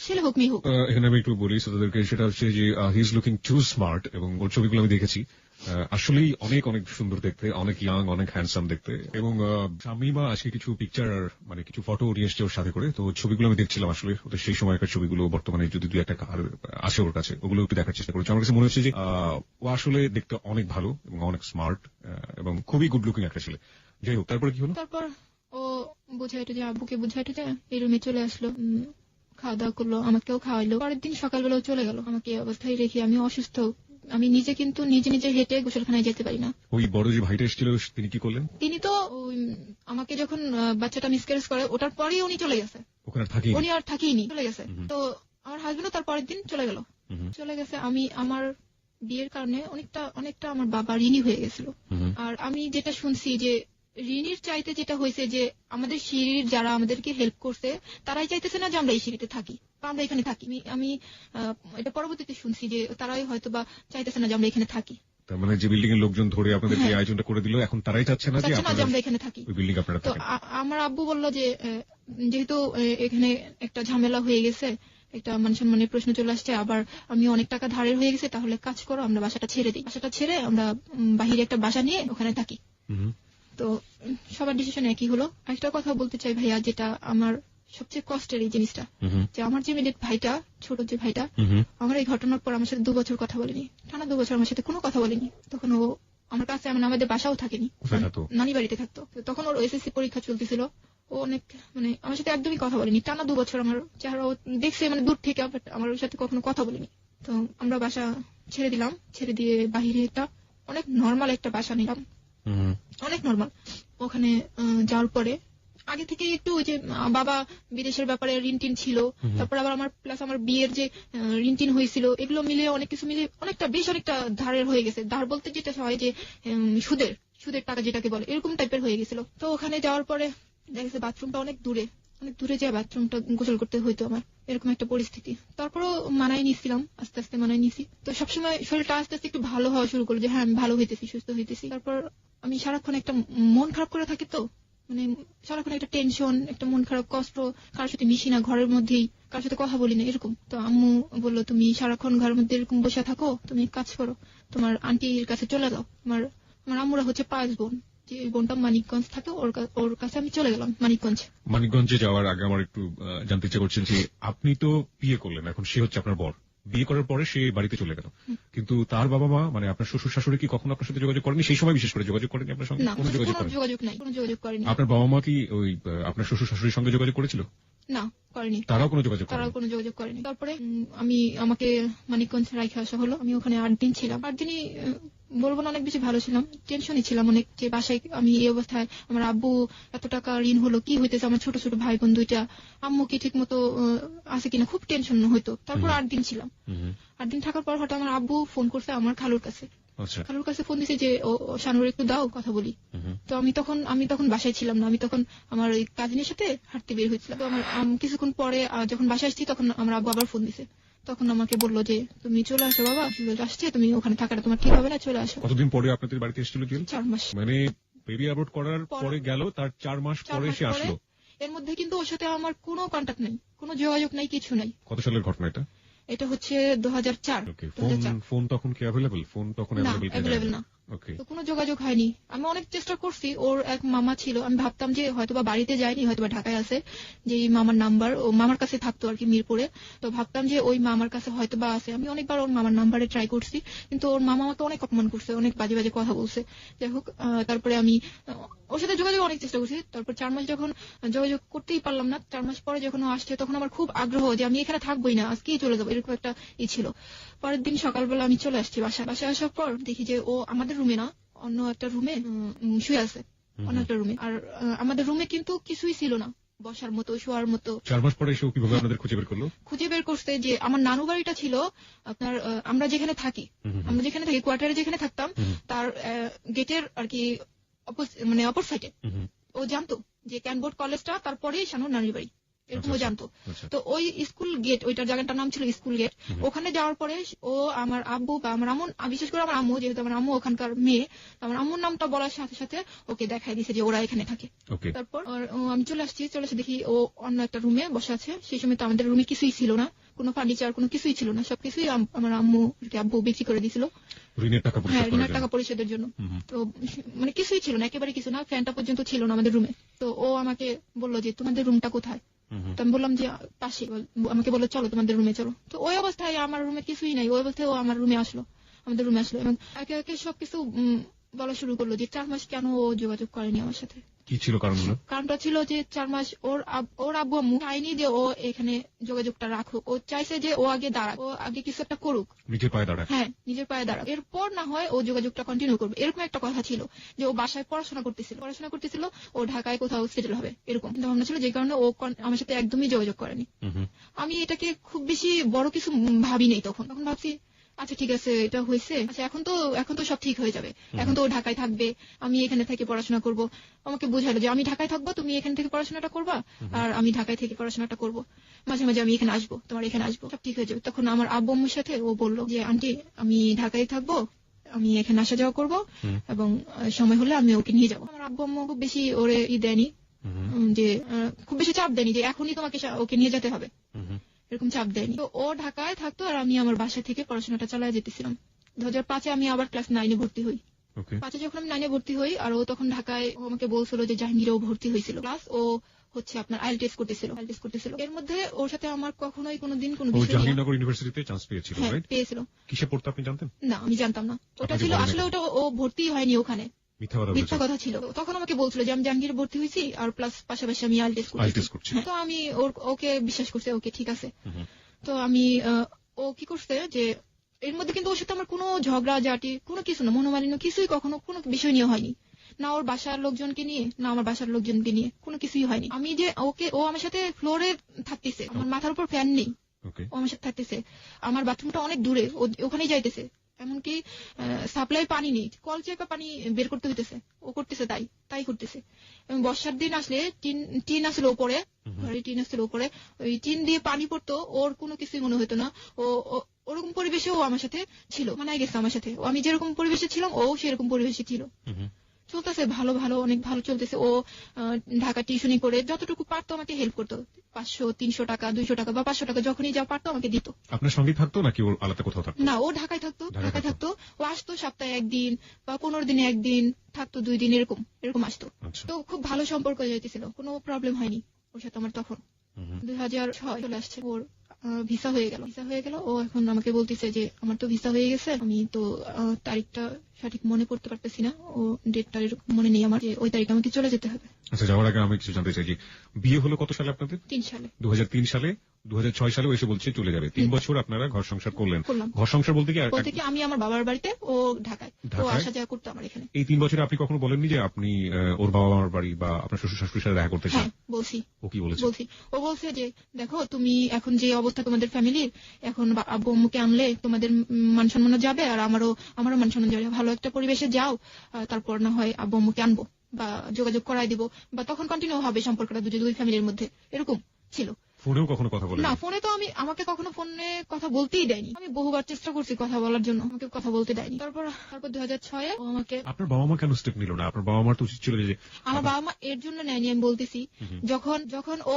ছেলে হোক মেয়ে হোক। এখানে আমি একটু বলি তাদেরকে, সেটা হচ্ছে যে he is looking to smart, এবং ওর ছবিগুলো আমি দেখেছি, আসলেই অনেক অনেক সুন্দর দেখতে, অনেক ইয়াং, অনেক হ্যান্ডসাম দেখতে। এবং শামিমা আজকে কিছু পিকচার কিছু ফটো নিয়ে এসছে ওর সাথে করে, তো ছবিগুলো আমি দেখছিলাম, আসলে ওদের সেই সময়কার ছবিগুলো বর্তমানে যদি দুই একটা আসে ওর কাছে, ওগুলো একটু দেখার চেষ্টা করেছি। আমার কাছে মনে হচ্ছে যে ও আসলে দেখতে অনেক ভালো এবং অনেক স্মার্ট এবং খুবই গুড লুকিং একটা ছেলে। যাই হোক, তারপরে কি হলো? তারপর ও বুঝাইতে যে আব্বুকে বুঝাইতে যে এই রুমে চলে আসলো, খাওয়া দাওয়া করলো, আমাকেও খাওয়াইলো। পরের দিন সকালবেলাও চলে গেল, আমাকে এই অবস্থায় রেখে। আমি অসুস্থ, আমি নিজে কিন্তু নিজে হেঁটে গোসলখানায় যেতে পারি না। ওই বড় যে ভাইটা এসেছিল তিনি কি করলেন? তিনি তো আমাকে যখন বাচ্চাটা মিসক্যারেজ করে ওটার পরেই উনি চলে গেছে, উনি আর থাকিনি, চলে গেছে। তো আমার হাজবেন্ডও তার পরের দিন চলে গেছে। আমি আমার বিয়ের কারণে অনেকটা আমার বাবা ঋণী হয়ে গেছিল। আর আমি যেটা শুনছি যে ঋণীর চাইতে যেটা হয়েছে যে আমাদের সিঁড়ির যারা আমাদেরকে হেল্প করছে তারাই চাইতেছে না যে আমরা এই সিঁড়িতে থাকি বা আমরা এখানে থাকি। আমি এটা পরবর্তীতে শুনছি যে তারাই হয়তো বা চাইতেছে না যে আমরা এখানে থাকি। তার মানে যে বিল্ডিং এর লোকজন ধরে আপনাদের এই আয়োজনটা করে দিল, এখন তারাই চাচ্ছে না যে আমরা এখানে থাকি, ওই বিল্ডিং আপনারা থাকেন। তো আমার আব্বু বলল যে যেহেতু এখানে একটা ঝামেলা হয়ে গেছে, একটা মান সম্মানের প্রশ্ন চলে আসছে, আবার আমি অনেক টাকা ধারের হয়ে গেছে, তাহলে কাজ করো আমরা বাসাটা ছেড়ে দিই, বাসাটা ছেড়ে আমরা বাহিরে একটা বাসা নিয়ে ওখানে থাকি। তো সবার ডিসিশন একই হলো। একটা কথা বলতে চাই ভাইয়া, যেটা আমার সবচেয়ে কষ্টের এই জিনিসটা, যে আমার যে মিনিট ভাইটা, ছোট যে ভাইটা, আমার এই ঘটনার পর আমার সাথে 2 বছর কথা বলেনি, টানা 2 বছর আমার সাথে কোনো কথা বলেনি। তখন ও আমার কাছে, আমাদের বাসাও থাকেনি, নানি বাড়িতে থাকতো। তখন ওর এসএসসি পরীক্ষা চলতেছিল, ও অনেক আমার সাথে একদমই কথা বলেনি, টানা 2 বছর। আমার চেহারা দেখছে দূর থেকে, আমার ওর সাথে কখনো কথা বলেনি। তো আমরা বাসা ছেড়ে দিলাম, ছেড়ে দিয়ে বাহিরে একটা অনেক নর্মাল একটা বাসা নিলাম, অনেক নর্মাল। ওখানে যাওয়ার পরে আগে থেকে একটু ওই যে বাবা বিদেশের ব্যাপারে ঋণ টিন ছিল, তারপর আবার আমার বিয়ের যে ঋণ টিন হয়েছিল, এগুলো মিলে অনেক কিছু মিলে অনেকটা ধারের হয়ে গেছে। ধার বলতে যেটা হয় যে সুদের টাকা যেটাকে বলে, এরকম টাইপের হয়ে গেছিল। তো ওখানে যাওয়ার পরে দেখা গেছে বাথরুমটা অনেক দূরে যায়, বাথরুমটা গোসল করতে হইতো আমার, এরকম একটা পরিস্থিতি। তারপরও মানায় নিয়েছিলাম, আস্তে আস্তে মানায় নিয়েছি। তো সবসময় শরীরটা আস্তে আস্তে একটু ভালো হওয়া শুরু করলো, যে হ্যাঁ আমি ভালো হইতেছি, সুস্থ হইতেছি। তারপর আমি সারাক্ষণ একটা মন খারাপ করে থাকি, তো মানে সারাক্ষণ একটা টেনশন, একটা মন খারাপ, কষ্ট, কারোর সাথে মিশি না, ঘরের মধ্যেই কারোর সাথে কথা বলি না, এরকম। তো আম্মু বললো, তুমি সারাক্ষণ ঘরের মধ্যে এরকম বসে থাকো, তুমি এক কাজ করো, তোমার আন্টির কাছে চলে যাও। আমার আম্মুরা হচ্ছে 5 বোন, যে বোনটা মানিকগঞ্জ থাকে, ওর কাছে আমি চলে গেলাম মানিকগঞ্জে যাওয়ার আগে আমার একটু জানতে ইচ্ছে করছেন যে আপনি তো বিয়ে করলেন, এখন সে হচ্ছে আপনার বর, বিয়ে করার পরে সে বাড়িতে চলে গেল, কিন্তু তার বাবা মা মানে আপনার শ্বশুর শাশুড়ি কি কখনো আপনার সাথে যোগাযোগ করেনি? সেই সময় বিশেষ করে যোগাযোগ করেনি আপনার সঙ্গে? কোনো যোগাযোগ করেনি। আপনার বাবা মা কি ওই আপনার শ্বশুর শাশুড়ির সঙ্গে যোগাযোগ করেছিল? না, করেনি। তারাও কোনো যোগাযোগ করেনি। তারপরে আমাকে মানিকগঞ্জ রাইখে আসা হলো। আমি ওখানে 8 দিন ছিলাম। 8 দিনই বলবো না, অনেক বেশি ভালো ছিলাম। টেনশনই ছিলাম অনেক, যে বাসায় আমি এই অবস্থায়, আমার আব্বু এত টাকা ঋণ হলো, কি হইতেছে, আমার ছোট ছোট ভাই বোন 2টা, আম্মু কি ঠিক মতো আছে কিনা, খুব টেনশন হইতো। তারপর 8 দিন ছিলাম। 8 দিন থাকার পর হঠাৎ আমার আব্বু ফোন করছে আমার খালুর কাছে। খালুর কাছে ফোন দিছে যে শানুর একটু দাও, কথা বলি। তো আমি তখন বাসায় ছিলাম না, আমি তখন আমার ওই কাজিনের সাথে হাঁটতে বের হয়েছিলাম। তো আমার কিছুক্ষণ পরে যখন বাসায় আসছি, তখন আমার আব্বু আবার ফোন দিছে। তখন আমাকে বললো যে তুমি চলে আসো বাবা, আসছে, তুমি ওখানে থাকাটা তোমার ঠিক হবে না, চলে আসো। কতদিন পরে আপনাদের বাড়িতে এসেছিল? 4 মাস। মানে বেবি অ্যাবর্ট করার পরে গেল, তার 4 মাস পরে সে আসলো। এর মধ্যে কিন্তু ওর সাথে আমার কোনো কন্টাক্ট নেই, কোনো যোগাযোগ নাই, কিছু নাই। কত সালের ঘটনা এটা? এটা হচ্ছে 2004। ফোন তখন কি অ্যাভেলেবল? ফোন তখন অ্যাভেলেবল না। তো কোনো যোগাযোগ হয়নি। আমি অনেক চেষ্টা করছি। ওর এক মামা ছিল, আমি ভাবতাম যে হয়তোবা বাড়িতে যায়নি, হয়তোবা ঢাকায় আছে, যে এই মামার নাম্বার ও মামার কাছে থাকতো আর কি, মিরপুরে। তো ভাবতাম যে ওই মামার কাছে হয়তোবা আছে। আমি অনেকবার ওর মামার নাম্বারে ট্রাই করছি, কিন্তু ওর মামা আমাকে অনেক অপমান করছে, অনেক বাজে বাজে কথা বলছে। যাই হোক, তারপরে আমি ওর সাথে যোগাযোগ অনেক চেষ্টা করছি। তারপর 4 মাস যখন যোগাযোগ করতেই পারলাম না, 4 মাস পরে যখন ও আসছে, তখন আমার খুব আগ্রহ যে আমি এখানে থাকবোই না, আজকেই চলে যাবো, এরকম একটা ছিল। পরের দিন সকালবেলা আমি চলে আসছি বাসায় আসার পর দেখি যে ও আমাদের রুমে না, অন্য একটা রুমে শুয়ে আছে, অন্য একটা রুমে। আর আমাদের রুমে কিন্তু কিছুই ছিল না, বসার মতো, শোয়ার মতো। 4 মাস পরে এসে কিভাবে আপনাদের খুঁজে বের করলো? খুঁজে বের করছে যে আমার নানু বাড়িটা ছিল আপনার, আমরা যেখানে থাকি কোয়ার্টারে যেখানে থাকতাম, তার গেটের আর কি মানে অপর সাইডে। ও জানতো যে ক্যানবোর্ড কলেজটা তারপরেই শানুর নানির বাড়ি, এরকম ও জানতো। তো ওই স্কুল গেট, ওইটার জায়গাটার নাম ছিল স্কুল গেট। ওখানে যাওয়ার পরে ও আমার আব্বু বা আমার আম্মু, বিশেষ করে আমার আম্মু, যেহেতু আমার আম্মু ওখানকার মেয়ে, আমার আম্মুর নামটা বলার সাথে সাথে ওকে দেখাই দিছে যে ওরা এখানে থাকে। তারপর আমি চলে এসে দেখি ও অন্য একটা রুমে বসে আছে। সেই সময় তো আমাদের রুমে কিছুই ছিল না, কোনো ফার্নিচার, কোনো কিছুই ছিল না, সবকিছুই আমার আব্বু বিক্রি করে দিয়েছিল ঋণের টাকা পরিশোধের জন্য। তো মানে কিছুই ছিল না, একেবারে কিছু না, ফ্যানটা পর্যন্ত ছিল না আমাদের রুমে। তো ও আমাকে বললো যে তোমাদের রুমটা কোথায়? তো আমি বললাম যে পাশে। আমাকে বললো চলো তোমাদের রুমে চলো। তো ওই অবস্থায় আমার রুমে কিছুই নাই, ওই অবস্থায় ও আমাদের রুমে আসলো এবং একে একে সবকিছু বলা শুরু করলো যে 4 মাস কেন ও যোগাযোগ করেনি আমার সাথে। কি ছিল কারণগুলো? কারণটা ছিল যে 4 মাস ওর আব্বু আম্মু চাইনি যে ও এখানে যোগাযোগটা রাখুক। ও চাইছে যে ও আগে দাঁড়াক, ও আগে কিছু একটা করুক, নিজের পায়ে দাঁড়াক। হ্যাঁ, নিজের পায়ে দাঁড়াক, এরপর না হয় ও যোগাযোগটা কন্টিনিউ করবে, এরকম একটা কথা ছিল। যে ও বাসায় পড়াশোনা করতেছিল, ও ঢাকায় কোথাও সেটেল হবে, এরকম ভাবনা ছিল, যে কারণে ও আমার সাথে একদমই যোগাযোগ করেনি। আমি এটাকে খুব বেশি বড় কিছু ভাবি নেই তখন ভাবছি আচ্ছা ঠিক আছে, এটা হয়েছে, আচ্ছা এখন তো সব ঠিক হয়ে যাবে, এখন তো ও ঢাকায় থাকবে, আমি এখানে থেকে পড়াশোনা করব। আমাকে বোঝালো যে আমি ঢাকায় থাকবো, তুমি এখান থেকে পড়াশোনাটা করবা, আর আমি ঢাকায় থেকে পড়াশোনাটা করব, মাঝে মাঝে আমি এখানে আসবো, তোমার এখানে আসবো, সব ঠিক হয়ে যাবে। তখন আমার আব্বু আম্মুর সাথে ও বললো যে আন্টি, আমি ঢাকায় থাকবো, আমি এখানে আসা যাওয়া করবো, এবং সময় হলে আমি ওকে নিয়ে যাবো। আমার আব্বু আম্মু খুব বেশি ওরে দেয়নি, যে খুব বেশি চাপ দেয়নি যে এখনই তোমাকে ওকে নিয়ে যেতে হবে, এরকম চাপ দেয়নি। তো ও ঢাকায় থাকতো আর আমি আমার বাসা থেকে পড়াশোনাটা চালিয়ে যেতেছিলাম। 2005-এ আমি আবার ক্লাস 9-এ ভর্তি হই। 5-এ যখন আমি 9-এ ভর্তি হই, আর ও তখন ঢাকায়, ও আমাকে বলছিল যে জাহাঙ্গীরেও ভর্তি হয়েছিল, প্লাস ও হচ্ছে আপনার আইএল টেস্ট করতেছিল। এর মধ্যে ওর সাথে আমার কখনোই কোনোদিন কোনো বিষয়, জাহাঙ্গীরনগর ইউনিভার্সিটিতে চান্স পেয়েছিল, রাইট? পেয়েছিল। কিসে পড়তে আপনি জানতেন? না, আমি জানতাম না। ওটা ছিল আসলে, ওটা ও ভর্তি হয়নি, ওখানে মিথ্যা কথা ছিল। তখন আমাকে বলছিল যে আমি জাহাঙ্গীরে ভর্তি হয়েছি, আর প্লাস পাশাপাশি আমি আইএল টেস্ট করছি। তো আমি ওকে বিশ্বাস করছি, ওকে ঠিক আছে। তো আমি ও কি করছে যে এর মধ্যে কিন্তু ওর সাথে আমার কোনো ঝগড়া ঝাঁটি, কোনো কিছু না, মনোমালিন্য কিছুই কখনো কোনো বিষয় নিয়ে হয়নি, না ওর বাসার লোকজনকে নিয়ে, না আমার বাসার লোকজনকে নিয়ে, কোনো কিছুই হয়নি। আমি যে ও আমার সাথে ফ্লোরে থাকতেছে, আমার মাথার উপর ফ্যান নেই, ও আমার সাথে থাকতেছে, আমার বাথরুমটা অনেক দূরে, ওখানেই যাইতেছে, এমনকি সাপ্লাই পানি নেই, কল চেপে পানি বের করতে হইতেছে, ও করতেছে তাই করতেছে। এবং বর্ষার দিন আসলে টিন আসলে ওপরে, ঘরে টিন আসলে ওপরে, ওই টিন দিয়ে পানি পড়তো, ওর কোনো কিছুই মনে হতো না। ওরকম পরিবেশে ও আমার সাথে ছিল, মানায় গেছে আমার সাথে, আমি যেরকম পরিবেশে ছিলাম ও সেরকম পরিবেশে ছিল। চলতেছে ভালো ভালো, অনেক ভালো চলতেছে। ও ঢাকা টিউশনি করে যতটুকু পারতো আমাকে হেল্প করতো, 500, 300 টাকা, 200 টাকা বা 500 টাকা যখনই যা পারতো আমাকে দিত। আপনার সঙ্গে থাকতো নাকি ওর আলাদা কোথাও থাকতো? না, ও ঢাকায় থাকতো। ও আসতো সপ্তাহে 1 দিন বা 15 দিনে 1 দিন থাকতো, 2 দিন এরকম আসতো। তো খুব ভালো সম্পর্ক যাইতেছিল, কোনো প্রবলেম হয়নি ওর সাথে আমার তখন। 2006 চলে আসছে, ওর ভিসা হয়ে গেল। ও এখন আমাকে বলতেছে যে আমার তো ভিসা হয়ে গেছে, আমি তো তারিখটা সঠিক মনে করতে পারতেছি না, ও ডেটটা মনে নেই আমার, যে ওই তারিখে আমাকে চলে যেতে হবে। আচ্ছা, যাওয়ার আগে আমি কিছু জানতে চাই যে বিয়ে হলো কত সালে আপনাদের? 3 সালে। 2003 সালে। 2006 সালে এসে বলছে চলে যাবে। 3 বছর আপনারা ঘর সংসার করলেন। ঘর সংসার বলতে কি আমি আমার বাবার বাড়িতে, ও ঢাকায়, ও আসা যাওয়া করতো আমার এখানে। এই 3 বছরে আপনি কখনো বলেননি যে আপনি ওর বাবা মার বাড়ি বা আপনার শ্বশুর শাশুড়ির সাথে দেখা করতে চান? হ্যাঁ, বলছি। ও কি বলেছে? ও বলছে যে দেখো, তুমি এখন যে অবস্থা তোমাদের ফ্যামিলির, এখন আব্বু আম্মুকে আনলে তোমাদের মান সম্মান যাবে, আর আমারও মান সম্মান যাবে। ভালো একটা পরিবেশে যাও, তারপর না হয় আব্বু আম্মুকে আনবো বা যোগাযোগ করাই দিব, বা তখন কন্টিনিউ হবে সম্পর্কটা দুই ফ্যামিলির মধ্যে। এরকম ছিল। ফোনেও কখনো কথা বলেন? না, ফোনে তো আমাকে কখনো ফোনে কথা বলতেই দেয়নি। আমি বহুবার চেষ্টা করছি কথা বলার জন্য, আমাকে কথা বলতে দেয়নি। তারপর 2006 ও আমাকে। আপনার বাবা মা কেন স্টেপ নিল না? আপনার বাবা মার তো উচিত ছিল যে। আমার বাবা মা এর জন্য নেয়নি, আমি বলতেছি। যখন ও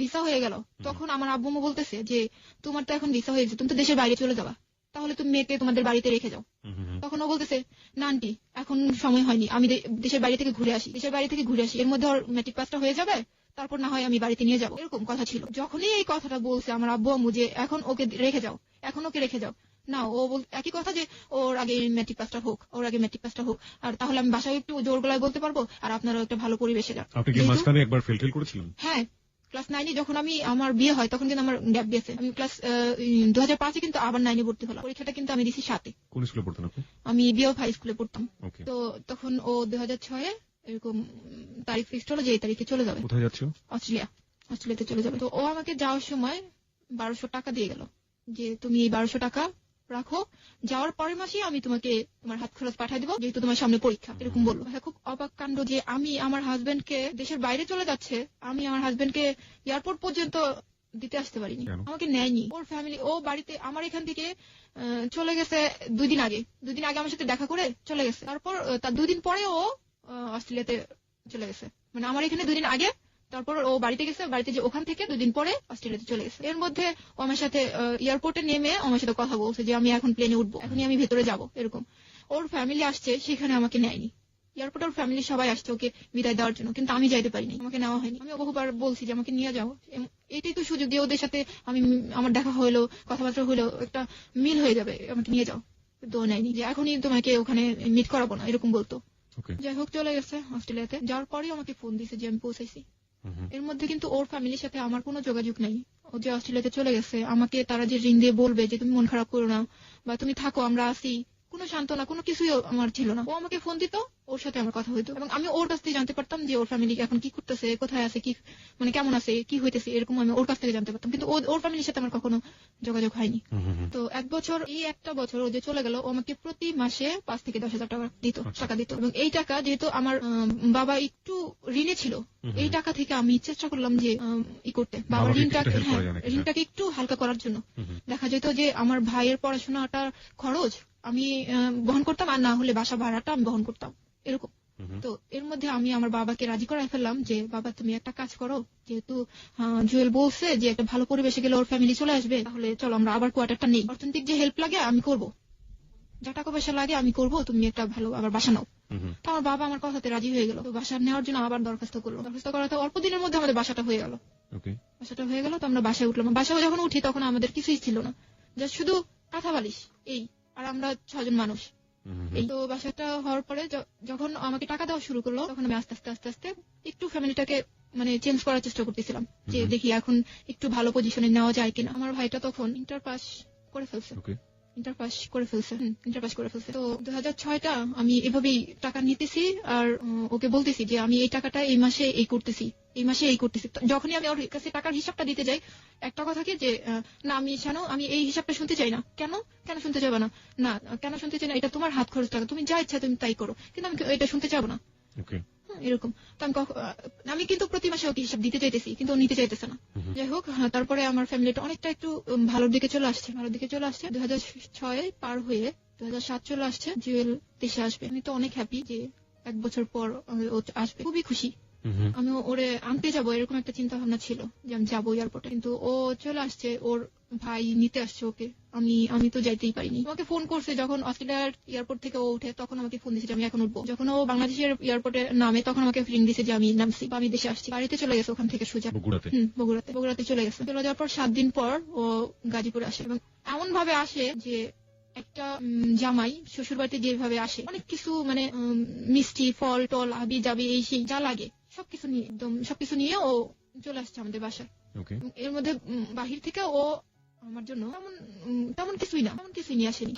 ভিসা হয়ে গেল, তখন আমার আব্বু আম্মু বলতেছে যে তোমার তো এখন ভিসা হয়ে গেছে, তুমি তো দেশের বাইরে চলে যাবা, তাহলে তুমি মেয়েকে তোমাদের বাড়িতে রেখে যাও। তখন ও বলতেছে না আন্টি, এখন সময় হয়নি, আমি দেশের বাইরে থেকে ঘুরে আসি, এর মধ্যে ওর ম্যাট্রিক পাসটা হয়ে যাবে, তারপর না হয় আমি বাড়িতে নিয়ে যাবো। এরকম কথা ছিল। যখনই এই কথাটা বলছে আমার আব্বু আম্মু যে এখন ওকে রেখে যাও, না, ও একই কথা যে ওর আগে ম্যাট্রিক পাসটা হোক, আর তাহলে আমি বাসায় একটু জোর গলায় বলতে পারবো, আর আপনারাও একটা ভালো পরিবেশে যান। আপনি কি মাঝখানে একবার ফেল করেছিলেন? হ্যাঁ, ক্লাস 9 যখন আমার বিয়ে হয়, তখন কিন্তু আমার গ্যাপ গেছে। আমি ক্লাস 2005 কিন্তু আবার 9 ভর্তি হলাম। পরীক্ষাটা কিন্তু আমি দিছি 7-এ। কোন স্কুলে পড়তেন আপনি? আমি বিও হাই স্কুলে পড়তাম। তো তখন ও 2006 এরকম তারিখ ফিক্সড হলো যে এই তারিখে চলে যাবে। কোথায় যাচ্ছ? অস্ট্রেলিয়াতে চলে যাবে। তো ও আমাকে যাওয়ার সময় 1200 টাকা দিয়ে গেল, যে তুমি এই 1200 টাকা রাখো, যাওয়ার পরের মাসেই আমি তোমাকে তোমার হাত খরচ পাঠিয়ে দেবো, যেহেতু তোমার সামনে পরীক্ষা। এরকম বললো। খুব অবাক কাণ্ড যে আমি আমার হাজবেন্ডকে, দেশের বাইরে চলে যাচ্ছে, আমি আমার হাজবেন্ডকে এয়ারপোর্ট পর্যন্ত দিতে আসতে পারিনি, আমাকে নেয়নি। ওর ফ্যামিলি, ও বাড়িতে আমার এখান থেকে চলে গেছে 2 দিন আগে আমার সাথে দেখা করে চলে গেছে। তারপর তার 2 দিন পরে ও অস্ট্রেলিয়াতে চলে গেছে, মানে আমার এখানে 2 দিন আগে, তারপর ও বাড়িতে গেছে, বাড়িতে যে ওখান থেকে 2 দিন পরে অস্ট্রেলিয়াতে চলে গেছে। এর মধ্যে ও আমার সাথে এয়ারপোর্টে নেমে আমার সাথে কথা বলছে যে আমি এখন প্লেনে উঠবো, এখনই আমি ভেতরে যাব। এরকম ওর ফ্যামিলি আসছে, সেখানে আমাকে নেয়নি। এয়ারপোর্টে ওর ফ্যামিলি সবাই আসছে ওকে বিদায় দেওয়ার জন্য, কিন্তু আমি যাইতে পারিনি, আমাকে নেওয়া হয়নি। আমি বহুবার বলছি যে আমাকে নিয়ে যাও, এটাই তো সুযোগ দিয়ে ওদের সাথে আমার দেখা হইলো, কথাবার্তা হইলো, একটা মিল হয়ে যাবে, আমাকে নিয়ে যাও। তো নেয়নি, যে এখনই তোমাকে ওখানে মিট করাবো না, এরকম বলতো। যাই হোক, চলে গেছে অস্ট্রেলিয়াতে। যাওয়ার পরেই আমাকে ফোন দিয়েছে যে আমি পৌঁছাইছি। এর মধ্যে কিন্তু ওর ফ্যামিলির সাথে আমার কোনো যোগাযোগ নাই। ও যে অস্ট্রেলিয়াতে চলে গেছে, আমাকে তারা যে রিং দিয়ে বলবে যে তুমি মন খারাপ করো না, বা তুমি থাকো, আমরা আসি, কোনো সান্ত্বনা, কোনো কিছুই আমার ছিল না। ও আমাকে ফোন দিত, ওর সাথে আমার কথা হইতো, এবং আমি ওর কাছ থেকে জানতে পারতাম যে ওর ফ্যামিলি এখন কি করতেছে, কোথায় আছে, কি মানে কেমন আছে, কি হইতেছে, এরকম আমি ওর কাছ থেকে জানতে পারতাম। কিন্তু ওর ফ্যামিলির সাথে আমার কখনো যোগাযোগ হয়নি। তো একটা বছর ও যে চলে গেল, ও আমাকে প্রতি মাসে 5 থেকে 10,000 টাকা দিত। এবং এই টাকা যেহেতু আমার বাবা একটু ঋণে ছিল, এই টাকা থেকে আমি চেষ্টা করলাম যে করতে, বাবার ঋণটাকে একটু হালকা করার জন্য। দেখা যেত যে আমার ভাইয়ের পড়াশোনাটার খরচ আমি বহন করতাম, আর না হলে বাসা ভাড়াটা আমি বহন করতাম, এরকম। তো এর মধ্যে আমি আমার বাবাকে রাজি করাই ফেললাম যে বাবা তুমি একটা কাজ করো, যেহেতু জুয়েল বলছে যে একটা ভালো পরিবেশে গেলে ওর ফ্যামিলি চলে আসবে, তাহলে চলো আমরা আবার কোয়ার্টারটা নেই, অর্থনৈতিক যে হেল্প লাগে আমি করব, যা টাকা পয়সা লাগে আমি করব, তুমি একটা ভালো আবার বাসা নাও। তো আমার বাবা আমার কথাতে রাজি হয়ে গেল। তো বাসা নেওয়ার জন্য আবার দরখাস্ত করাতে অল্প দিনের মধ্যে আমাদের বাসাটা হয়ে গেল। তো আমরা বাসায় উঠলাম। বাসায় যখন উঠি তখন আমাদের কিছুই ছিল না, জাস্ট শুধু কাঁথা বালিশ, এই, আর আমরা 6 জন মানুষ। এই তো বাসাটা হওয়ার পরে যখন আমাকে টাকা দেওয়া শুরু করলো, তখন আমি আস্তে আস্তে একটু ফ্যামিলিটাকে মানে চেঞ্জ করার চেষ্টা করতেছিলাম, যে দেখি এখন একটু ভালো পজিশনে নেওয়া যায় কিনা। আমার ভাইটা তখন ইন্টার পাস করে ফেলছে। তো 2006টা আমি এভাবেই টাকা নিতেছি, আর ওকে বলতেছি যে আমি এই টাকাটা এই মাসে এই করতেছি। যখনই আমি ওর কাছে টাকার হিসাবটা দিতে যাই, একটা কথা কি যে না, আমি এই হিসাবটা শুনতে চাই না। কেন শুনতে চাইবা না? না, কেন শুনতে চাই না? এটা তোমার হাত খরচ টাকা, তুমি যা ইচ্ছা তুমি তাই করো, কিন্তু আমি এটা শুনতে চাবো না, এরকম। তো আমি কিন্তু প্রতি মাসে ওকে হিসাব দিতে চাইতেছি, কিন্তু ও নিতে চাইতেছে না। যাই হোক, তারপরে আমার ফ্যামিলিটা অনেকটা একটু ভালোর দিকে চলে আসছে। 2006 পার হয়ে 2007 চলে আসছে, জুয়েল দেশে আসবে। আমি তো অনেক হ্যাপি যে 1 বছর পর ও আসবে, খুবই খুশি। আমি ওরে আনতে যাবো এরকম একটা চিন্তা ভাবনা ছিল যে আমি যাবো এয়ারপোর্টে, কিন্তু ও চলে আসছে, ওর ভাই নিতে আসছে ওকে। আমি তো যাইতেই পারিনি। আমাকে ফোন করছে যখন অস্ট্রেলিয়ার এয়ারপোর্ট থেকে ও উঠে, তখন আমাকে ফোন দিয়েছে যে আমি এখন উঠবো। যখন ও বাংলাদেশের এয়ারপোর্টে নামে তখন আমাকে ফিলিং দিয়েছে যে আমি নামছি বা আমি দেশে আসছি। বাড়িতে চলে গেছে ওখান থেকে সোজা বগুড়াতে চলে গেছে। চলে যাওয়ার পর 7 দিন পর ও গাজীপুরে আসে, এবং এমন ভাবে আসে যে একটা জামাই শ্বশুর বাড়িতে যেভাবে আসে, অনেক কিছু মানে মিষ্টি ফল টল আবি যাবি এই সেই যা লাগে সবকিছু নিয়ে ও চলে আসছে আমাদের বাসায়। এর মধ্যে বাহির থেকে ও আমার জন্য তেমন কিছুই নিয়ে আসেনি।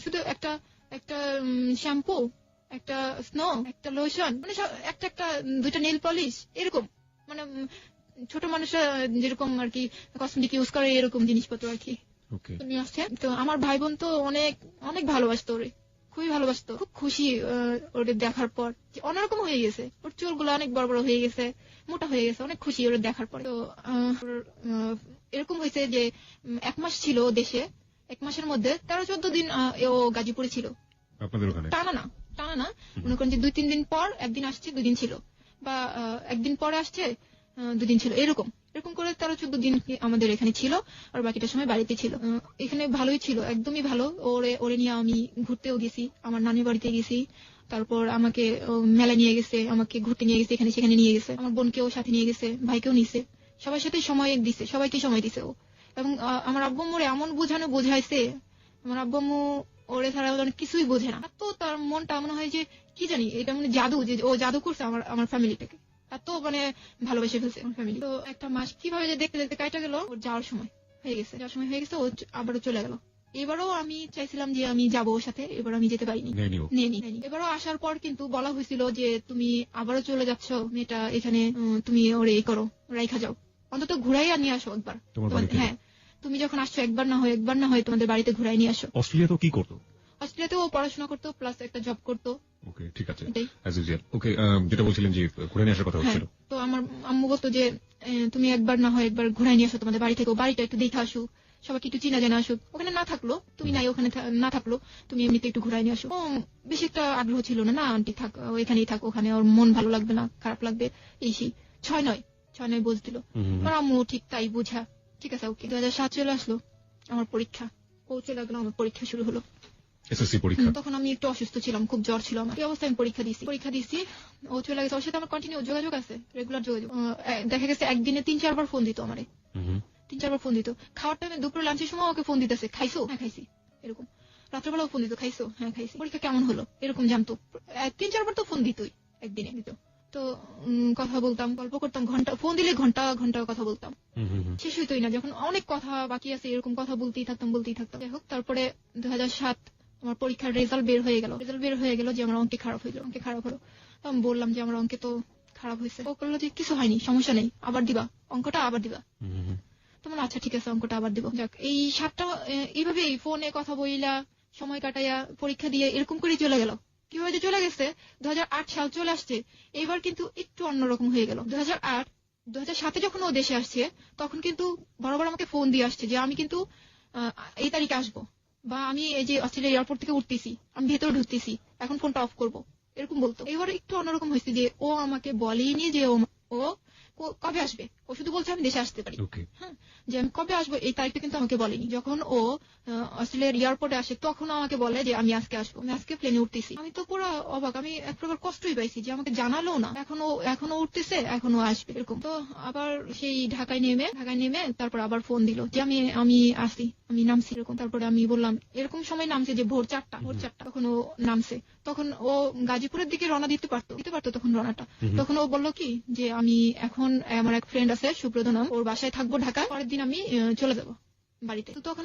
শুধু একটা শ্যাম্পু, একটা স্নো, একটা লোশন, মানে একটা 2টা নেল পলিশ, এরকম মানে ছোট মানুষরা যেরকম আর কি কসমেটিক ইউজ করে এরকম জিনিসপত্র আর কি নিয়ে আসছে। তো আমার ভাই বোন তো অনেক অনেক ভালোবাসতো ওরে, খুবই ভালোবাসতো। খুব খুশি ওরে দেখার পর, যে অন্যরকম হয়ে গেছে, ওর চুলগুলো অনেক বড় বড় হয়ে গেছে, মোটা হয়ে গেছে, অনেক খুশি ওরে দেখার পর। তো এরকম হয়েছে যে 1 মাস ছিল দেশে, 1 মাসের মধ্যে 13-14 দিন ও গাজীপুরে ছিল। টানা না মনে করেন যে 2-3 দিন পর একদিন আসছে, 2 দিন ছিল, বা একদিন পরে আসছে 2 দিন ছিল, এরকম করে 13-14 দিন আমাদের এখানে ছিল, আর বাকিটা সময় বাড়িতে ছিল। এখানে ভালোই ছিল, একদমই ভালো। ওরে নিয়ে আমি ঘুরতেও গেছি, আমার নানির বাড়িতে গেছি, তারপর আমাকে মেলা নিয়ে গেছে, আমাকে ঘুরতে নিয়ে গেছে, এখানে সেখানে নিয়ে গেছে, আমার বোনকেও সাথে নিয়ে গেছে, ভাইকেও নিছে, সবার সাথে সবাইকে সময় দিছে ও। এবং আমার আব্বু আম্মুরে এমন বোঝাইছে, আমার আব্বু আম্মু ওরে ছাড়া অনেক কিছুই বোঝে না। তো তার মনটা মনে হয় যে কি জানি, এটা মানে জাদু, যে ও জাদু করছে আমার ফ্যামিলিটাকে, এত মানে ভালোবেসে ফেলছে আমার ফ্যামিলি। তো 1 মাস কিভাবে যে দেখতে দেখতে কাটা গেল, ওর যাওয়ার সময় হয়ে গেছে, ও আবারও চলে গেল। এবারও আমি চাইছিলাম যে আমি যাবো ওর সাথে, এবার আমি যেতে পারিনি, নেইনি। এবারও আসার পর কিন্তু বলা হয়েছিল যে তুমি আবারও চলে যাচ্ছ, মেয়েটা এখানে, তুমি ওরে এই করো, রাইখা যাও, অন্তত ঘুরাইয়া নিয়ে আসো একবার। হ্যাঁ, তুমি যখন আসছো একবার না হয় তোমাদের বাড়িতে ঘুরাই নিয়ে আসো। অস্ট্রেলিয়া তো কি করতো? অস্ট্রেলিয়াতেও পড়াশোনা করতো, প্লাস একটা জব করতো। ওকে, ঠিক আছে, অ্যাজ ইউজুয়াল। ওকে, যেটা বলছিলেন যে ঘুরে নিয়ে আসার কথা হচ্ছিল। তো আমার আম্মু বলতো যে তুমি একবার ঘুরাই নিয়ে আসো তোমাদের বাড়ি থেকে, বাড়িটা একটু দেখে আসো, সবাইকে একটু চিনা জানা আসুক, ওখানে না থাকলো তুমি নাই, ওখানে না থাকলো তুমি এমনিতে একটু ঘুরাই নিয়ে আসো। বেশি একটা আগ্রহ ছিল না, আন্টি থাক, এখানেই থাক, ওখানে ওর মন ভালো লাগবে না, খারাপ লাগবে, এই সেই। 6-9 বলছিল আমার আম্মু, ঠিক তাই বুঝা, ঠিক আছে ওকে। 2007 চলে আসলো, আমার পরীক্ষা, ও চলে গেল, আমার পরীক্ষা শুরু হলো, এসএসসি পরীক্ষা। তখন আমি একটু অসুস্থ ছিলাম, খুব জ্বর ছিল আমার, এই অবস্থায় আমি পরীক্ষা দিছি। ও চলে গেছে, ওর সাথে আমার কন্টিনিউ যোগাযোগ আছে, রেগুলার যোগাযোগ। দেখা গেছে একদিনে 3-4 বার ফোন দিত আমারে, 3-4 বার ফোন দিত। খাওয়ার টাইমে দুপুরে লাঞ্চের সময় ওকে ফোন দিতেছে, খাইছো? হ্যাঁ খাইছি, এরকম। রাত্রেবেলাও ফোন দিত, খাইছো? হ্যাঁ খাইছি। পরীক্ষা কেমন হলো এরকম জানতো, 3-4 বার তো ফোন দিতই, একদিনে দিত। তো কথা বলতাম, গল্প করতাম, ফোন দিলে ঘন্টা কথা বলতাম, শেষ হইতোই না। যখন অনেক কথা বাকি আছে এরকম কথা বলতেই থাকতাম। যাই হোক, তারপরে 2007 আমার পরীক্ষার রেজাল্ট বের হয়ে গেল যে আমার অঙ্কে খারাপ হলো। আমি বললাম যে আমার অঙ্কে তো খারাপ হয়েছে। ও বললো যে কিছু হয়নি, সমস্যা নেই, আবার দিবা, অঙ্কটা আবার দিবা। তোমার আচ্ছা ঠিক আছে, অঙ্কটা আবার দিব। যাক, এই 7টা এইভাবে ফোনে কথা বইলা সময় কাটাইয়া পরীক্ষা দিয়ে এরকম করে চলে গেল। কিভাবে যে চলে গেছে, 2008 সাল চলে আসছে, এইবার কিন্তু একটু অন্যরকম হয়ে গেল। 2007 যখন ও দেশে আসছে, তখন কিন্তু বরাবর আমাকে ফোন দিয়ে আসছে যে আমি কিন্তু এই তারিখে আসবো, বা আমি এই যে অস্ট্রেলিয়া এয়ারপোর্ট থেকে উঠতেছি, আমি ভেতরে ঢুকতেছি, এখন ফোনটা অফ করবো, এরকম বলতো। এবার একটু অন্যরকম হয়েছে যে ও আমাকে বলেনি যে ও কবে আসবে, ও শুধু বলছে আমি দেশে আসতে পারি। হ্যাঁ, যে আমি কবে আসবো এই তারিখটা কিন্তু আমাকে বলেনি। যখন ও অস্ট্রেলিয়ার এয়ারপোর্টে আসে, তখন আমাকে বলে যে আমি আজকে আসবো, আমি আজকে প্লেনে উঠতেছি। আমি তো পুরো অবাক, আমি এক প্রকার কষ্টই পাইছি যে আমাকে জানালো না, এখনো উঠতেছে, এখনো আসবে, এরকম। তো আবার সেই ঢাকায় নেমে তারপর আবার ফোন দিল যে আমি আসি, আমি নামছি, এরকম। তারপরে আমি বললাম, এরকম সময় নামছে যে ভোর 4টা, তখন ও নামছে। তখন ও গাজীপুরের দিকে রওনা দিতে পারতো তখন রওনাটা। তখন ও বললো কি যে আমি এখন, আমার এক ফ্রেন্ড আছে সুব্রত নাম, ওর বাসায় থাকবো ঢাকায়, পরের দিন আমি চলে যাবো বাড়িতে। তো তখন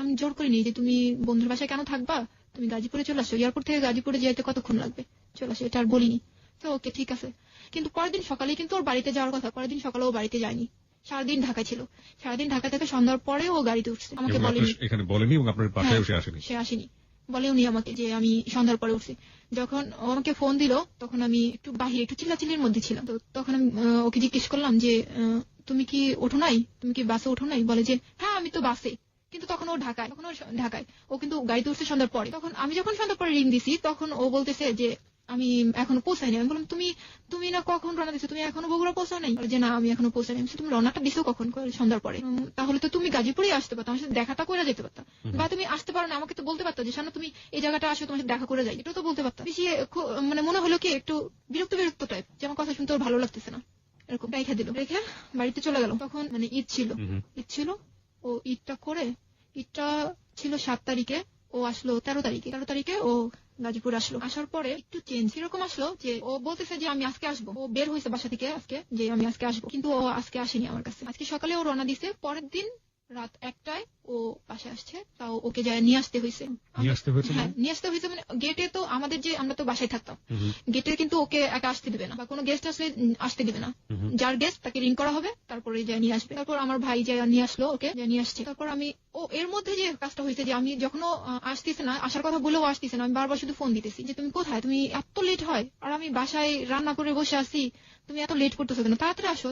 আমি জোর করিনি যে তুমি বন্ধুর বাসায় কেন থাকবা, তুমি গাজীপুরে চলে আসো, এয়ারপোর্ট থেকে গাজীপুরে যেতে কতক্ষণ লাগবে, চলে আসো, এটা আর বলিনি। তো ওকে ঠিক আছে। কিন্তু পরের দিন সকালে কিন্তু ওর বাড়িতে যাওয়ার কথা, পরের দিন সকালে ও বাড়িতে যায়নি, সারাদিন ঢাকা ছিল। সারাদিন ঢাকা থেকে সন্ধ্যার পরে ও গাড়িতে উঠছে, আমাকে বলেনি এবং আপনার বাসায় সে আসেনি, বলেওনি আমাকে যে আমি সন্ধ্যার পরে উঠছি। যখন ও আমাকে ফোন দিল, তখন আমি একটু বাহিরে একটু চিল্লাচিল্লির মধ্যে ছিলাম। তো তখন আমি ওকে জিজ্ঞেস করলাম যে তুমি কি বাসে ওঠো নাই? বলে যে হ্যাঁ আমি তো বাসে। কিন্তু তখন ও ঢাকায়, ও কিন্তু গাড়িতে উঠছে সন্ধ্যার পরে। তখন আমি যখন সন্ধ্যার পরে রিং দিছি, তখন ও বলতেছে যে আমি এখনো পৌঁছাইনি। আমি বললাম তুমি না কখন রওনা দিছো, তুমি এখনো বগুড়া পৌঁছাও নাই? যে না আমি এখনো পৌঁছাইনি। তুমি রওনাটা দিছো কখন? সন্ধ্যার পরে। তাহলে তো তুমি গাজীপুরে আসতে পারতো, আমার সাথে দেখাটা করে যেতে পারতা, বা তুমি আসতে পারো না আমাকে তো বলতে পারতো যে শানু তুমি এই জায়গাটা আসো, তোমার সাথে দেখা করে যাই, এটা তো বলতে পারতা। বেশি মানে মনে হলো কি একটু বিরক্ত টাইপ, যে আমার কথা শুনতে ওর ভালো লাগতেছে না, এরকম রেখে দিল। রেখে বাড়িতে চলে গেল। তখন মানে ঈদ ছিল। ও ঈদটা করে, ঈদটা ছিল 7 তারিখে, ও আসলো 13 তারিখে ও গাজীপুর আসলো। আসার পরে একটু চেঞ্জ এরকম আসলো যে ও বলতেছে যে আমি আজকে আসবো। ও বের হয়েছে বাসা থেকে আজকে, যে আমি আজকে আসবো, কিন্তু ও আজকে আসেনি আমার কাছে। আজকে সকালে ও রওনা দিছে, পরের দিন রাত 1টায় ও বাসায় আসছে। তাও ওকে যায় নিয়ে আসতে হয়েছে। হ্যাঁ, নিয়ে আসতে হয়েছে। মানে গেটে তো আমাদের যে আমরা তো বাসায় থাকতাম, গেটে কিন্তু ওকে একা আসতে দিবে না, বা কোনো গেস্ট আসলে আসতে দিবে না। যার গেস্ট তাকে রিং করা হবে, তারপরে যায় নিয়ে আসবে। তারপর আমার ভাই যায় নিয়ে আসলো, ওকে নিয়ে আসছে। তারপর আমি এর মধ্যে যে কাজটা হয়েছে যে আমি যখন আসতেছে না, আসার কথা বলেও আসতেছে না, আমি বারবার শুধু ফোন দিতেছি যে তুমি কোথায়, তুমি এত লেট হয়, আর আমি বাসায় রান্না করে বসে আছি, তুমি এত লেট করতেছো কেন, তাড়াতাড়ি আসো।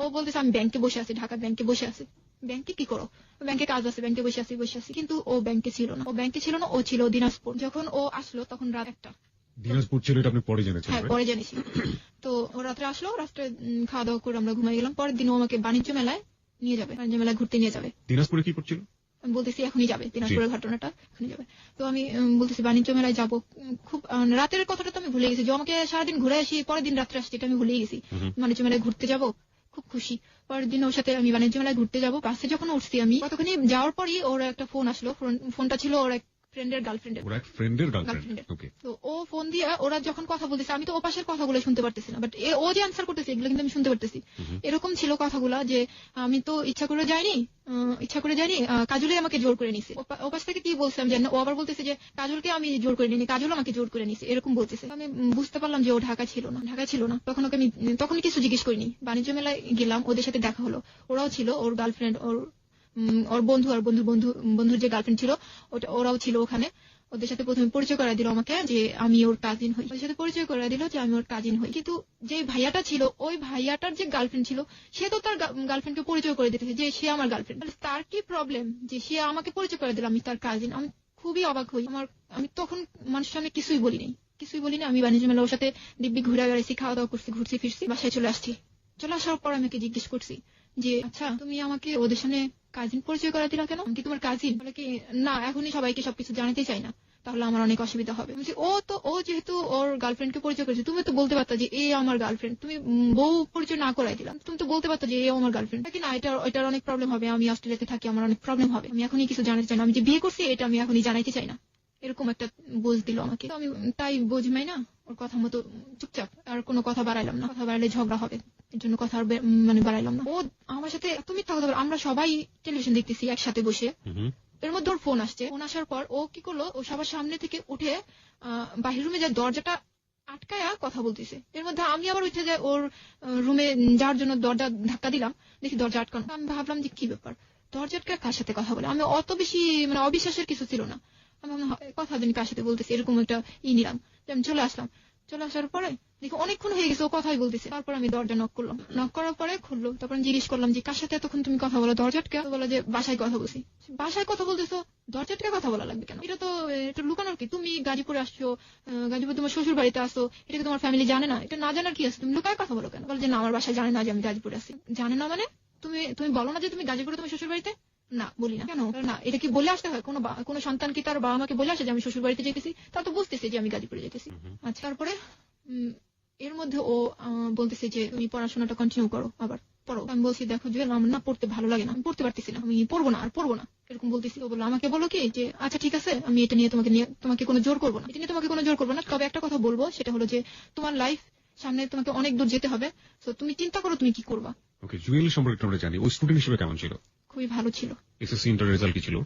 ও বলতেছে আমি ব্যাংকে বসে আছি, ঢাকার ব্যাংকে বসে আছি। ব্যাংকে কি করো? ব্যাংকে কাজ আছে, ব্যাংকে বসে আছি। কিন্তু ও ব্যাংকে ছিল না, ও ছিল দিনাজপুর। যখন ও আসলো তখন রাত 1টা। দিনাজপুর ছিল, এটা আপনি পরে জেনেছেন? হ্যাঁ, পরে জেনেছি। তো ও রাত্রে আসলো, রাত্রে খাওয়া দাওয়া করে আমরা ঘুমাই গেলাম। পরের দিন ও আমাকে বাণিজ্য মেলায় নিয়ে যাবে, বাণিজ্য মেলায় ঘুরতে নিয়ে যাবে। দিনাজপুরে কি করছিল? আমি বলতেছি এখনই যাবে, দিনাজপুরের ঘটনাটা এখনই যাবে। তো আমি বলতেছি বাণিজ্য মেলায় যাবো। খুব রাতের কথাটা তো আমি ভুলে গেছি, যে আমাকে সারাদিন ঘুরে আসি, পরের দিন রাত্রে আসছি, এটা আমি ভুলে গেছি। বাণিজ্য মেলায় ঘুরতে যাবো, খুব খুশি। পরের দিন ওর সাথে আমি বাণিজ্য মেলায় ঘুরতে যাবো। বাসে যখন উঠছি আমি, কতখানি যাওয়ার পরই ওর একটা ফোন আসলো। ফোনটা ছিল ওর এক ফ্রেন্ডের গার্লফ্রেন্ডের। তো ও ফোন দিয়ে ওরা যখন কথা বলতেছে, আমি তো ও পাশের কথাগুলো শুনতে পারতেছি না, বাট ও যে আনসার করতেছে এগুলো কিন্তু আমি শুনতে পারতেছি। এরকম ছিল কথাগুলা যে আমি তো ইচ্ছা করে যাইনি, কাজলই আমাকে জোর করে নিছে। ও পাশ থেকে কি বলছে আমি জানি না। ও আবার বলতেছে যে কাজলকে আমি জোর করে নিনি, কাজল আমাকে জোর করে নিছে, এরকম বলতেছে। আমি বুঝতে পারলাম যে ও ঢাকা ছিল না। তখন ওকে আমি তখনই কিছু জিজ্ঞেস করিনি। বাণিজ্য মেলায় গেলাম, ওদের সাথে দেখা হলো, ওরাও ছিল, ওর গার্লফ্রেন্ড, ওর বন্ধু, আর বন্ধুর যে গার্লফ্রেন্ড ছিল ওরাও ছিল ওখানে। ওদের সাথে প্রথমে পরিচয় করা দিল আমাকে যে আমি ওর কাজিন হই। ওদের সাথে পরিচয় করা দিল যে আমি ওর কাজিন হই। কিন্তু যে ভাইয়াটা ছিল, ওই ভাইয়াটার যে গার্লফ্রেন্ড ছিল, সে তো তার গার্লফ্রেন্ডকে পরিচয় করে দিতেছে যে সে আমার গার্লফ্রেন্ড। তার কি প্রবলেম যে সে আমাকে পরিচয় করে দিল আমি তার কাজিন? আমি খুবই অবাক হই। আমি তখন মানুষের সামনে কিছুই বলিনি। আমি বাণিজ্য মেলা ওর সাথে দিব্যি ঘুরে বেড়াইছি, খাওয়া দাওয়া করছি, ঘুরছি ফিরছি, বাসায় চলে আসছি। চলে আসার পর আমি জিজ্ঞেস করছি যে আচ্ছা তুমি আমাকে ওদের সামনে কাজিন পরিচয় করা দিলা কেন? কি তোমার কাজিন? বলে কি না, এখনই সবাইকে সবকিছু জানাতে চাই না, তাহলে আমার অনেক অসুবিধা হবে। ও যেহেতু ওর গার্লফ্রেন্ডকে পরিচয় করেছে, তুমি তো বলতে পারতা যে এ আমার গার্লফ্রেন্ড। তুমি বউ পরিচয় না করাই দিলাম, তুমি তো বলতে পারতো যে এ আমার গার্লফ্রেন্ড। নাকি না, এটার অনেক প্রবলেম হবে, আমি অস্ট্রেলিয়াতে থাকি, আমার অনেক প্রবলেম হবে, আমি এখনই কিছু জানাতে চাই না, আমি যে বিয়ে করছি এটা আমি এখনই জানাইতে চাই না, এরকম একটা বোঝ দিল আমাকে। তো আমি তাই বোঝমাই না, ওর কথা মতো চুপচাপ, আর কোনো কথা বাড়াইলাম না, কথা বাড়াইলে ঝগড়া হবে, এর জন্য কথা মানে বাড়াইলাম না। ও আমার সাথে এত মিথ্যা কথা বলে। আমরা সবাই টেলিভিশন দেখতেছি একসাথে বসে, এর মধ্যে ওর ফোন আসছে। ফোন আসার পর ও কি করলো, ও সবার সামনে থেকে উঠে বাহির রুমে যায়, দরজাটা আটকায়া কথা বলতেছে। এর মধ্যে আমি আবার উঠে যাই ওর রুমে যাওয়ার জন্য, দরজা ধাক্কা দিলাম, দেখি দরজা আটকানো। আমি ভাবলাম যে কি ব্যাপার, দরজা আটকা কার সাথে কথা বলে? আমি অত বেশি মানে অবিশ্বাসের কিছু ছিল না। আমি কথা জানি কার সাথে বলতেছি, এরকম একটা নিলাম। আমি চলে আসলাম। চলে আসার পরে দেখি অনেকক্ষণ হয়ে গেছে ও কথাই বলতেছে। তারপর আমি দরজা নক করলাম, নক করার পরে খুললো। তারপর আমি জিজ্ঞেস করলাম যে কার সাথে এতক্ষণ তুমি কথা বলো? দরজা আটকা? বলো যে বাসায় কথা বলছি। বাসায় কথা বলতেছো, দরজা আটকা কথা বলা লাগবে কেন? এটা লুকানোর কি? তুমি গাজীপুরে আসছো, গাজীপুর তোমার শ্বশুর বাড়িতে আসো, এটা কি তোমার ফ্যামিলি জানে না? এটা না জানার কি আছে? তুমি লুকায় কথা বলো কেন? বলো যে না, আমার বাসায় জানে না যে আমি গাজীপুরে আছি। জানে না মানে? তুমি বলো না যে তুমি গাজীপুরে তোমার শ্বশুর বাড়িতে? না, বলি না। কেন না? এটা কি বলে আসতে হয়? কোনো সন্তান কি তার বাবা মাকে বলে আসে যে আমি শ্বশুর বাড়িতে যেতেছি? তা তো বুঝতেছে যে আমি গাজীপুরে যেতেছি। আচ্ছা, তারপরে এর মধ্যে ও বলতেছে যে তুমি পড়াশোনাটা কন্টিনিউ করো, আবার পড়ো। আমি বলছি দেখো জুয়েল, আমার না পড়তে ভালো লাগে না, আমি পড়তে পারতেছি না, আমি পড়বো না এরকম বলতেছি। ও বললো আমাকে বলো কি যে আচ্ছা ঠিক আছে, আমি এটা নিয়ে তোমাকে কোনো জোর করবো না, তবে একটা কথা বলবো, সেটা হলো যে তোমার লাইফ সামনে, তোমাকে অনেক দূর যেতে হবে, তো তুমি চিন্তা করো তুমি কি করবা। ওকে, জুয়েল সম্পর্কে আমরা জানি, ও স্টুডেন্ট হিসেবে কেমন ছিল? খুবই ভালো ছিল। এসএসসি ইন্টার রেজাল্ট কি ছিল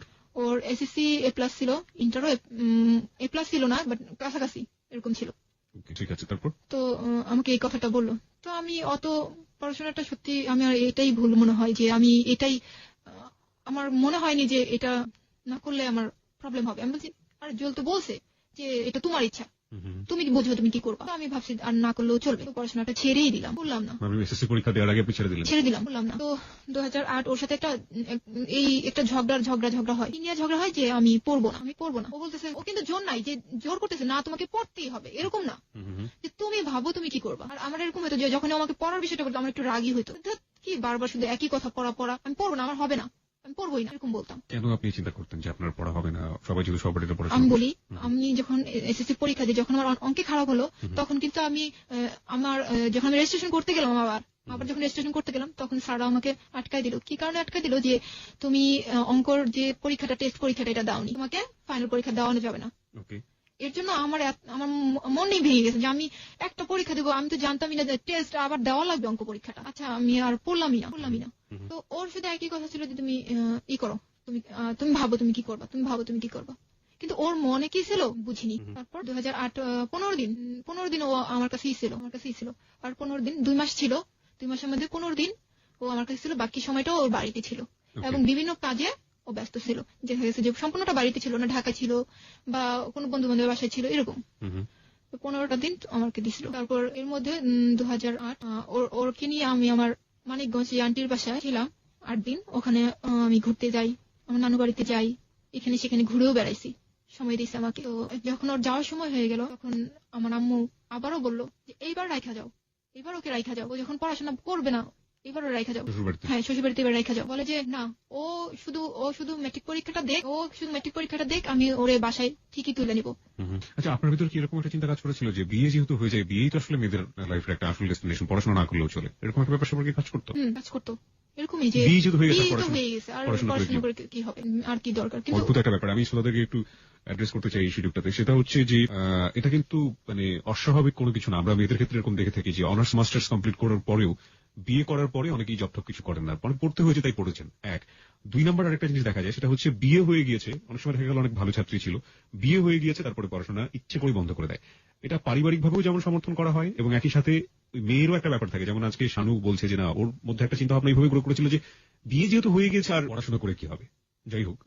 ওর? এসএসসি এ প্লাস ছিল, ইন্টারও এ প্লাস ছিল না, বাট কাছাকাছি এরকম ছিল। ঠিক আছে, তারপর? তো আমাকে এই কথাটা বললো। তো আমি অত পড়াশোনাটা সত্যি আমার এটাই ভুল মনে হয়, যে আমি এটাই আমার মনে হয়নি যে এটা না করলে আমার প্রবলেম হবে। আমি বলছি আরে জুয়েল তো বলছে যে এটা তোমার ইচ্ছা, তুমি কি বুঝো তুমি কি করবা। আমি ভাবছি আর না করলেও চলবে, পড়াশোনাটা ছেড়েই দিলাম, বললাম না। এসএসসি পরীক্ষা দেওয়ার আগে আপনি ছেড়ে দিলাম, বললাম না। তো 2008 ওর সাথে একটা ঝগড়া হয়, কি নিয়ে ঝগড়া হয় যে আমি পড়বো না। ও বলতেছে, ও কিন্তু জোর নাই যে জোর করতেছে না তোমাকে পড়তেই হবে, এরকম না, যে তুমি ভাবো তুমি কি করবা। আর আমার এরকম হতো যে যখন আমাকে পড়ার বিষয়টা বলতো আমার একটু রাগই হতো, কি বারবার শুধু একই কথা, পড়া, আমি পড়বো না, আমার হবে না, আমি পড়বোই না, এরকম বলতাম। কেন আপনি চিন্তা করতেন যে আপনার পড়া হবে না, সবাই যদি সবার এটা পড়া। আমি বলি, আমি যখন এসএসসি পরীক্ষা দিই, যখন আমার অঙ্কে খারাপ হলো, তখন কিন্তু আমি যখন আমি রেজিস্ট্রেশন করতে গেলাম, আবার যখন রেজিস্ট্রেশন করতে গেলাম, তখন স্যাররা আমাকে আটকাই দিল। কি কারণে আটকাই দিল, যে তুমি অঙ্কর যে পরীক্ষাটা, টেস্ট পরীক্ষাটা, এটা দাওনি, তোমাকে ফাইনাল পরীক্ষা দেওয়ানো যাবে না। এর জন্য আমার মনেই ভেঙে গেছে যে আমি একটা পরীক্ষা দেবো, আমি তো জানতামই না যে টেস্ট আবার দেওয়া লাগবে অঙ্ক পরীক্ষাটা। আচ্ছা, আমি আর পড়লামই না। তো ওর শুধু একই কথা ছিল যে তুমি করো, তুমি ভাবো তুমি কি করবা। কিন্তু ওর মনে কি ছিল বুঝিনি। তারপর 2008 15 দিন ও আমার কাছেই ছিল। আর 15 দিন, 2 মাস ছিল, 2 মাসের মধ্যে 15 দিন ও আমার কাছে ছিল, বাকি সময়টা ওর বাড়িতে ছিল এবং বিভিন্ন কাজে ও ব্যস্ত ছিল। যে হয়েছে যে সম্পূর্ণটা বাড়িতে ছিল না, ঢাকা ছিল বা কোনো বন্ধু বান্ধবের বাসায় ছিল, এরকম। 15টা দিন আমাকে দিছিল। তারপর এর মধ্যে 2008 ওরকে নিয়ে আমি আমার মানিকগঞ্জ আন্টির বাসায় ছিলাম 8 দিন। ওখানে আমি ঘুরতে যাই, আমার নানু বাড়িতে যাই, এখানে সেখানে ঘুরেও বেড়াইছি, সময় দিয়েছে আমাকে। তো যখন ওর যাওয়ার সময় হয়ে গেল, তখন আমার আম্মু আবারও বলল যে এইবার ওকে রাইখা যাও, ও যখন পড়াশোনা করবে না, এবারও রাইখা যাও। হ্যাঁ, শ্বশুরবাড়িতে এবার রাইখা যাও। বলে যে না, ও শুধু মেট্রিক পরীক্ষাটা দেখ, আমি ওরে বাসায় ঠিকই তুলে নিব। আচ্ছা, আপনার ভিতর কি এরকম একটা চিন্তা কাজ করেছিল যে বিয়ে যেহেতু হয়ে যায়, বিয়েই তো আসলে মেয়েদের লাইফের একটা আসল ডেস্টিনেশন, পড়াশোনা না করলেও চলে, এরকম একটা ব্যাপার সম্পর্কে কাজ করতো? এরকমই যে বিয়ে যেহেতু হয়ে গেছে, আর পড়াশোনা করে কি হবে, আর কি দরকার। কিন্তু অদ্ভুত একটা ব্যাপার, আমি শ্রোতাদেরকে একটু অ্যাড্রেস করতে চাই এই সুযোগটাতে। সেটা হচ্ছে যে এটা কিন্তু মানে অস্বাভাবিক কোনো কিছু না। আমরা মেয়েদের ক্ষেত্রে এরকম দেখে থাকি যে অনার্স মাস্টার্স কমপ্লিট করার পরেও, বিয়ে করার পরে অনেকেই জব কিছু করেন না, পড়তে হয়েছে তাই পড়েছেন। 1 2 নাম্বার আরেকটা জিনিস দেখা যায়, সেটা হচ্ছে বিয়ে হয়ে গিয়েছে, অনেক সময় দেখা গেল অনেক ভালো ছাত্রী ছিল, বিয়ে হয়ে গিয়েছে, তারপরে পড়াশোনা ইচ্ছে করে বন্ধ করে দেয়। এটা পারিবারিক ভাবেও যেমন সমর্থন করা হয়, এবং একই সাথে মেয়েরও একটা ব্যাপার থাকে। যেমন আজকে শানু বলছে যে না, ওর মধ্যে একটা চিন্তা ভাবনা এইভাবে গ্রো করেছিল যে বিয়ে যেহেতু হয়ে গেছে আর পড়াশোনা করে কি হবে। যাই হোক,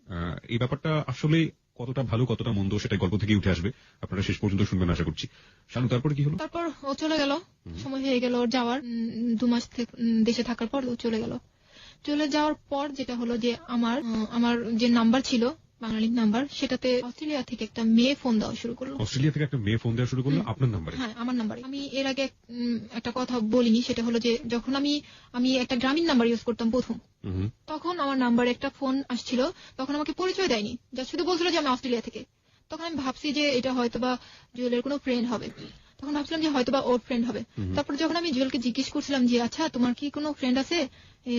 এই ব্যাপারটা আসলে কতটা ভালো কতটা মন্দ সেটাই গল্প থেকে উঠে আসবে, আপনারা শেষ পর্যন্ত শুনবেন আশা করছি। শানু, তারপর কি হলো? তারপর ও চলে গেল, সময় হয়ে গেল ওর যাওয়ার। 2 মাস দেশে থাকার পর ও চলে গেল। চলে যাওয়ার পর যেটা হলো যে আমার যে নাম্বার ছিল, বাঙালি নাম্বার, সেটাতে অস্ট্রেলিয়া থেকে একটা মেয়ে ফোন দেওয়া শুরু করলো। আপনার নাম্বারে? হ্যাঁ, আমার নাম্বারে। আমি এর আগে একটা কথা বলিনি, সেটা হলো যে যখন আমি একটা গ্রামীণ নাম্বার ইউজ করতাম প্রথম, তখন আমার নাম্বারে একটা ফোন আসছিল। তখন আমাকে পরিচয় দেয়নি, যা শুধু বলছিল যে আমি অস্ট্রেলিয়া থেকে। তখন আমি ভাবছি যে এটা হয়তোবা জুয়েলের কোনো ফ্রেন্ড হবে, তখন ভাবছিলাম যে হয়তোবা ওর ফ্রেন্ড হবে। তারপর যখন আমি জুয়েলকে জিজ্ঞেস করছিলাম যে আচ্ছা তোমার কি কোনো ফ্রেন্ড আছে,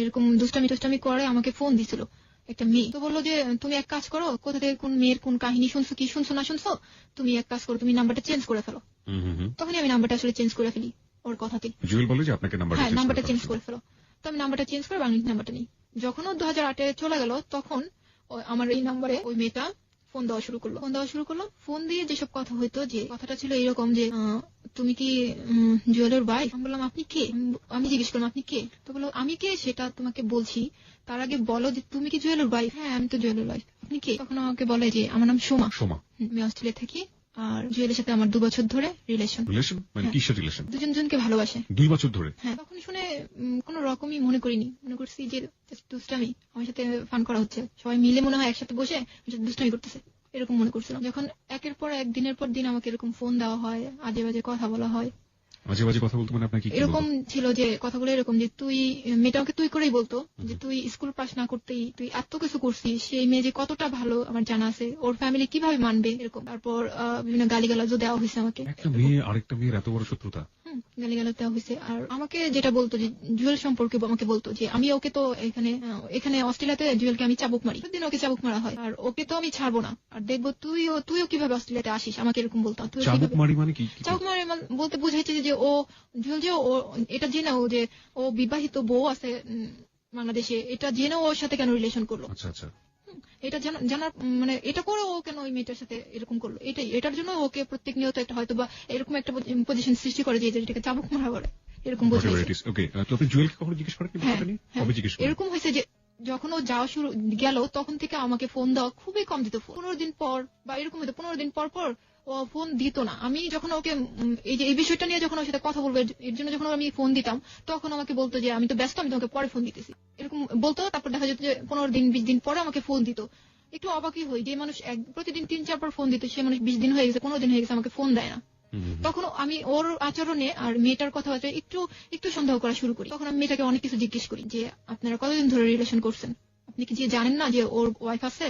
এরকম দুষ্টামি করে আমাকে ফোন দিছিল একটা মেয়ে। তো বললো যে তুমি এক কাজ করো, কোথা থেকে কোন মেয়ের কোন কাহিনী শুনছো, কি শুনছো না শুনছো, তুমি এক কাজ করো, তুমি নাম্বারটা চেঞ্জ করে ফেলো। তখনই আমি নাম্বারটা আসলে চেঞ্জ করে ফেলি ওর কথাতে। জুয়েল বলে যে আপনাকে নাম্বারটা চেঞ্জ করে ফেলো। তো আমি নাম্বারটা চেঞ্জ করে বাংলাদেশ নাম্বারটা নিই। যখন ও 2008 চলে গেল, তখন আমার এই নাম্বারে ওই মেয়েটা ফোন দেওয়া শুরু করলো। ফোন দিয়ে যেসব কথা হইতো, যে কথাটা ছিল এরকম যে তুমি কি জুয়েলের ওয়াইফ? আমি বললাম আপনি কে? আমি জিজ্ঞেস করলাম আপনি কে? তো বললো আমি কে সেটা তোমাকে বলছি, তার আগে বলো যে তুমি কি জুয়েলের ওয়াইফ? হ্যাঁ, আমি তো জুয়েলের ওয়াইফ। আপনি কে? তখন আমাকে বলে যে আমার নাম সোমা। আমি অস্ট্রেলিয়া থাকি, আর জুয়েলের সাথে আমার 2 বছর ধরে রিলেশন। মানে কিসের রিলেশন? দুজনকে ভালোবাসে 2 বছর ধরে? হ্যাঁ। তখন শুনে কোনো রকমই মনে করিনি, মনে করছি যে দুষ্টামি, আমার সাথে ফান করা হচ্ছে, সবাই মিলে মনে হয় একসাথে বসে দুষ্টামি করতেছে, এরকম মনে করছিলাম। যখন একের পর এক, দিনের পর দিন আমাকে এরকম ফোন দেওয়া হয়, আজে বাজে কথা বলা হয়। আজে বাজে কথা বলতো মানে আপনাকে এরকম ছিল যে কথাগুলো এরকম যে মেয়েটাকে তুই করেই বলতো, যে তুই স্কুল পাস না করতেই তুই এত কিছু করছিস, সেই মেয়ে যে কতটা ভালো আমার জানা আছে, ওর ফ্যামিলি কিভাবে মানবে, এরকম। তারপর বিভিন্ন গালিগালাজও দেওয়া হয়েছে আমাকে। একটা মেয়ে আরেকটা মেয়ের এত বড় শত্রুতা? গালিগালাজ দেওয়া হয়েছে। আর আমাকে যেটা বলতো যে জুয়েল সম্পর্কে আমাকে বলতো যে আমি ওকে তো এখানে অস্ট্রেলিয়াতে জুয়েলকে আমি চাবুক মারি, প্রতিদিন ওকে চাবুক মারা হয়, আর ওকে তো আমি ছাড়বো না, আর দেখবো তুইও কিভাবে অস্ট্রেলিয়াতে আসিস, আমাকে এরকম বলতো। চাবুক মারি মানে কি? চাবুক মারি বলতে বুঝাইছে যে ও জুয়েল যে ও এটা জেনেও যে ও বিবাহিত বউ আছে বাংলাদেশে, এটা জেনেও ওর সাথে কেন রিলেশন করলো। আচ্ছা, এটা জানার মানে এটা করে ও কেন ওই মেয়েটার সাথে এরকম করলো, এটার জন্য ওকে প্রত্যেক নিয়ত একটা হয়তো বা এরকম একটা পজিশন সৃষ্টি করে যে এটাকে চাবুক মারা করে, এরকম এরকম হয়েছে যে যখন ও যাওয়া শুরু গেল, তখন থেকে আমাকে ফোন দেওয়া খুবই কম দিত। 15 দিন পর বা এরকম হতো, 15 দিন পর ও ফোন দিত না। আমি যখন ওকে এই বিষয়টা নিয়ে যখন ওর সাথে কথা বলবো এর জন্য যখন আমি ফোন দিতাম, তখন আমাকে বলতো যে আমি তো ব্যস্ত, আমি তোমাকে পরে ফোন দিতেছি, এরকম বলতো। তারপর দেখা যেত যে 15 দিন 20 দিন পরে আমাকে ফোন দিত। একটু অবাকই হই যে মানুষ প্রতিদিন 3-4 বার ফোন দিত, সে মানুষ 20 দিন হয়ে গেছে, 15 দিন হয়ে গেছে, আমাকে ফোন দেয় না। তখন আমি ওর আচরণে আর মেয়েটার কথাবার্তায় একটু সন্দেহ করা শুরু করি। তখন আমি মেয়েটাকে অনেক কিছু জিজ্ঞেস করি যে আপনারা কতদিন ধরে রিলেশন করছেন, আপনি কি যে জানেন না যে ওর ওয়াইফ আছে?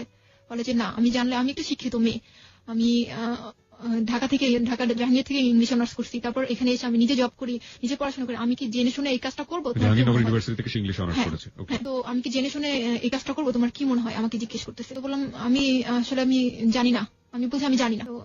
বলে যে না, আমি জানলে, আমি একটু শিক্ষিত মেয়ে, আমি ঢাকা জাহাঙ্গীর থেকে ইংলিশ অনার্স করছি, তারপর এখানে এসে আমি নিজে জব করি, নিজে পড়াশোনা করি, আমি কি জেনে শুনে এই কাজটা করবো? জাহাঙ্গীরনগর ইউনিভার্সিটি থেকে ইংলিশ অনার্স করেছে। তো আমি কি জেনে শুনে এই কাজটা করবো? তোমার কি মনে হয়? আমাকে জিজ্ঞেস করতেছে। তো বললাম আমি আসলে আমি জানি না। আমি বলছি আমি জানি না। তো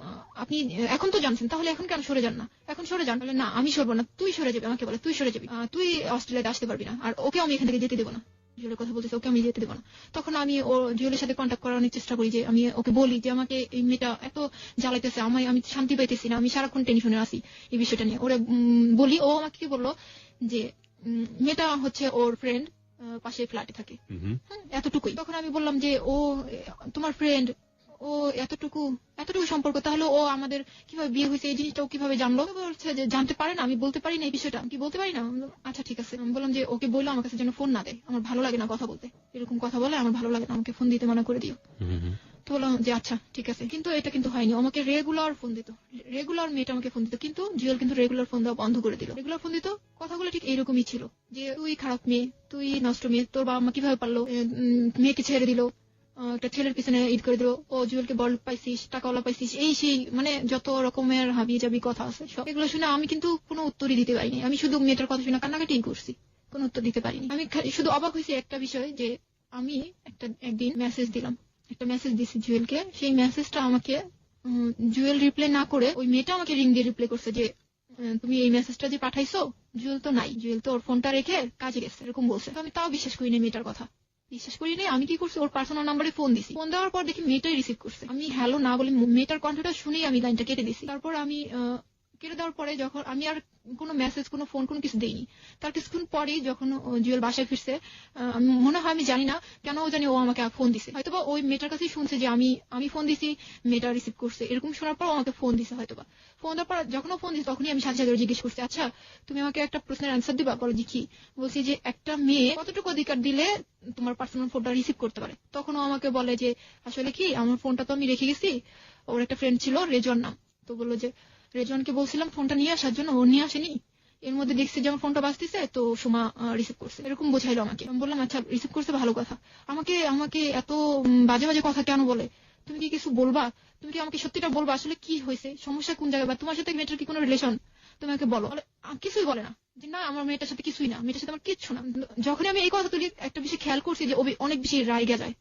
আপনি এখন তো জানছেন, তাহলে এখন কেন সরে যান না? এখন সরে যান। বলে না, আমি সরবো না, তুই সরে যাবি। আমাকে বলে তুই সরে যাবি, তুই অস্ট্রেলিয়াতে আসতে পারবি না, আর ওকে আমি এখান থেকে যেতে দেবো না। জুয়েলের কথা বলতেছে, ওকে আমি যেতে দেবো না। তখন আমি ও জুয়েলের সাথে কন্ট্যাক্ট করার অনেক চেষ্টা করি, যে আমি ওকে বলি যে আমাকে এই মেয়েটা এত জ্বালাইতেছে, আমি শান্তি পাইতেছি না, আমি সারাক্ষণ টেনশনে আছি এই বিষয়টা নিয়ে। ওরা বলি, ও আমাকে কি বললো যে মেয়েটা হচ্ছে ওর ফ্রেন্ড, পাশে ফ্ল্যাটে থাকে, এতটুকুই। তখন আমি বললাম যে ও তোমার ফ্রেন্ড, ও এতটুকু সম্পর্ক, তাহলে ও আমাদের কিভাবে বিয়ে হয়েছে এই জিনিসটা ও কিভাবে জানলো? বলছে যে জানতে পারে না, আমি বলতে পারি না এই বিষয়টা, কি বলতে পারি না? আচ্ছা ঠিক আছে। আমি বললাম যে ওকে বললো আমার কাছে যেন ফোন না দেয়, আমার ভালো লাগে না কথা বলতে, এরকম কথা বলে আমার ভালো লাগে না, আমাকে ফোন দিতে মানা করে দিও। তো বললাম যে আচ্ছা ঠিক আছে। কিন্তু এটা কিন্তু হয়নি, আমাকে রেগুলার ফোন দিত, রেগুলার মেয়েটা আমাকে ফোন দিত, কিন্তু জুয়েল কিন্তু রেগুলার ফোন দেওয়া বন্ধ করে দিল। রেগুলার ফোন দিত, কথাগুলো ঠিক এইরকমই ছিল যে তুই খারাপ মেয়ে, তুই নষ্ট মেয়ে, তোর বাবা মা কিভাবে পারলো মেয়েকে ছেড়ে দিল, একটা ছেলের পিছনে ঈদ করে দিল, ও জুয়েলকে বল পাইছিস, টাকাওয়ালা পাইছিস, এই সেই, মানে যত রকমের হাবি জাবি কথা আছে সব। এগুলো শুনে আমি কিন্তু কোনো উত্তরই দিতে পারিনি। আমি শুধু মেয়েটার কথা শুনে কান্নাকাটি করছি, কোনো উত্তর দিতে পারিনি। আমি শুধু অবাক হয়েছি একটা বিষয়, যে আমি একদিন একটা মেসেজ দিছি জুয়েলকে। সেই মেসেজটা আমাকে জুয়েল রিপ্লাই না করে ওই মেয়েটা আমাকে রিং দিয়ে রিপ্লাই করছে যে তুমি এই মেসেজটা যে পাঠাইছো, জুয়েল তো নাই, জুয়েল তো ওর ফোনটা রেখে কাজে গেছে, এরকম বলছে। আমি তাও বিশ্বাস করিনি মেয়েটার কথা, বিশ্বাস করি নাই। আমি কি করছি, ওর পার্সোনাল নাম্বারে ফোন দিছি। ফোন দেওয়ার পর দেখি মেয়েটাই রিসিভ করছে। আমি হ্যালো না বলে মেয়েটার কণ্ঠটা শুনেই আমি লাইনটা কেটে দিছি। তারপর আমি কেটে দেওয়ার পরে যখন আমি আর কোনো মেসেজ, কোনো ফোন, কোনো কিছু দেইনি। তার কিছুক্ষণ পরেই যখন জুয়েল বাসায় ফিরছে, মনে হয়, আমি জানি না কেন জানি ও আমাকে ফোন দিছে, হয়তোবা ওই মেয়েটার কাছেই শুনছে যে আমি ফোন দিছি, মেয়েটা রিসিভ করছে, এরকম শোনার পর আমাকে ফোন দিছে হয়তোবা। ফোন দেওয়ার পর যখন ও ফোন দিছে, তখনই আমি সাথে সাথে জিজ্ঞেস করছি, আচ্ছা তুমি আমাকে একটা প্রশ্নের অ্যান্সার দিবা? বলো যে কি? বলছি যে একটা মেয়ে কতটুকু অধিকার দিলে তোমার পার্সোনাল ফোনটা রিসিভ করতে পারে? তখন ও আমাকে বলে যে আসলে কি, আমার ফোনটা তো আমি রেখে গেছি, ওর একটা ফ্রেন্ড ছিল রেজন নাম, তো বললো যে রেজনকে বলছিলাম ফোনটা নিয়ে আসার জন্য, ও নিয়ে আসেনি, এর মধ্যে দেখছি যে আমার ফোনটা বাজতেছে, তো সোমা রিসিভ করছে, এরকম বোঝাইলো আমাকে। আমি বললাম আচ্ছা রিসিভ করছে ভালো কথা, আমাকে এত বাজে বাজে কথা কেন বলে? তুমি কি কিছু বলবা? তুমি কি আমাকে সত্যিটা বলবা, আসলে কি হয়েছে, সমস্যা কোন জায়গায়, বা তোমার সাথে মেয়েটার কি কোনো রিলেশন? তুমি আমাকে বলো। কিছুই বলে না, যে না আমার মেয়েটার সাথে কিছুই না, মেয়েটার সাথে আমার কিচ্ছু না। যখনই আমি এই কথা তুলি, একটা বিষয় খেয়াল করছি যে অনেক বেশি রেগে যায়,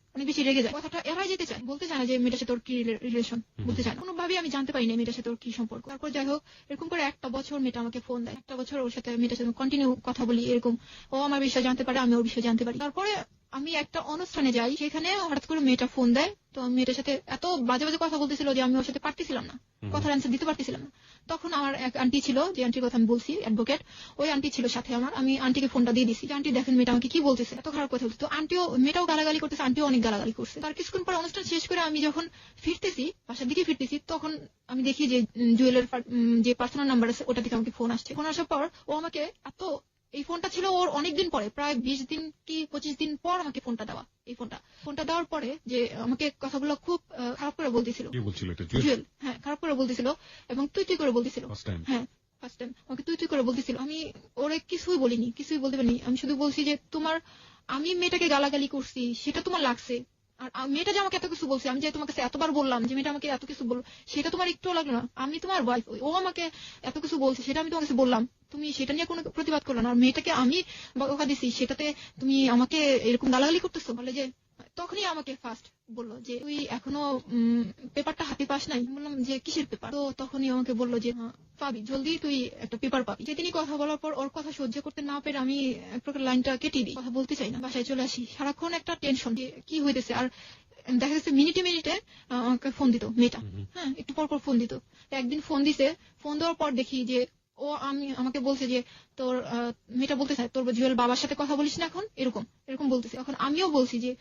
কথাটা এড়াই যেতে চায়, বলতে চায় না যে মেয়েটার সাথে ওর কি রিলেশন, বলতে চায় না। কোনোভাবেই আমি জানতে পারি না মেয়েটার সাথে ওর কি সম্পর্ক। তারপর যাই হোক, এরকম করে 1টা বছর মেয়েটা আমাকে ফোন দেয়, 1টা বছর ওর সাথে, মেয়েটার সাথে কন্টিনিউ কথা বলি, এরকম ও আমার বিষয় জানতে পারে, আমি ওর বিষয় জানতে পারি। তারপরে আমি একটা অনুষ্ঠানে যাই, সেখানে হঠাৎ করে মেয়েটা ফোন দেয়, তো আমি মেয়েটার সাথে এত বাজে বাজে কথা বলতেছিল যে আমি ওর সাথে পারতেছিলাম না, কথার অ্যান্সার দিতে পারতেছিলাম না। তখন আমার এক আন্টি ছিল, যে আন্টির কথা আমি বলছি, অ্যাডভোকেট, ওই আন্টি ছিল সাথে আমার। আমি আন্টিকে ফোনটা দিয়ে দিছি, আন্টি দেখেন মেয়েটা আমাকে কি বলতেছে, এত খারাপ কথা বলছে। তো মেয়েটাও গালাগালি করতেছে, আন্টিও অনেক গালাগালি করছে। তার কিছুক্ষণ পর অনুষ্ঠান শেষ করে আমি যখন বাসার দিকে ফিরতেছি, তখন আমি দেখি যে জুয়েলের যে পার্সোনাল নাম্বার আছে ওটা থেকে আমাকে ফোন আসছে। ফোন আসার পর ও আমাকে এই ফোনটা ছিল ওর অনেকদিন পরে, প্রায় 20 দিন কি 25 দিন পর আমাকে ফোনটা দেওয়া। এই ফোনটা দেওয়ার পরে যে আমাকে কথাগুলো খুব খারাপ করে বলতেছিল। জুয়েল, হ্যাঁ, খারাপ করে বলতেছিল এবং তুই করে বলতেছিল। হ্যাঁ, ফার্স্ট টাইম আমাকে তুই করে বলতেছিল। আমি ওরে কিছুই বলিনি, কিছুই বলতে পারিনি। আমি শুধু বলছি যে আমি মেয়েটাকে গালাগালি করছি, সেটা তোমার লাগছে, আর মেয়েটা যে আমাকে এত কিছু বলছে, আমি যে তোমার কাছে এতবার বললাম যে মেয়েটা আমাকে এত কিছু বললো, সেটা তোমার একটুও লাগলো না? আমি তোমার ওয়াইফ, ও আমাকে এত কিছু বলছে, সেটা আমি তোমার কাছে বললাম, তুমি সেটা নিয়ে কোনো প্রতিবাদ করলো না, আর মেয়েটাকে আমি বকা দিছি, সেটাতে তুমি আমাকে এরকম গালাগালি করতেছো। বলে যে তখনই আমাকে ফার্স্ট বললো যে তুই এখনো পেপারটা হাতে পাস নাই। বললাম যে কিসের পেপার? তো তখনই আমাকে বললো যে পাবি, জলদি তুই একটা পেপার পাবি। সেদিনই কথা বলার পর ওর কথা সহ্য করতে না পেরে আমি এক প্রকার লাইনটা কেটে দিই, কথা বলতে চাই না, বাসায় চলে আসি। সারাক্ষণ একটা টেনশন যে কি হইতেছে। আর দেখা যাচ্ছে মিনিটে আমাকে ফোন দিত মেয়েটা, হ্যাঁ, একটু পর ফোন দিত। একদিন ফোন দিছে, ফোন দেওয়ার পর দেখি যে আমাকে বলছে যে তোর মেয়েটা বলতে চায় তোর জুয়েল বাবার সাথে কথা বলিস না এখন, এরকম বলতেছে। এখন আমিও বলছি যে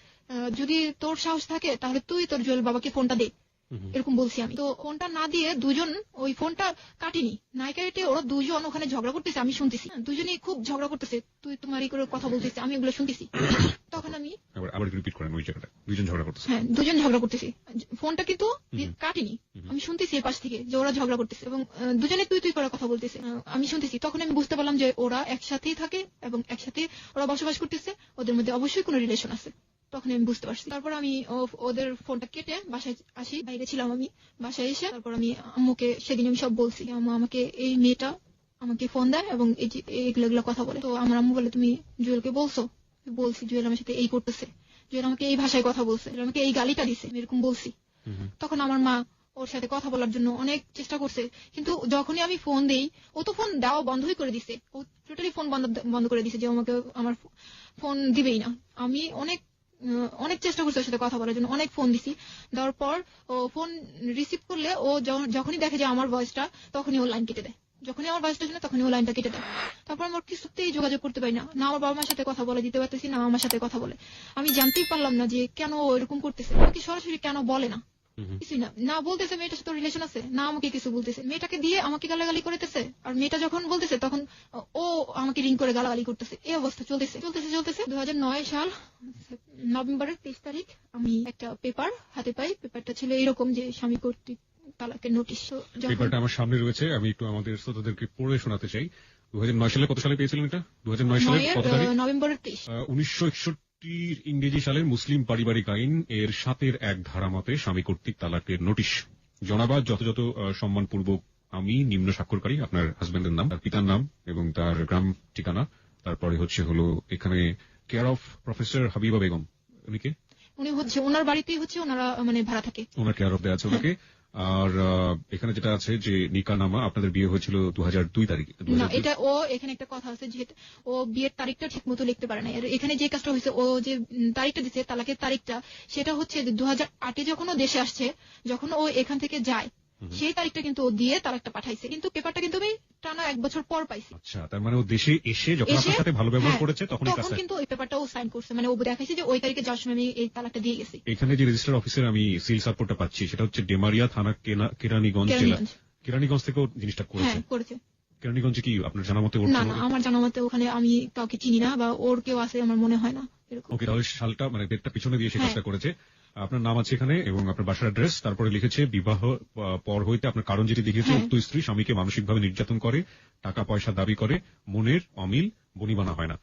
যদি তোর সাহস থাকে তাহলে তুই তোর জুয়েল বাবাকে ফোনটা দে। এরকম বলছি আমি। তো ফোনটা না দিয়ে দুজন ওই ফোনটা কাটিনি, নাই কেটে ওরা দুজন ওখানে ঝগড়া করতেছে, আমি শুনতেছি, দুজনেই খুব ঝগড়া করতেছে, তুই তোমারই করে কথা বলতেছে, আমি এগুলো শুনতেছি। তখন আমি আবার রিপিট করেন ওই জায়গাটা, দুজন ঝগড়া করতেছে। হ্যাঁ, দুজন ঝগড়া করতেছি, ফোনটা কিন্তু কাটিনি, আমি শুনতেছি এই পাশ থেকে যে ওরা ঝগড়া করতেছে এবং দুজনে তুই তুই করে কথা বলতেছে, আমি শুনতেছি। তখন আমি বুঝতে পারলাম যে ওরা একসাথেই থাকে এবং একসাথে ওরা বসবাস করতেছে, ওদের মধ্যে অবশ্যই কোনো রিলেশন আছে। তখন আমি বুঝতে পারছি। তারপর আমি ওদের ফোনটা কেটে বাসায় আসি, বাইরে ছিলাম আমি। বাসায় এসে তারপর আমি আম্মুকে সেদিন আমি সব বলছি, আম্মু আমাকে এই মেয়েটা আমাকে ফোন দেয় এবং এই যে এগুলো কথা বলে। তো আমার আম্মু বলে তুমি জুয়েলকে বলছো? বলছি, জুয়েল আমার সাথে এই করতেছে, জুয়েল আমাকে এই ভাষায় কথা বলছে, জুয়েল আমাকে এই গালিটা দিছে, এরকম বলছি। তখন আমার মা ওর সাথে কথা বলার জন্য অনেক চেষ্টা করছে, কিন্তু যখনই আমি ফোন দেই ও তো ফোন দেওয়া বন্ধই করে দিছে, ও টোটালি ফোন বন্ধ করে দিছে যে আমাকে আমার ফোন দিবেই না। আমি অনেক চেষ্টা করছি ওর সাথে কথা বলার জন্য, অনেক ফোন দিছি। দেওয়ার পর ও ফোন রিসিভ করলে ও যখনই দেখে যে আমার ভয়েসটা, তখনই ও লাইন কেটে দেয়, যখনই আমার ভয়েসটা শুনে তখনই ও লাইনটা কেটে দেয়। তারপর আমার কিছুতেই যোগাযোগ করতে পারি না, না আমার বাবা মার সাথে কথা বলে দিতে পারতেছি, না আমার সাথে কথা বলে। আমি জানতেই পারলাম না যে কেন ও এরকম করতেছে, আমাকে সরাসরি কেন বলে না, কিছুই না বলতেছে মেয়েটার সাথে রিলেশন আছে, না আমাকে কিছু বলতেছে, মেয়েটাকে দিয়ে আমাকে গালাগালি করতেছে। আর মেয়েটা যখন বলতেছে তখন ও আমাকে রিং করে গালাগালি করতেছে। এই অবস্থা চলতেছে 2009 সাল নভেম্বরের 23 তারিখ আমি একটা পেপার হাতে পাই। পেপারটা ছিল এরকম যে স্বামী কর্তৃক তালাকের নোটিশ। পেপারটা আমার সামনে রয়েছে, আমি একটু আমাদের শ্রোতাদেরকে পড়ে শোনাতে চাই। 2009 সালে কত সালে পেয়েছিলেন এটা? 2009 সালের কত তারিখ? নভেম্বরের 23। 1961 ইংরেজি সালের মুসলিম পারিবারিক আইন এর 7-এর 1 ধারা মতে স্বামী কর্তৃক তালাকের নোটিশ। জনাবাদ, যথাযথ সম্মানপূর্বক আমি নিম্ন স্বাক্ষরকারী, আপনার হাজবেন্ডের নাম, তার পিতার নাম এবং তার গ্রাম ঠিকানা, তারপরে হলো এখানে care of professor Habiba Begum, উনি ওনার বাড়িতেই ওনারা মানে ভাড়া থাকে, ওনার কেয়ার অফ দেওয়া আছে ওনাকে। আর এখানে যেটা আছে যে নিকানামা, আপনাদের বিয়ে হয়েছিল 2002 তারিখে। না, এটা ও এখানে একটা কথা আছে, যেহেতু ও বিয়ের তারিখটা ঠিক মতো লিখতে পারে না। এখানে যে কাজটা হয়েছে, ও যে তারিখটা দিচ্ছে তালাকের তারিখটা, সেটা হচ্ছে 2008-এ যখন ও দেশে আসছে, যখন ও এখান থেকে যায়, সেই তারিখটা কিন্তু ও দিয়ে তালাকটা পাঠাইছে, কিন্তু পেপারটা কিন্তু আমি টানা 1 বছর পর পাইছি। আচ্ছা, তার মানে ও দেশে এসে যখন আপনার সাথে ভালো ব্যবহার করেছে তখন কিন্তু ওই পেপারটা ও সাইন করছে, মানে ও দেখাইছে যে ওই তারিখে যাওয়ার সময় আমি এই তালাকটা দিয়ে গেছি। এখানে যে রেজিস্টার অফিসের আমি সিল সাপোর্টটা পাচ্ছি, সেটা হচ্ছে ডেমারিয়া থানা, কেরানীগঞ্জ জেলা। কেরানীগঞ্জ থেকেও জিনিসটা করেছে। কেরানীগঞ্জে কি আপনার জানা মতে? না, আমার জানা মতে ওখানে আমি কাউকে চিনি না, বা ওর কেউ আছে আমার মনে হয় না। ওকে, তাহলে সালটা মানে ডেটটা পিছনে দিয়ে সে কাজটা করেছে। আপনার নাম আছে এখানে এবং আপনার বাসার অ্যাড্রেস, তারপরে লিখেছে বিবাহ পর হইতে আপনার কারণ যেটি দেখিয়েছে, উক্ত স্ত্রী স্বামীকে মানসিকভাবে নির্যাতন করে, টাকা পয়সা দাবি করে, মনের অমিল বনিবানা হয় না।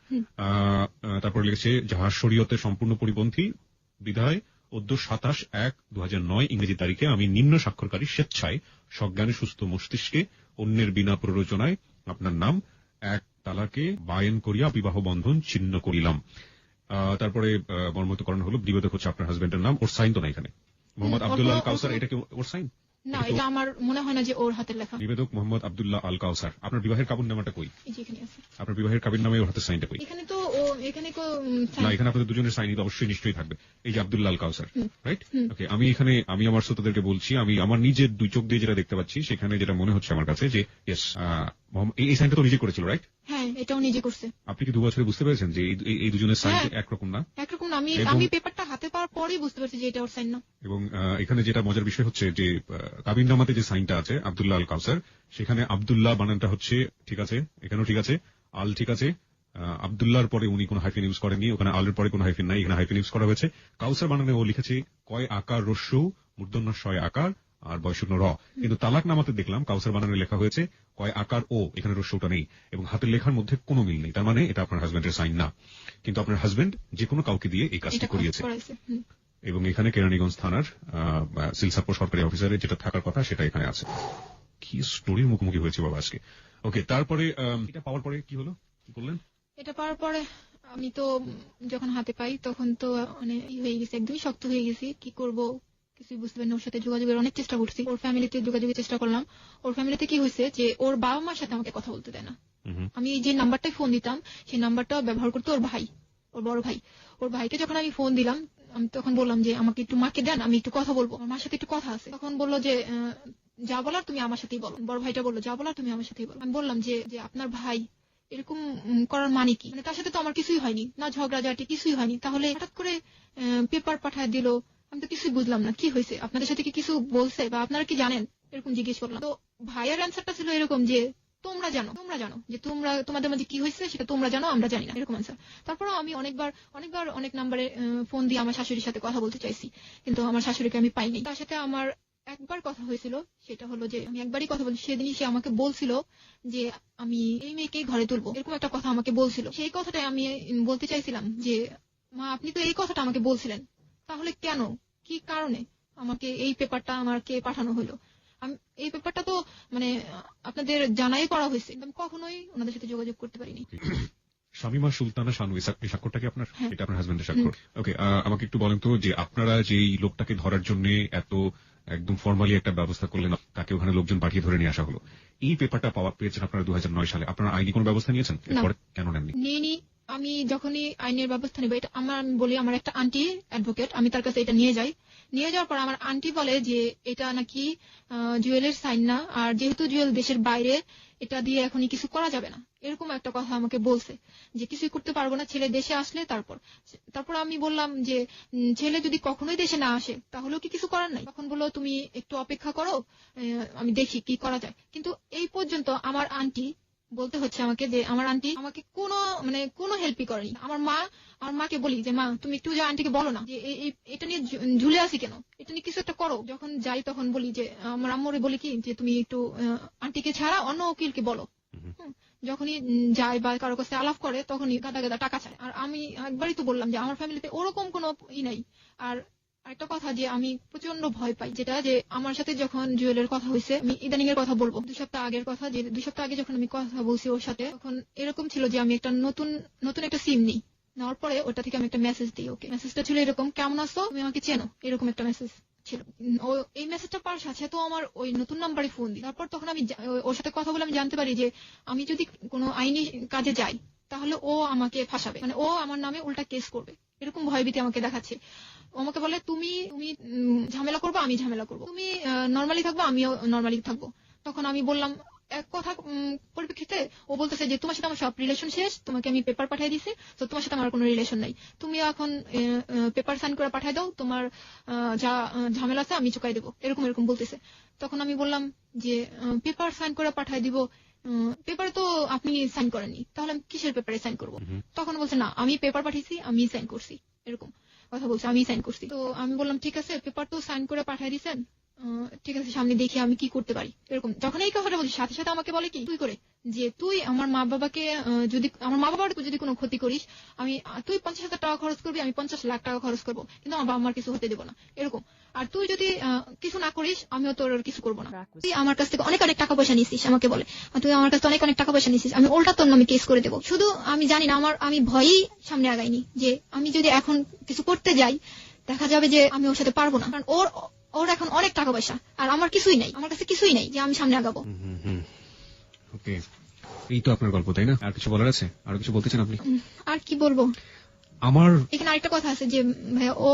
তারপরে লিখেছে যাহা শরীয়তের সম্পূর্ণ পরিপন্থী বিধায় 27/1/2009 ইংরেজি তারিখে আমি নিম্ন স্বাক্ষরকারী স্বেচ্ছায় সজ্ঞানে সুস্থ মস্তিষ্কে অন্যের বিনা প্ররোচনায় আপনার নাম 1 তালাকে বায়েন করিয়া বিবাহ বন্ধন ছিন্ন করিলাম। তারপরে মর্মতকরণ হলো, নিবেদক হচ্ছে আপনার হাজবেন্ডের নাম, ওর সাইন তো না এখানে, মোহাম্মদ আব্দুল্লাহ আল কাউসার। এটা কি ওর সাইন? না, এটা আমার মনে হয় না যে ওর হাতের লেখা। নিবেদক মোহাম্মদ আব্দুল্লাহ আল কাউসার। আপনার বিবাহের কাবিননামাটা কই? এখানে আছে। আপনার বিবাহের কাবিননামে ওর হাতের সাইনটা কই? এখানে তো এখানে না, এখানে আপনাদের দুজনের সাইনই তো অবশ্যই নিশ্চয়ই থাকবে। এই যে আব্দুল্লাহ আল কাউসার, রাইট? ওকে, আমি আমার শ্রোতাদেরকে বলছি, আমি আমার নিজের 2 চোখ দিয়ে যেটা দেখতে পাচ্ছি, সেখানে যেটা মনে হচ্ছে আমার কাছে যে ইয়েস, এই সাইনটা তো নিজে করেছিল, রাইট? হ্যাঁ, এটাও নিজে করছে। আপনি কি 2 বছরে বুঝতে পেরেছেন যে এই দুজনের সাইন একরকম না? একরকম না। আমি পেপারটা হাতে পাওয়ার পরেই বুঝতে পারছি যে এটা ওর সাইন না। এবং এখানে যেটা মজার বিষয় হচ্ছে যে কাবিননামাতে যে সাইনটা আছে আব্দুল্লাহ আল কাউসার, সেখানে আব্দুল্লাহ বানানটা হচ্ছে ঠিক আছে, এখানেও ঠিক আছে, আল ঠিক আছে। আব্দুল্লাহর পরে উনি কোনো হাইফেন ইউজ করেননি, ওখানে আলের পরে কোনো হাইফেন নাই, এখানে হাইফেন ইউজ করা হয়েছে। কাউসার বানানে ও লিখেছে কয় আকার রস্যৌ মূর্ধন্য শয় আকার আর বয়শূন্য র। কিন্তু তালাক নামাতে দেখলাম কাউসার বানানে লেখা হয়েছে কয় আকার ও, এখানে রস্যৌটা নেই এবং হাতের লেখার মধ্যে কোনো মিল নেই। তার মানে এটা আপনার হাজবেন্ডের সাইন না, কিন্তু আপনার হাজবেন্ড যে কোনো কাউকে দিয়ে এই কাজটি করিয়েছে। এবং এখানে কেরানীগঞ্জ থানার সিলসাপুর সরকারি অফিসারে যেটা থাকার কথা সেটা এখানে আছে। কি স্টোরির মুখোমুখি হয়েছে বাবা আজকে। ওকে, তারপরে এটা পাওয়ার পরে কি হলো, কি করলেন? এটা পাওয়ার পরে আমি তো যখন হাতে পাই তখন তো মানে হয়ে গেছে, একদমই শক্ত হয়ে গেছি। কি করব কিছুই বুঝতে পারিনি। ওর সাথে যোগাযোগের অনেক চেষ্টা করছি, ওর ফ্যামিলিতে যোগাযোগের চেষ্টা করলাম। ওর ফ্যামিলিতে কি হয়েছে যে ওর বাবা মার সাথে আমাকে কথা বলতে দেয় না। আমি যে নাম্বারটায় ফোন দিতাম সেই নাম্বারটা ব্যবহার করতো ওর ভাই, ওর বড় ভাই। ওর ভাইকে যখন আমি ফোন দিলাম, আমি তখন বললাম যে আমাকে একটু মাকে দেন, আমি একটু কথা বলবো, আমার মার সাথে একটু কথা আছে। তখন বললো যে যা বলার তুমি আমার সাথেই বলো। বড় ভাইটা বললো যা বলার তুমি আমার সাথেই বলো। আমি বললাম যে আপনার ভাই এরকম করার মানে কি, মানে তার সাথে তো আমার কিছুই হয়নি, না ঝগড়াঝাটি কিছুই হয়নি, তাহলে হঠাৎ করে পেপার পাঠায় দিল আমি তো কিছুই বুঝলাম না কি হয়েছে, আপনাদের সাথে কি কিছু বলছে বা আপনারা কি জানেন, এরকম জিজ্ঞেস করলাম। তো ভাইয়ার অ্যান্সারটা ছিল এরকম যে তোমরা জানো যে তোমাদের মাঝে কি হয়েছে সেটা তোমরা জানো, আমরা জানি না, এরকম অ্যান্সার। তারপরেও আমি অনেকবার অনেক নাম্বারে ফোন দিয়ে আমার শাশুড়ির সাথে কথা বলতে চাইছি, কিন্তু আমার শাশুড়িকে আমি পাইনি। তার সাথে আমার একবার কথা হয়েছিল, সেটা হলো যে আমি একবারই কথা বলছি, সেদিনই সে আমাকে বলছিল যে আমি এই মেয়েকে ঘরে তুলবো, এরকম একটা কথা আমাকে বলছিল। সেই কথাটাই আমি বলতে চাইছিলাম যে মা আপনি তো এই কথাটা আমাকে বলছিলেন, তাহলে কেন, কি কারণে আমাকে এই পেপারটা আমাকে পাঠানো হলো? এই পেপারটা তো মানে আপনাদের জানাই করা হয়েছে, আমি কখনোই ওনাদের সাথে যোগাযোগ করতে পারিনি। শামীমা সুলতানা শানু, এই স্বাক্ষরটা কি আপনার? হ্যাঁ। এটা আপনার হাজবেন্ডের স্বাক্ষর। ওকে, আমাকে একটু বলেন তো যে আপনারা যেই লোকটাকে ধরার জন্য এত একদম ফর্মালি একটা ব্যবস্থা করলেন, তাকে ওখানে লোকজন পাঠিয়ে ধরে নিয়ে আসা হলো, এই পেপারটা পেয়েছেন আপনারা 2009 সালে, আপনারা আইনি কোনো ব্যবস্থা নিয়েছেন? এরপরে কেন নেননি? নিইনি। আমি যখনই আইনের ব্যবস্থা নেব, এটা আমি বলি আমার একটা আন্টি অ্যাডভোকেট, আমি তার কাছে এটা নিয়ে যাওয়ার পর আমার আন্টি বলে যে এটা নাকি জুয়েলের সাইন না, আর যেহেতু জুয়েল দেশের বাইরে, এটা দিয়ে এখনই কিছু করা যাবে না, এরকম একটা কথা আমাকে বলছে যে কিছুই করতে পারবো না, ছেলে দেশে আসলে তারপর আমি বললাম যে ছেলে যদি কখনোই দেশে না আসে তাহলেও কি কিছু করার নাই? তখন বললো তুমি একটু অপেক্ষা করো, আমি দেখি কি করা যায়। কিন্তু এই পর্যন্ত আমার আন্টি বলতে হচ্ছে আমাকে যে আমার আন্টি আমাকে কোনো হেল্পই করেনি। আমার মাকে বলি যে মা তুমি একটু যা আন্টিকে বলো না যে এটা নিয়ে ঝুলে আসি কেন, এটা নিয়ে কিছু একটা করো। যখন যাই তখন বলি যে আমার আম্মুরে বলি কি যে তুমি একটু আন্টিকে ছাড়া অন্য উকিলকে বলো। যখনই যায় বা কারো কাছে আলাপ করে তখনই গাদা গাদা টাকা চায়। আর আমি একবারই তো বললাম যে আমার ফ্যামিলিতে ওরকম কোনো নাই। আর একটা কথা যে আমি প্রচন্ড ভয় পাই, যেটা যে আমার সাথে যখন জুয়েলের কথা হয়েছে, আমি ইদানিং এর কথা বলবো, 2 সপ্তাহ আগের কথা, যে 2 সপ্তাহ আগে যখন আমি কথা বলছি ওর সাথে, তখন এরকম ছিল যে আমি একটা নতুন একটা সিম নিই, নেওয়ার পরে ওটা থেকে আমি একটা মেসেজ দিই ওকে। মেসেজটা ছিল এরকম, কেমন আছো, তুমি আমাকে চেনো, এরকম একটা মেসেজ ছিল। এই মেসেজটা পাওয়ার সাথে তো আমার ওই নতুন নাম্বারে ফোন দিই। তারপর তখন আমি ওর সাথে কথা বলে আমি জানতে পারি যে আমি যদি কোনো আইনি কাজে যাই তাহলে ও আমাকে ফাঁসাবে, মানে ও আমার নামে উল্টা কেস করবে, এরকম ভয়ভীতি আমাকে দেখাচ্ছে। আমাকে বলে তুমি ঝামেলা করবো, আমি ঝামেলা করবো, তুমি নর্মালি থাকবো, আমিও নর্মালি থাকবো। তখন আমি বললাম এক কথা পরিপ্রেক্ষিতে ও বলতেছে যে তোমার সাথে আমার সব রিলেশন শেষ, তোমাকে আমি পেপার পাঠিয়ে দিছি, তো তোমার সাথে আমার কোনো রিলেশন নাই, তুমি এখন পেপার সাইন করে পাঠিয়ে দাও, তোমার যা ঝামেলা আছে আমি চুকাই দেবো, এরকম বলতেছে। তখন আমি বললাম যে পেপার সাইন করে পাঠিয়ে দিব, পেপারে তো আপনি সাইন করেননি, তাহলে আমি কিসের পেপারে সাইন করবো? তখন বলছে না আমি পেপার পাঠিয়েছি, আমি সাইন করছি, এরকম কথা বলছে, আমি সাইন করছি। তো আমি বললাম ঠিক আছে, পেপার তো সাইন করে পাঠিয়ে দিয়েছেন, ঠিক আছে সামনে দেখি আমি কি করতে পারি, এরকম। যখন এই কথাটা বলছি সাথে সাথে আমাকে বলে কি তুই করে যে তুই আমার মা বাবাকে যদি আমার মা বাবার যদি কোনো ক্ষতি করিস, তুই 50,000 টাকা খরচ করবি, আমি 50 লাখ টাকা খরচ করবো, কিন্তু আমার বাবা মার কিছু হতে দেবো না, এরকম। আর তুই যদি কিছু না করিস আমিও তোর কিছু করবো না, তুই আমার কাছ থেকে অনেক টাকা পয়সা নিছিস, আমাকে বলে তুই আমার কাছে অনেক টাকা পয়সা নিছিস, আমি উল্টা তোর নামে কেস করে দেবো। শুধু আমি জানি না, আমি ভয়েই সামনে আগাইনি, যে আমি যদি এখন কিছু করতে যাই দেখা যাবে যে আমি ওর সাথে পারবো না, কারণ ওর এখন অনেক টাকা পয়সা আর আমার কিছুই নাই, আমার কাছে কিছুই নাই যে আমি সামনে আগাবো। ওকে, এই তো আপনার গল্প, তাই না? আর কিছু বলার আছে? আর কিছু বলতে চান আপনি? আর কি বলবো, আমার এখানে আরেকটা কথা আছে যে ভাইয়া ও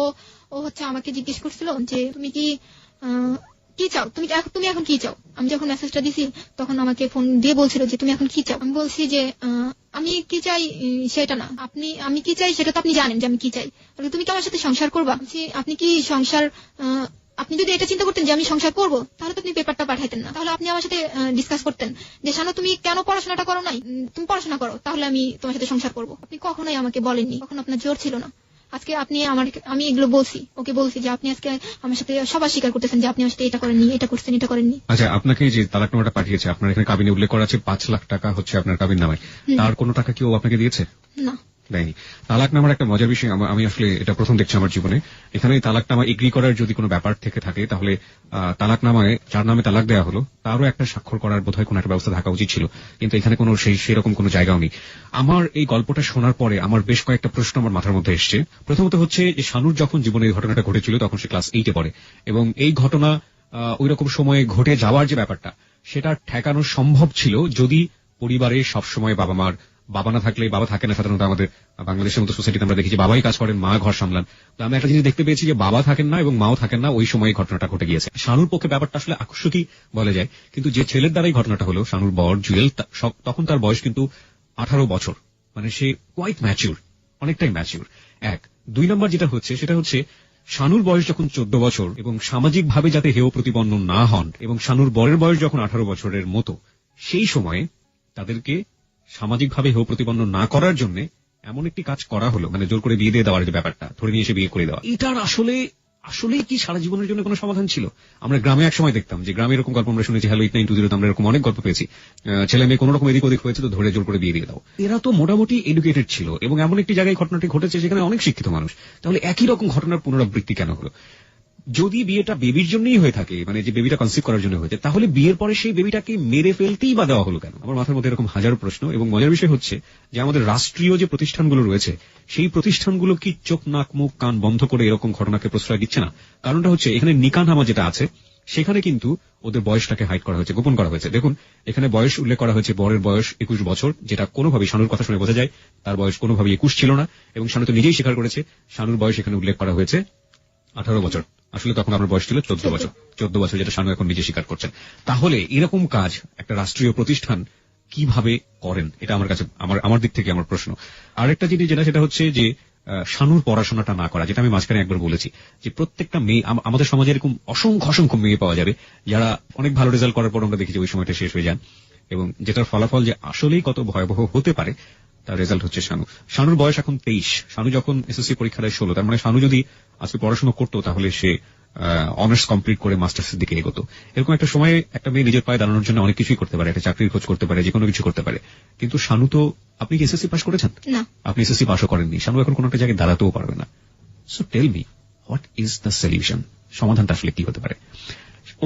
হচ্ছে আমাকে জিজ্ঞেস করছিল যে তুমি কি চাও, তুমি এখন কি চাও। আমি যখন মেসেজটা দিছি তখন আমাকে ফোন দিয়ে বলছিল যে তুমি এখন কি চাও। আমি বলছি যে আমি কি চাই সেটা না, আমি কি চাই সেটা তো আপনি জানেন যে আমি কি চাই, তুমি কি আমার সাথে সংসার করবা? আপনি কি সংসার আপনি যদি এটা চিন্তা করতেন যে আমি সংসার করবো তাহলে তো আপনি পেপারটা পাঠাইতেন না, তাহলে আপনি আমার সাথে ডিসকাস করতেন যে শানু তুমি কেন পড়াশোনাটা করো নাই, তুমি পড়াশোনা করো তাহলে আমি তোমার সাথে সংসার করবো। আপনি কখনোই আমাকে বলেননি, কখনো আপনার জোর ছিল না। আজকে আপনি আমি এগুলো ওকে বলছি যে আপনি আজকে আমার সাথে সবার স্বীকার করতেছেন যে আপনি আমার সাথে এটা করেননি, এটা করছেন, এটা করেননি। আচ্ছা, আপনাকে যে তালাকনামাটা পাঠিয়েছে, আপনার এখানে কাবিনে উল্লেখ করা আছে 5 লাখ টাকা হচ্ছে আপনার কাবিন নামায়, তার কোনো টাকা কি ও আপনাকে দিয়েছে? না, দেয়নি। তালাকনামার একটা মজার বিষয় আমি আসলে এটা প্রথম দেখছি আমার জীবনে। এখানে তালাকনামা এগ্রি করার যদি কোনো ব্যাপার থেকে থাকে তাহলে তালাকনামায় যার নামে তালাক দেওয়া হলো তারও একটা স্বাক্ষর করার বোধহয় কোনো একটা ব্যবস্থা থাকা উচিত ছিল, কিন্তু এখানে কোনো সেরকম কোনো জায়গাও নেই। আমার এই গল্পটা শোনার পরে আমার বেশ কয়েকটা প্রশ্ন আমার মাথার মধ্যে এসছে। প্রথমত হচ্ছে যে শানুর যখন জীবনে এই ঘটনাটা ঘটেছিল তখন সে ক্লাস 8-এ পড়ে, এবং এই ঘটনা ওইরকম সময়ে ঘটে যাওয়ার যে ব্যাপারটা সেটা ঠেকানো সম্ভব ছিল যদি পরিবারে সবসময় বাবা না থাকলে, বাবা থাকে না সাধারণত আমাদের বাংলাদেশের মতো সোসাইটিতে আমরা দেখি যে বাবাই কাজ করেন, মা ঘর সামলান। তো আমি একটা জিনিস দেখতে পেয়েছি যে বাবা থাকেন না এবং মাও থাকেন না, ওই সময় ঘটনাটা ঘটে গিয়েছে। শানুর পক্ষে ব্যাপারটা আসলে আকস্মিকই বলা যায়, কিন্তু যে ছেলের দ্বারাই ঘটনাটা হলো, শানুর বর জুয়েল, তখন তার বয়স কিন্তু 18 বছর, মানে সে কোয়াইট ম্যাচিউর, অনেকটাই ম্যাচিউর। 1 2 নম্বর যেটা হচ্ছে সেটা হচ্ছে শানুর বয়স যখন 14 বছর এবং সামাজিকভাবে যাতে হেয় প্রতিপন্ন না হন এবং শানুর বরের বয়স যখন 18 বছরের মতো, সেই সময়ে তাদেরকে সামাজিকভাবে হেয় প্রতিপন্ন না করার জন্য এমন একটি কাজ করা হলো, মানে জোর করে বিয়ে দিয়ে দেওয়ার যে ব্যাপারটা, ধরে নিয়ে এসে বিয়ে করে দেওয়া, এটার আসলে কি সারা জীবনের জন্য কোনো সমাধান ছিল? আমরা গ্রামে এক সময় দেখতাম যে গ্রামে এরকম গল্প আমরা শুনেছি, হ্যালো 8920 আমরা এরকম অনেক গল্প পেয়েছি, ছেলে মেয়ে কোনো রকম এদিক ওদিক হয়েছে তো ধরে জোর করে বিয়ে দিয়ে দাও। এরা তো মোটামুটি এডুকেটেড ছিল এবং এমন একটি জায়গায় ঘটনাটি ঘটেছে যেখানে অনেক শিক্ষিত মানুষ, তাহলে একই রকম ঘটনার পুনরাবৃত্তি কেন হলো? যদি বিয়েটা বেবির জন্যই হয়ে থাকে, মানে যে বেবিটা কনসিভ করার জন্য হয়েছে, তাহলে বিয়ের পরে সেই বেবিটাকে মেরে ফেলতেই বা দেওয়া হলো কেন? আমার মাথার মধ্যে এরকম হাজারো প্রশ্ন। এবং মজার বিষয় হচ্ছে যে আমাদের রাষ্ট্রীয় যে প্রতিষ্ঠানগুলো রয়েছে, সেই প্রতিষ্ঠানগুলো কি চোখ নাক মুখ কান বন্ধ করে এরকম ঘটনাকে প্রশ্রয় দিচ্ছে না? কারণটা হচ্ছে এখানে নিকাহনামা যেটা আছে সেখানে কিন্তু ওদের বয়সটাকে হাইড করা হয়েছে, গোপন করা হয়েছে। দেখুন এখানে বয়স উল্লেখ করা হয়েছে, বরের বয়স 21 বছর, যেটা কোনোভাবেই শানুর কথা শুনে বোঝা যায় তার বয়স কোনোভাবেই 21 ছিল না, এবং শানু তো নিজেই স্বীকার করেছে শানুর বয়স এখানে উল্লেখ করা হয়েছে 18 বছর। আসলে তখন আমার বয়স ছিল 14 বছর, 14 বছর, যেটা শানু এখন নিজে স্বীকার করছেন। তাহলে এরকম কাজ একটা রাষ্ট্রীয় প্রতিষ্ঠান কিভাবে করেন, এটা আমার কাছে আমার দিক থেকে আমার প্রশ্ন। আরেকটা জিনিস যেটা, সেটা হচ্ছে যে শানুর পড়াশোনাটা না করা, যেটা আমি মাঝখানে একবার বলেছি যে প্রত্যেকটা মেয়ে, আমাদের সমাজে এরকম অসংখ্য মেয়ে পাওয়া যাবে যারা অনেক ভালো রেজাল্ট করার পর আমরা দেখি যে ওই সময়টা শেষ হয়ে যান, এবং যেটার ফলাফল যে আসলেই কত ভয়াবহ হতে পারে তার রেজাল্ট হচ্ছে শানু। শানুর বয়স এখন 23, শানু যখন এসএসসি পরীক্ষা দেয় 16, তার মানে শানু যদি আজকে পড়াশোনা করতো তাহলে সে অনার্স কমপ্লিট করে মাস্টার্সের দিকে এগোতো। এরকম একটা সময়ে একটা মেয়ে নিজের পায়ে দাঁড়ানোর জন্য অনেক কিছুই করতে পারে, একটা চাকরির খোঁজ করতে পারে, যে কোনো কিছু করতে পারে। কিন্তু শানু তো, আপনি কি এসএসসি পাস করেছেন? না। আপনি এসএসসি পাসও করেননি, শানু এখন কোনো একটা জায়গায় দাঁড়াতেও পারবে না। So tell me, what is the solution? সমাধানটা আসলে কি হতে পারে?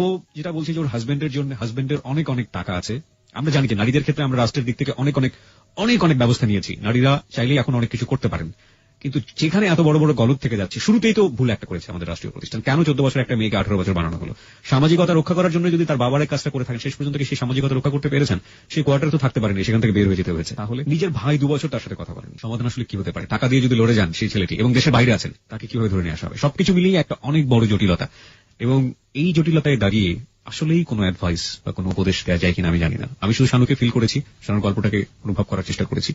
ও যেটা বলছে যে ওর হাজবেন্ডের অনেক টাকা আছে। আমরা জানি যে নারীদের ক্ষেত্রে আমরা রাষ্ট্রের দিক থেকে অনেক ব্যবস্থা নিয়েছি, নারীরা চাইলেই এখন অনেক কিছু করতে পারেন। কিন্তু যেখানে এত বড় গলদ থেকে যাচ্ছে, শুরুতেই তো ভুল একটা করেছে আমাদের রাষ্ট্রীয় প্রতিষ্ঠান। কেন 14 বছর একটা মেয়েকে 18 বছর বানানো হলো? সামাজিকতা রক্ষা করার জন্য যদি তার বাবার কাজটা করে থাকেন, শেষ পর্যন্ত কি সেই সামাজিকতা রক্ষা করতে পেরেছেন? সেই কোয়ার্টারে তো থাকতে পারেনি, সেখান থেকে বের হয়ে যেতে হয়েছে। তাহলে নিজের ভাই 2 বছর তার সাথে কথা বলেন, সমাধান আসলে কি হতে পারে? টাকা দিয়ে যদি লড়ে যান সেই ছেলেটি এবং দেশের বাইরে আছেন, তাকে কিভাবে ধরে নিয়ে আসা হবে? সবকিছু মিলিয়ে একটা অনেক বড় জটিলতা, এবং এই জটিলতায় দাঁড়িয়ে আসলেই কোনো অ্যাডভাইস বা কোনো উপদেশ দেওয়া যায় কিনা আমি জানি না। আমি শুধু শানুকে ফিল করেছি, শানুর গল্পটাকে অনুভব করার চেষ্টা করেছি,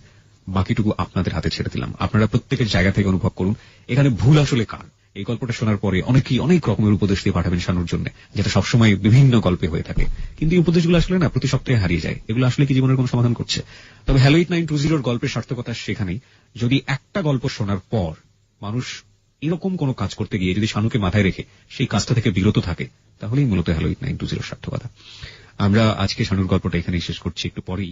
বাকিটুকু আপনাদের হাতে ছেড়ে দিলাম। আপনারা প্রত্যেকের জায়গা থেকে অনুভব করুন এখানে ভুল আসলে কার। এই গল্পটা শোনার পরে অনেকেই অনেক রকমের উপদেশ দিয়ে পাঠাবেন শানুর জন্য, যেটা সবসময় বিভিন্ন গল্পে হয়ে থাকে, কিন্তু এই উপদেশগুলো আসলে না প্রতি সপ্তাহে হারিয়ে যায়। এগুলো আসলে কি জীবনের কোনো সমাধান করছে? তবে হ্যালো 8920 গল্পের সার্থকতা সেখানেই, যদি একটা গল্প শোনার পর মানুষ এরকম কোন কাজ করতে গিয়ে যদি শানুকে মাথায় রেখে সেই কাজটা থেকে বিরত থাকে, তাহলেই মূলত হ্যালো 8920 সার্থকতা। আমরা আজকে শানুর গল্পটা এখানেই শেষ করছি, একটু পরেই